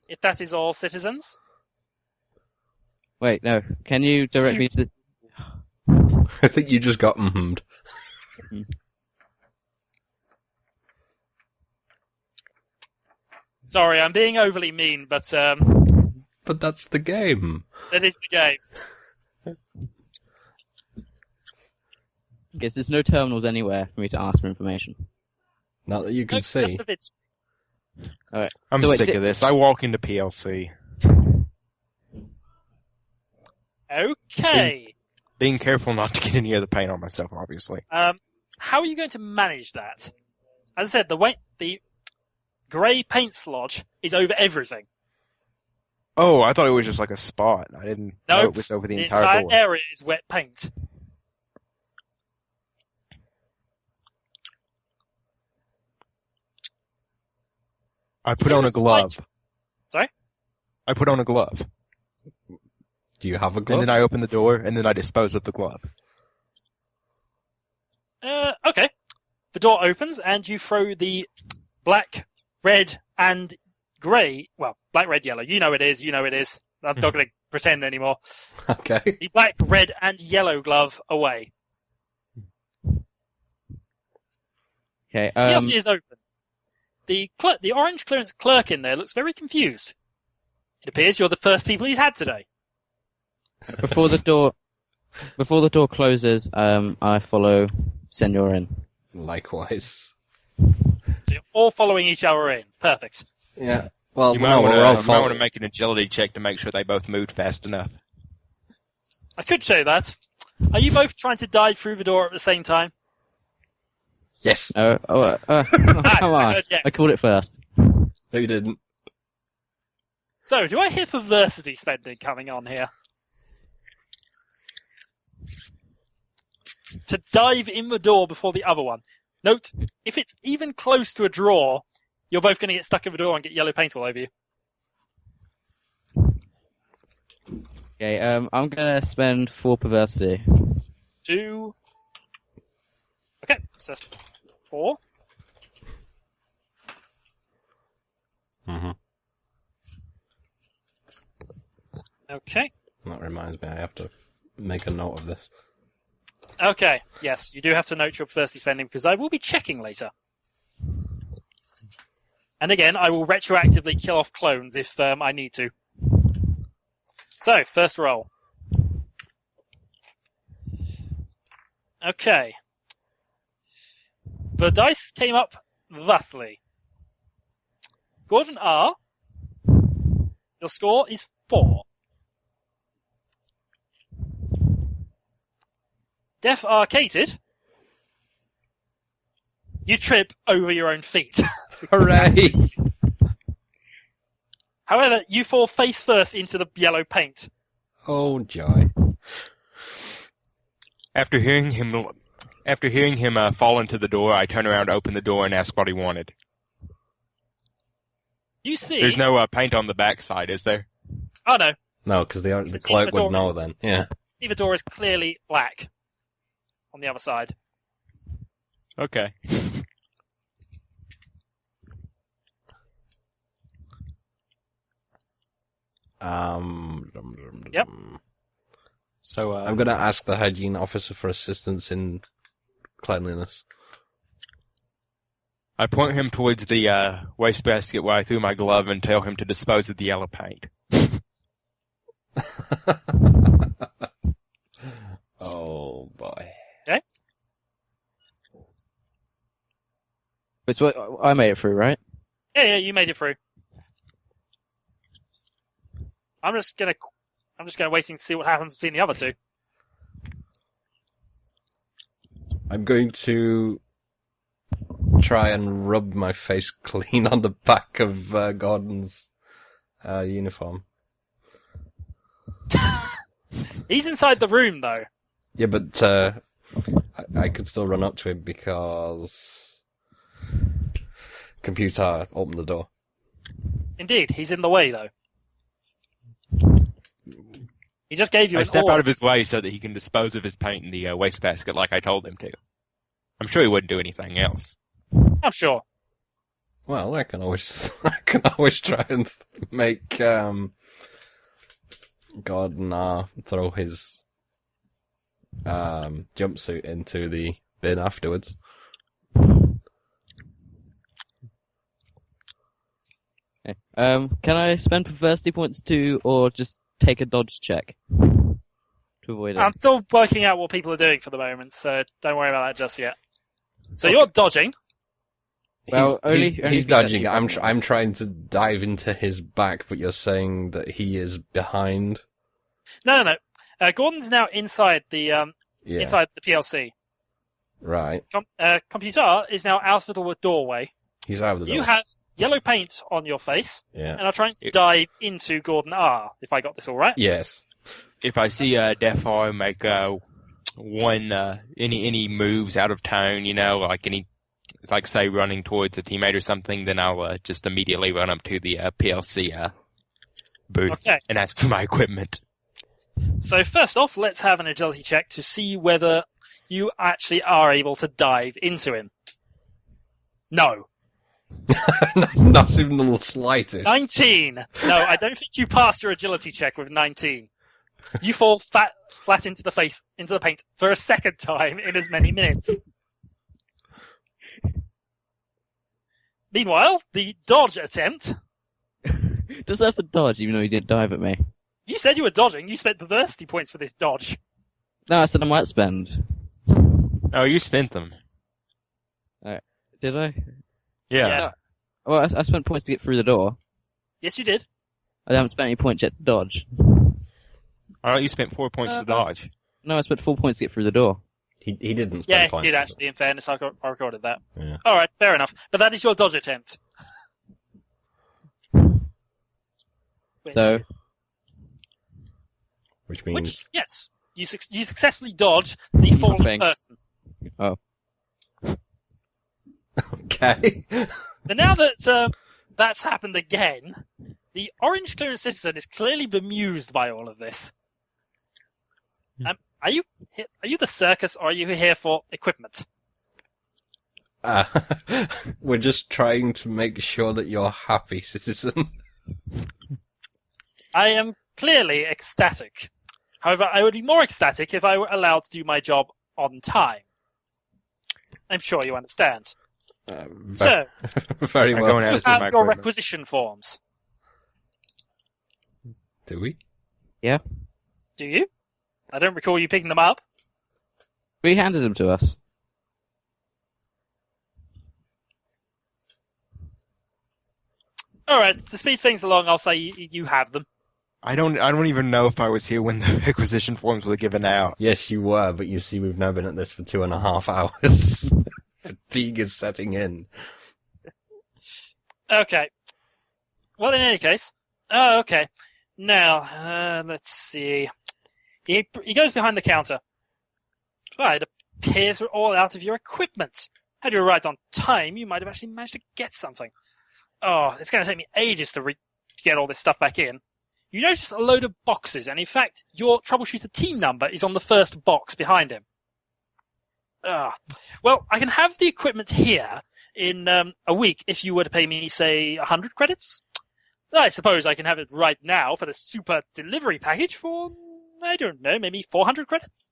S1: If that is all, citizens.
S2: Wait, no. Can you direct me to the...
S4: I think you just got mm'd.
S1: Sorry, I'm being overly mean, but
S4: But that's the game.
S1: that is the game.
S2: Guess there's no terminals anywhere for me to ask for information.
S4: Not that you can
S1: No,
S4: see.
S1: just the bits.
S2: Alright.
S3: I'm
S2: So wait,
S3: sick of this. I walk into PLC.
S1: Okay.
S3: Being careful not to get any of the paint on myself, obviously.
S1: How are you going to manage that? As I said, the grey paint slodge is over everything.
S3: Oh, I thought it was just like a spot. I didn't know
S1: Nope.
S3: it was over the
S1: The
S3: entire
S1: entire
S3: board.
S1: area is wet paint.
S3: I put on a glove.
S1: Sorry?
S3: I put on a glove.
S4: Do you have a glove?
S3: And then I open the door, and then I dispose of the glove.
S1: Okay. The door opens, and you throw the black, red, and grey. Well, black, red, yellow. You know it is. You know it is. I'm not going to pretend anymore.
S4: Okay.
S1: The black, red, and yellow glove away.
S2: Okay,
S1: Kiosk is open. The orange clearance clerk in there looks very confused. It appears you're the first people he's had today.
S2: before the door closes, I follow Senor in.
S4: Likewise.
S1: So you're all following each other in. Perfect.
S4: Yeah. Well,
S3: You
S4: no,
S3: might
S4: we're all
S3: want
S4: following.
S3: to make an agility check to make sure they both moved fast enough.
S1: I could show that. Are you both trying to dive through the door at the same time?
S4: Yes.
S2: Come on.
S1: Yes.
S2: I called it first.
S4: No, you didn't.
S1: So, do I hear perversity spending coming on here? To dive in the door before the other one. Note, if it's even close to a drawer, you're both going to get stuck in the door and get yellow paint all over you.
S2: Okay, I'm gonna spend 4 perversity.
S1: 2. Okay, so that's 4.
S4: Mm-hmm.
S1: Okay.
S4: That reminds me, I have to make a note of this.
S1: Okay, yes, you do have to note your perversity spending because I will be checking later. And again, I will retroactively kill off clones if I need to. So, first roll. Okay. The dice came up thusly. Gordon R., your score is 4. Def Arcated, you trip over your own feet.
S4: Hooray!
S1: However, you fall face first into the yellow paint.
S4: Oh, joy.
S3: After hearing him fall into the door, I turn around, open the door, and ask what he wanted.
S1: You see...
S3: There's no paint on the backside, is there?
S1: Oh, no.
S4: No, because the
S1: It's
S4: clerk
S1: in the
S4: would know
S1: doors.
S4: then. Yeah.
S1: The door is clearly black on the other side.
S3: Okay.
S1: Yep.
S3: So,
S4: I'm going to ask the hygiene officer for assistance in cleanliness.
S3: I point him towards the wastebasket where I threw my glove and tell him to dispose of the yellow paint.
S4: Oh, boy.
S1: Okay?
S2: It's what I made it through, right?
S1: Yeah, you made it through. I'm just gonna wait and see what happens between the other two.
S4: I'm going to try and rub my face clean on the back of Gordon's uniform.
S1: He's inside the room, though.
S4: Yeah, but I could still run up to him because computer opened the door.
S1: Indeed, he's in the way, though. He just gave you
S3: I
S1: an
S3: step
S1: order.
S3: out of his way so that he can dispose of his paint in the wastebasket like I told him to. I'm sure he wouldn't do anything else.
S1: I'm sure.
S4: Well, I can always try and make Gordon throw his jumpsuit into the bin afterwards.
S2: Okay. Can I spend perversity points or just take a dodge check to avoid it?
S1: I'm still working out what people are doing for the moment, so don't worry about that just yet. So you're dodging.
S2: Well,
S4: he's
S2: only
S4: dodging.
S2: because
S4: I'm trying to dive into his back, but you're saying that he is behind.
S1: No. Gordon's now inside the inside the PLC.
S4: Right.
S1: Computer is now out of the doorway.
S4: He's out of the door.
S1: You have yellow paint on your face
S4: Yeah.
S1: and are trying to dive into Gordon R. If I got this all right.
S4: Yes.
S3: If I see Death Eye make any moves out of town, like say running towards a teammate or something, then I'll just immediately run up to the PLC booth and ask for my equipment.
S1: So first off, let's have an agility check to see whether you actually are able to dive into him. No.
S4: Not even the slightest.
S1: 19. No, I don't think you passed your agility check with 19. You fall flat into the paint for a second time in as many minutes. Meanwhile, the dodge attempt.
S2: Does have to dodge even though he didn't dive at me?
S1: You said you were dodging. You spent perversity points for this dodge.
S2: No, I said I might spend.
S3: Oh, you spent them.
S2: Did I?
S3: Yeah.
S2: Well, I spent points to get through the door.
S1: Yes, you did.
S2: I haven't spent any points yet to dodge.
S3: Oh, you spent 4 points to dodge.
S2: No, I spent 4 points to get through the door.
S4: He didn't spend
S1: Yeah, he
S4: points.
S1: did actually. In fairness, I recorded that.
S4: Yeah.
S1: All right, fair enough. But that is your dodge attempt.
S2: So,
S4: Which means
S1: Which, yes, you successfully dodge the fallen
S2: Nothing.
S1: person.
S2: oh,
S4: okay.
S1: So now that that's happened again, the orange clearance citizen is clearly bemused by all of this. Are you the circus, or are you here for equipment?
S4: We're just trying to make sure that you're happy, citizen.
S1: I am clearly ecstatic. However, I would be more ecstatic if I were allowed to do my job on time. I'm sure you understand. So,
S4: Very
S3: I'm
S4: well.
S3: going
S1: you
S3: ask for
S1: have
S3: my
S1: your
S3: equipment.
S1: requisition forms.
S4: Do we?
S2: yeah.
S1: Do you? I don't recall you picking them up.
S2: He handed them to us.
S1: All right, to speed things along, I'll say you have them.
S3: I don't even know if I was here when the acquisition forms were given out.
S4: Yes, you were, but you see, we've now been at this for 2.5 hours. Fatigue is setting in.
S1: Okay. Well, in any case, okay. Now, let's see. He goes behind the counter. Right, it appears we're all out of your equipment. Had you arrived on time, you might have actually managed to get something. Oh, it's going to take me ages to get all this stuff back in. You notice a load of boxes, and in fact, your troubleshooter team number is on the first box behind him. Well, I can have the equipment here in a week if you were to pay me, say, 100 credits. I suppose I can have it right now for the super delivery package for, I don't know, maybe 400 credits.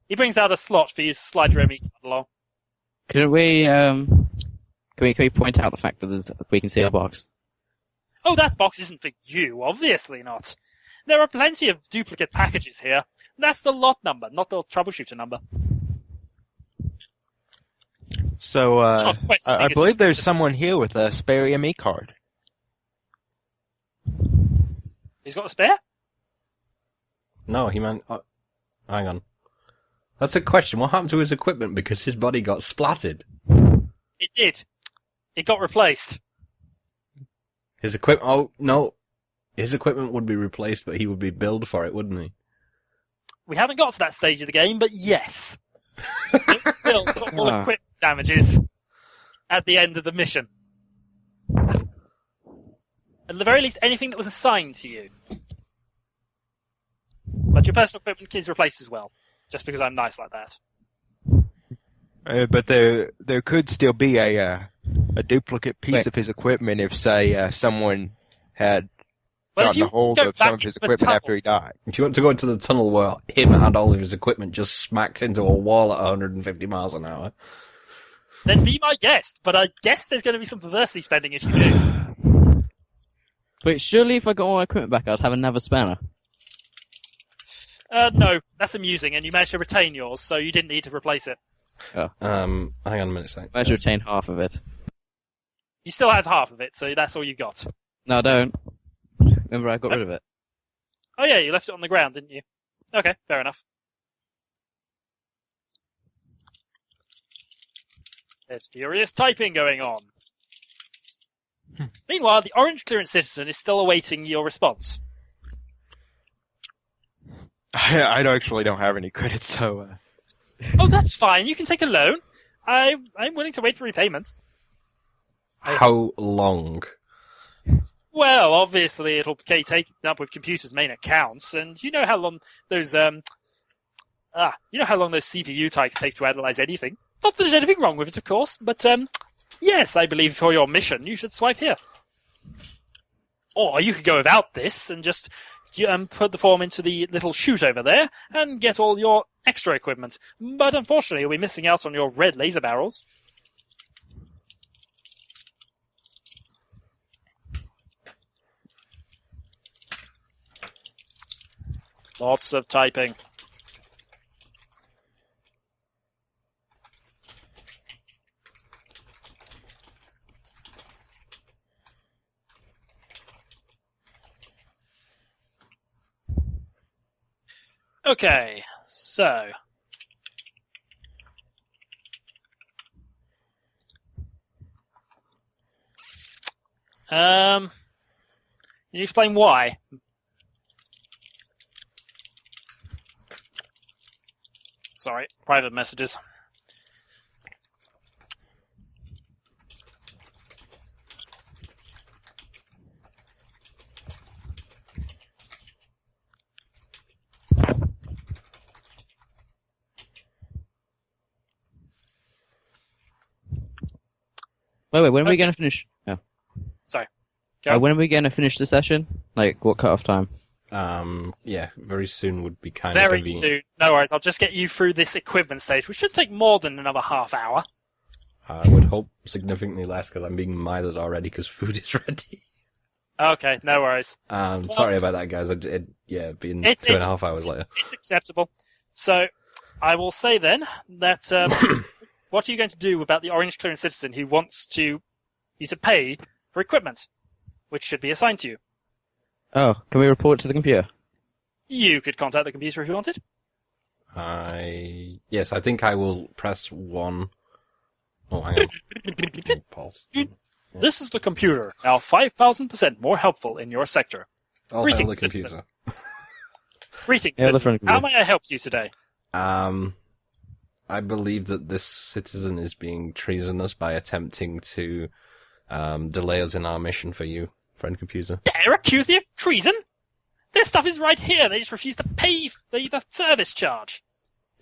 S1: He brings out a slot for you to slide your ME card along.
S2: Can we point out the fact that we can see our box?
S1: Oh, that box isn't for you, obviously not. There are plenty of duplicate packages here. That's the lot number, not the troubleshooter number.
S3: So,
S1: Not questioning
S3: I
S1: is
S3: believe there's
S1: just-
S3: someone here with a spare ME card.
S1: He's got a spare?
S4: No, he meant... hang on. That's a question. What happened to his equipment because his body got splattered?
S1: It did. It got replaced.
S4: His equipment... Oh, no. His equipment would be replaced, but he would be billed for it, wouldn't he?
S1: We haven't got to that stage of the game, but yes. It's still got all equipment damages at the end of the mission. At the very least, anything that was assigned to you. But your personal equipment is replaced as well, just because I'm nice like that.
S3: But there could still be a duplicate piece of his equipment if, say, someone had gotten a hold of some of his equipment after he died.
S4: If you want to go into the tunnel where him and all of his equipment just smacked into a wall at 150 miles an hour,
S1: then be my guest. But I guess there's going to be some perversity spending if you do.
S2: Wait, surely if I got all my equipment back, I'd have another spanner.
S1: No, that's amusing, and you managed to retain yours, so you didn't need to replace it.
S2: Oh.
S4: hang on a minute,
S2: I managed to retain half of it.
S1: You still have half of it, so that's all you got.
S2: No, I don't. Remember, I got rid of it.
S1: Oh yeah, you left it on the ground, didn't you? Okay, fair enough. There's furious typing going on. Meanwhile, the orange clearance citizen is still awaiting your response.
S3: I actually don't have any credits, so...
S1: Oh, that's fine. You can take a loan. I'm willing to wait for repayments.
S4: How long?
S1: Well, obviously it'll be taken up with computers' main accounts, and you know how long those CPU types take to analyze anything. Not that there's anything wrong with it, of course, but yes, I believe for your mission you should swipe here. Or you could go without this and just put the form into the little chute over there and get all your extra equipment. But unfortunately, you'll be missing out on your red laser barrels. Lots of typing. Okay, so... Can you explain why? Sorry, private messages.
S2: Wait, when are we going to finish? Oh.
S1: Sorry. Go.
S2: When are we going to finish the session? Like, what cut-off time?
S4: Yeah, very soon would be kind of
S1: Very
S4: convenient.
S1: soon. No worries, I'll just get you through this equipment stage, which should take more than another half hour.
S4: I would hope significantly less because I'm being milered already because food is ready.
S1: Okay, no worries.
S4: Sorry about that, guys. Being 2.5 hours later.
S1: It's acceptable. So, I will say then that what are you going to do about the orange clearance citizen who wants you to pay for equipment, which should be assigned to you?
S2: Oh, can we report to the computer?
S1: You could contact the computer if you wanted.
S4: Yes, I think I will press 1. Oh, hang on. Pause.
S1: This is the computer, now 5,000% more helpful in your sector.
S4: I'll
S1: Greetings,
S4: handle the
S1: citizen.
S4: computer.
S1: Greetings,
S2: Yeah, that's
S1: citizen.
S2: right.
S1: How may I help you today?
S4: I believe that this citizen is being treasonous by attempting to delay us in our mission for you, friend computer.
S1: Dare accuse me of treason? This stuff is right here. They just refuse to pay the service charge.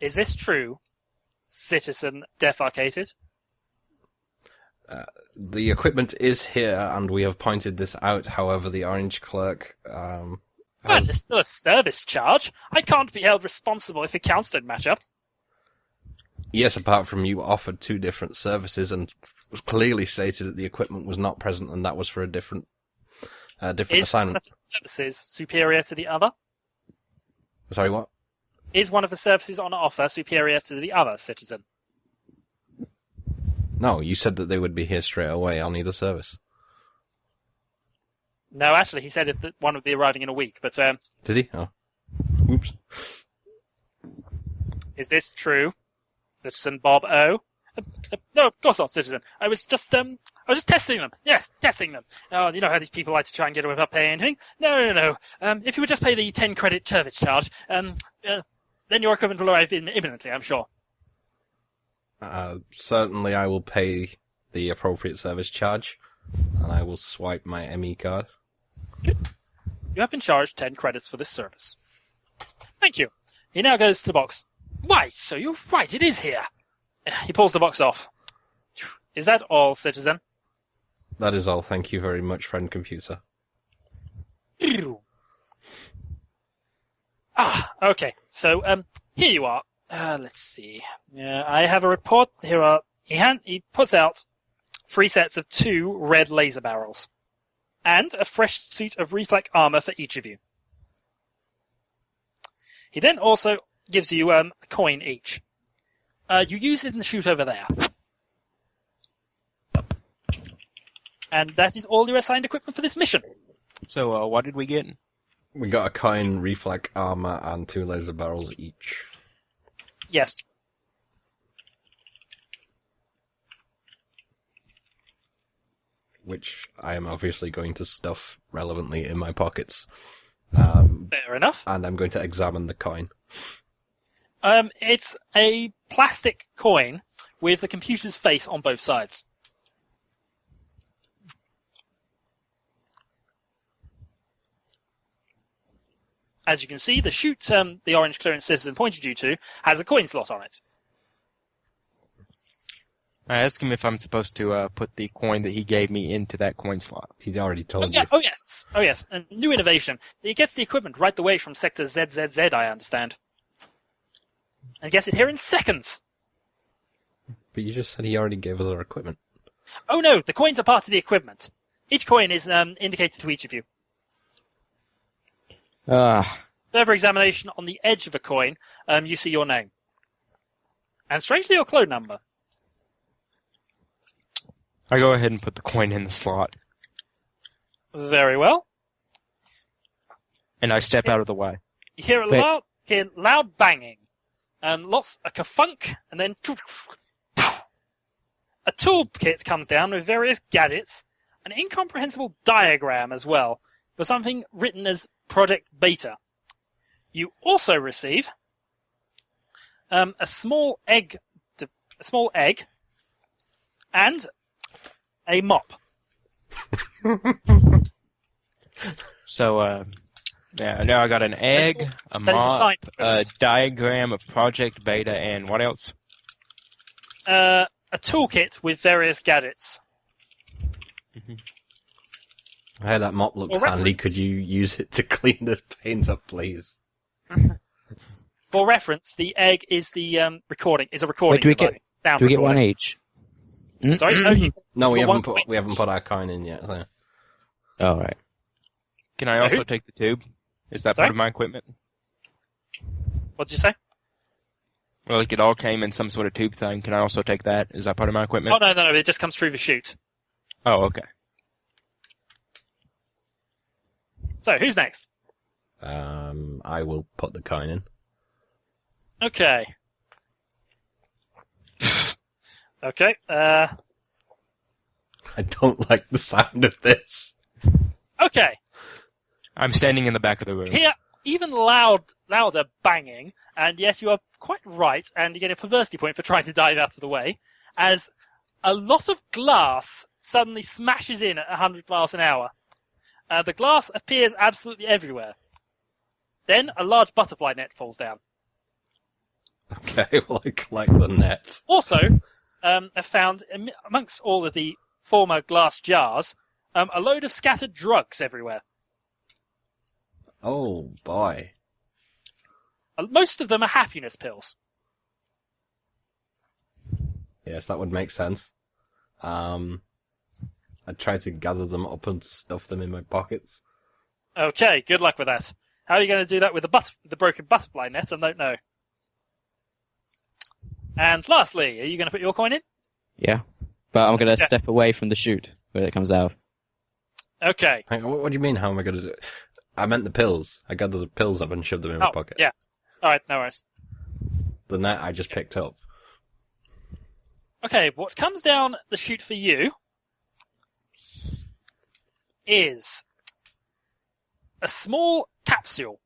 S1: Is this true, citizen defecated?
S4: The equipment is here, and we have pointed this out. However, the orange clerk
S1: Well, there's still a service charge. I can't be held responsible if accounts don't match up.
S4: Yes, apart from you offered 2 different services and clearly stated that the equipment was not present, and that was for a different
S1: Is
S4: assignment.
S1: one of the services superior to the other?
S4: Sorry, what?
S1: Is one of the services on offer superior to the other, citizen?
S4: No, you said that they would be here straight away on either service.
S1: No, actually, he said that one would be arriving in a week, but
S4: Did he? Oh. Oops.
S1: is this true, citizen Bob O? No, of course not, citizen. I was just testing them. Yes, testing them. Oh, you know how these people like to try and get away without paying anything? No. If you would just pay the 10 credit service charge, then your equipment will arrive imminently, I'm sure.
S4: Certainly I will pay the appropriate service charge, and I will swipe my ME card.
S1: You have been charged 10 credits for this service. Thank you. He now goes to the box. Why, so you're right, it is here. He pulls the box off. Is that all, citizen?
S4: That is all, thank you very much, friend computer.
S1: Okay. So, here you are. Let's see. I have a report. Here are... He puts out 3 sets of 2 red laser barrels. And a fresh suit of reflect armor for each of you. He then also gives you a coin each. You use it in the chute over there. And that is all your assigned equipment for this mission.
S3: So, what did we get?
S4: We got a coin, reflect armor, and 2 laser barrels each.
S1: Yes.
S4: Which I am obviously going to stuff relevantly in my pockets.
S1: Fair enough.
S4: And I'm going to examine the coin.
S1: It's a plastic coin with the computer's face on both sides. As you can see, the chute the orange clearance citizen pointed you to has a coin slot on it.
S3: I asked him if I'm supposed to put the coin that he gave me into that coin slot.
S4: He'd already told you.
S1: Oh yes. A new innovation. It gets the equipment right the way from sector ZZZ, I understand. And gets it here in seconds.
S4: But you just said he already gave us our equipment.
S1: Oh no, the coins are part of the equipment. Each coin is indicated to each of you. Further examination on the edge of a coin, you see your name. And strangely, your clone number.
S3: I go ahead and put the coin in the slot.
S1: Very well.
S3: And I step out of the way.
S1: You hear loud banging. Lots of kerfunk, and then a toolkit comes down with various gadgets, an incomprehensible diagram as well, for something written as Project Beta. You also receive a small egg, and a mop.
S3: So, now I got an egg, a mop, a diagram of Project Beta, and what else?
S1: A toolkit with various gadgets.
S3: Mm-hmm.
S4: Hey, that mop looks handy. Could you use it to clean the paint up, please?
S1: For reference, the egg is the recording. Is a recording
S2: Wait,
S1: device.
S2: Do we get one each?
S1: Sorry,
S4: no, we haven't put our coin in yet. So.
S2: All right.
S3: Can I also take the tube? Is that part of my equipment?
S1: What did you say?
S3: Well, like it all came in some sort of tube thing. Can I also take that? Is that part of my equipment?
S1: Oh no, it just comes through the chute.
S3: Oh, okay.
S1: So, who's next?
S4: I will put the coin in.
S1: Okay. Okay.
S4: I don't like the sound of this.
S1: Okay.
S3: I'm standing in the back of the room.
S1: Here, even louder banging, and yes, you are quite right, and you get a perversity point for trying to dive out of the way, as a lot of glass suddenly smashes in at 100 miles an hour. The glass appears absolutely everywhere. Then a large butterfly net falls down.
S4: Okay, well, I collect the net.
S1: Also, I found amongst all of the former glass jars a load of scattered drugs everywhere.
S4: Oh, boy.
S1: Most of them are happiness pills.
S4: Yes, that would make sense. I try to gather them up and stuff them in my pockets.
S1: Okay, good luck with that. How are you going to do that with the broken butterfly net? I don't know. And lastly, are you going to put your coin in?
S2: Yeah. But I'm going to step away from the chute when it comes out.
S1: Okay.
S4: Hang on, what do you mean, how am I going to do it? I meant the pills. I gathered the pills up and shoved them in my pocket.
S1: Yeah. Alright, no worries.
S4: The net I just picked up.
S1: Okay, what comes down the chute for you is a small capsule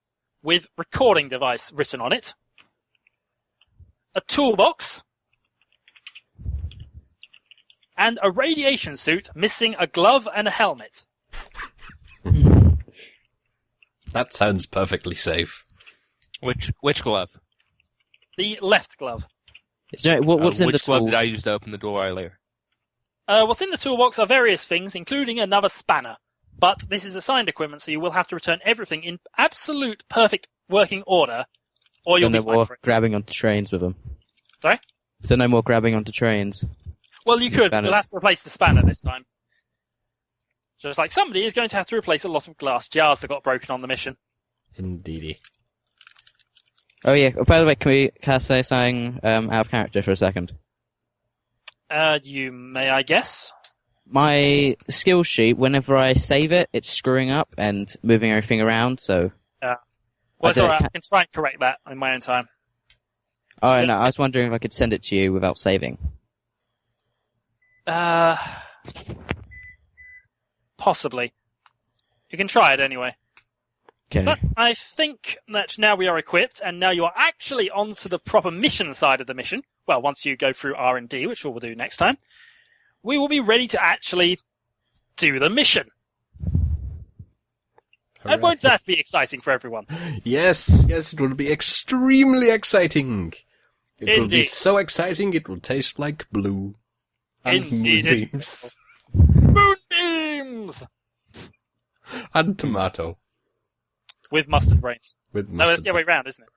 S1: with recording device written on it, a toolbox, and a radiation suit missing a glove and a helmet.
S4: That sounds perfectly safe.
S3: Which glove?
S1: The left glove.
S2: What's in the
S3: which glove
S2: tool?
S3: did I use to open the door earlier?
S1: What's in the toolbox are various things, including another spanner. But this is assigned equipment, so you will have to return everything in absolute perfect working order, or you'll
S2: So
S1: be
S2: no more
S1: fined for it.
S2: grabbing onto trains with them.
S1: Sorry?
S2: So no more grabbing onto trains.
S1: Well, you could, but
S2: Spanners.
S1: you'll have to replace the spanner this time. So it's like somebody is going to have to replace a lot of glass jars that got broken on the mission.
S4: Indeedy.
S2: Oh yeah. By the way, can I say something out of character for a second?
S1: You may, I guess.
S2: My skill sheet, whenever I save it, it's screwing up and moving everything around. So.
S1: Well,
S2: I
S1: it's
S2: don't-
S1: alright. I can try and correct that in my own time.
S2: Oh no, I was wondering if I could send it to you without saving.
S1: Possibly. You can try it anyway.
S2: Okay.
S1: But I think that now we are equipped, and now you are actually onto the proper mission side of the mission. Well, once you go through R&D, which we'll do next time, we will be ready to actually do the mission. And won't that be exciting for everyone?
S4: Yes, it will be extremely exciting. It will be
S1: Indeed.
S4: so exciting it will taste like blue. And
S1: Indeed it
S4: moonbeams.
S1: Moonbeams!
S4: And tomato.
S1: With mustard brains.
S4: With
S1: No, that's
S4: mustard.
S1: the other way round, isn't it?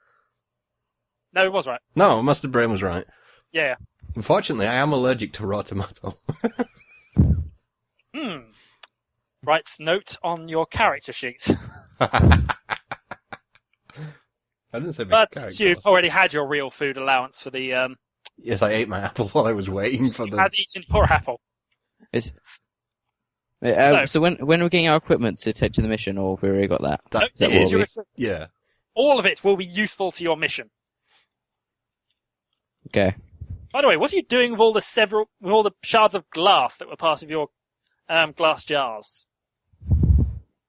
S1: No, it was right.
S4: No, mustard brain was right.
S1: Yeah.
S4: Unfortunately, I am allergic to raw tomato.
S1: Right, note on your character sheet.
S4: I didn't say my
S1: But
S4: character
S1: since you've
S4: was.
S1: already had your real food allowance for the,
S4: Yes, I ate my apple while I was waiting for the...
S1: had eaten your apple.
S2: So when are we getting our equipment to take to the mission, or have we already got that?
S4: That-
S1: No, this
S2: that
S1: is
S2: will
S1: your
S2: be-
S1: equipment.
S4: Yeah.
S1: All of it will be useful to your mission.
S2: Okay.
S1: By the way, what are you doing with all the shards of glass that were part of your glass jars?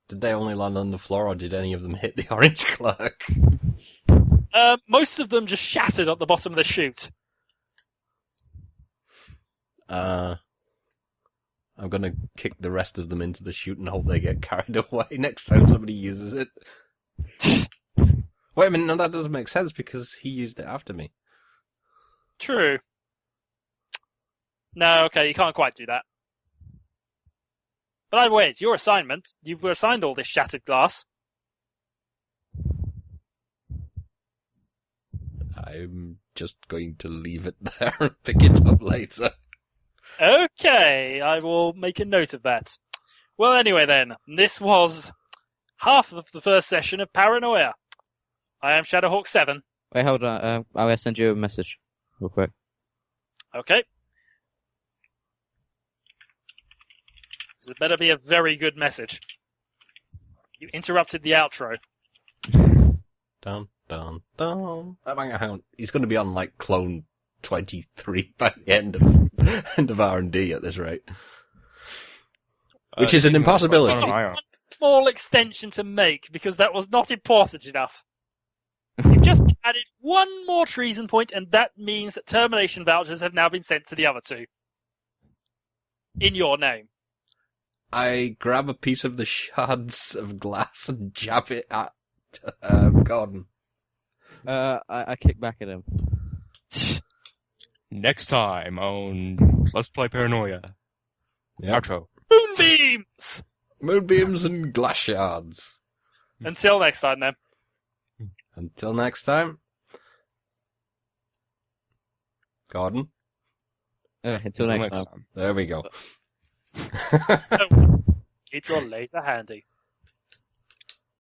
S4: Did they only land on the floor, or did any of them hit the orange clerk?
S1: Most of them just shattered at the bottom of the chute.
S4: I'm gonna kick the rest of them into the chute and hope they get carried away next time somebody uses it. Wait a minute, no, that doesn't make sense because he used it after me.
S1: True. No, okay, you can't quite do that. But either way, it's your assignment. You were assigned all this shattered glass.
S4: I'm just going to leave it there and pick it up later.
S1: Okay, I will make a note of that. Well, anyway then, this was half of the first session of Paranoia. I am Shadowhawk7.
S2: Wait, hold on. I will send you a message real quick.
S1: Okay. This better be a very good message. You interrupted the outro.
S4: Dun, dun, dun. Hang on. He's going to be on, like, clone 23 by the end of R&D at this rate. Which is an impossibility.
S1: One small extension to make, because that was not important enough. You've just added one more treason point, and that means that termination vouchers have now been sent to the other two. In your name.
S4: I grab a piece of the shards of glass and jab it at Gordon.
S2: I kick back at him.
S3: Next time on Let's Play Paranoia.
S4: Yep.
S3: Outro.
S1: Moonbeams!
S4: Moonbeams and glass shards.
S1: Until next time, then.
S4: Until next time. Gordon.
S2: Until next time.
S4: There we go.
S1: Keep your laser handy.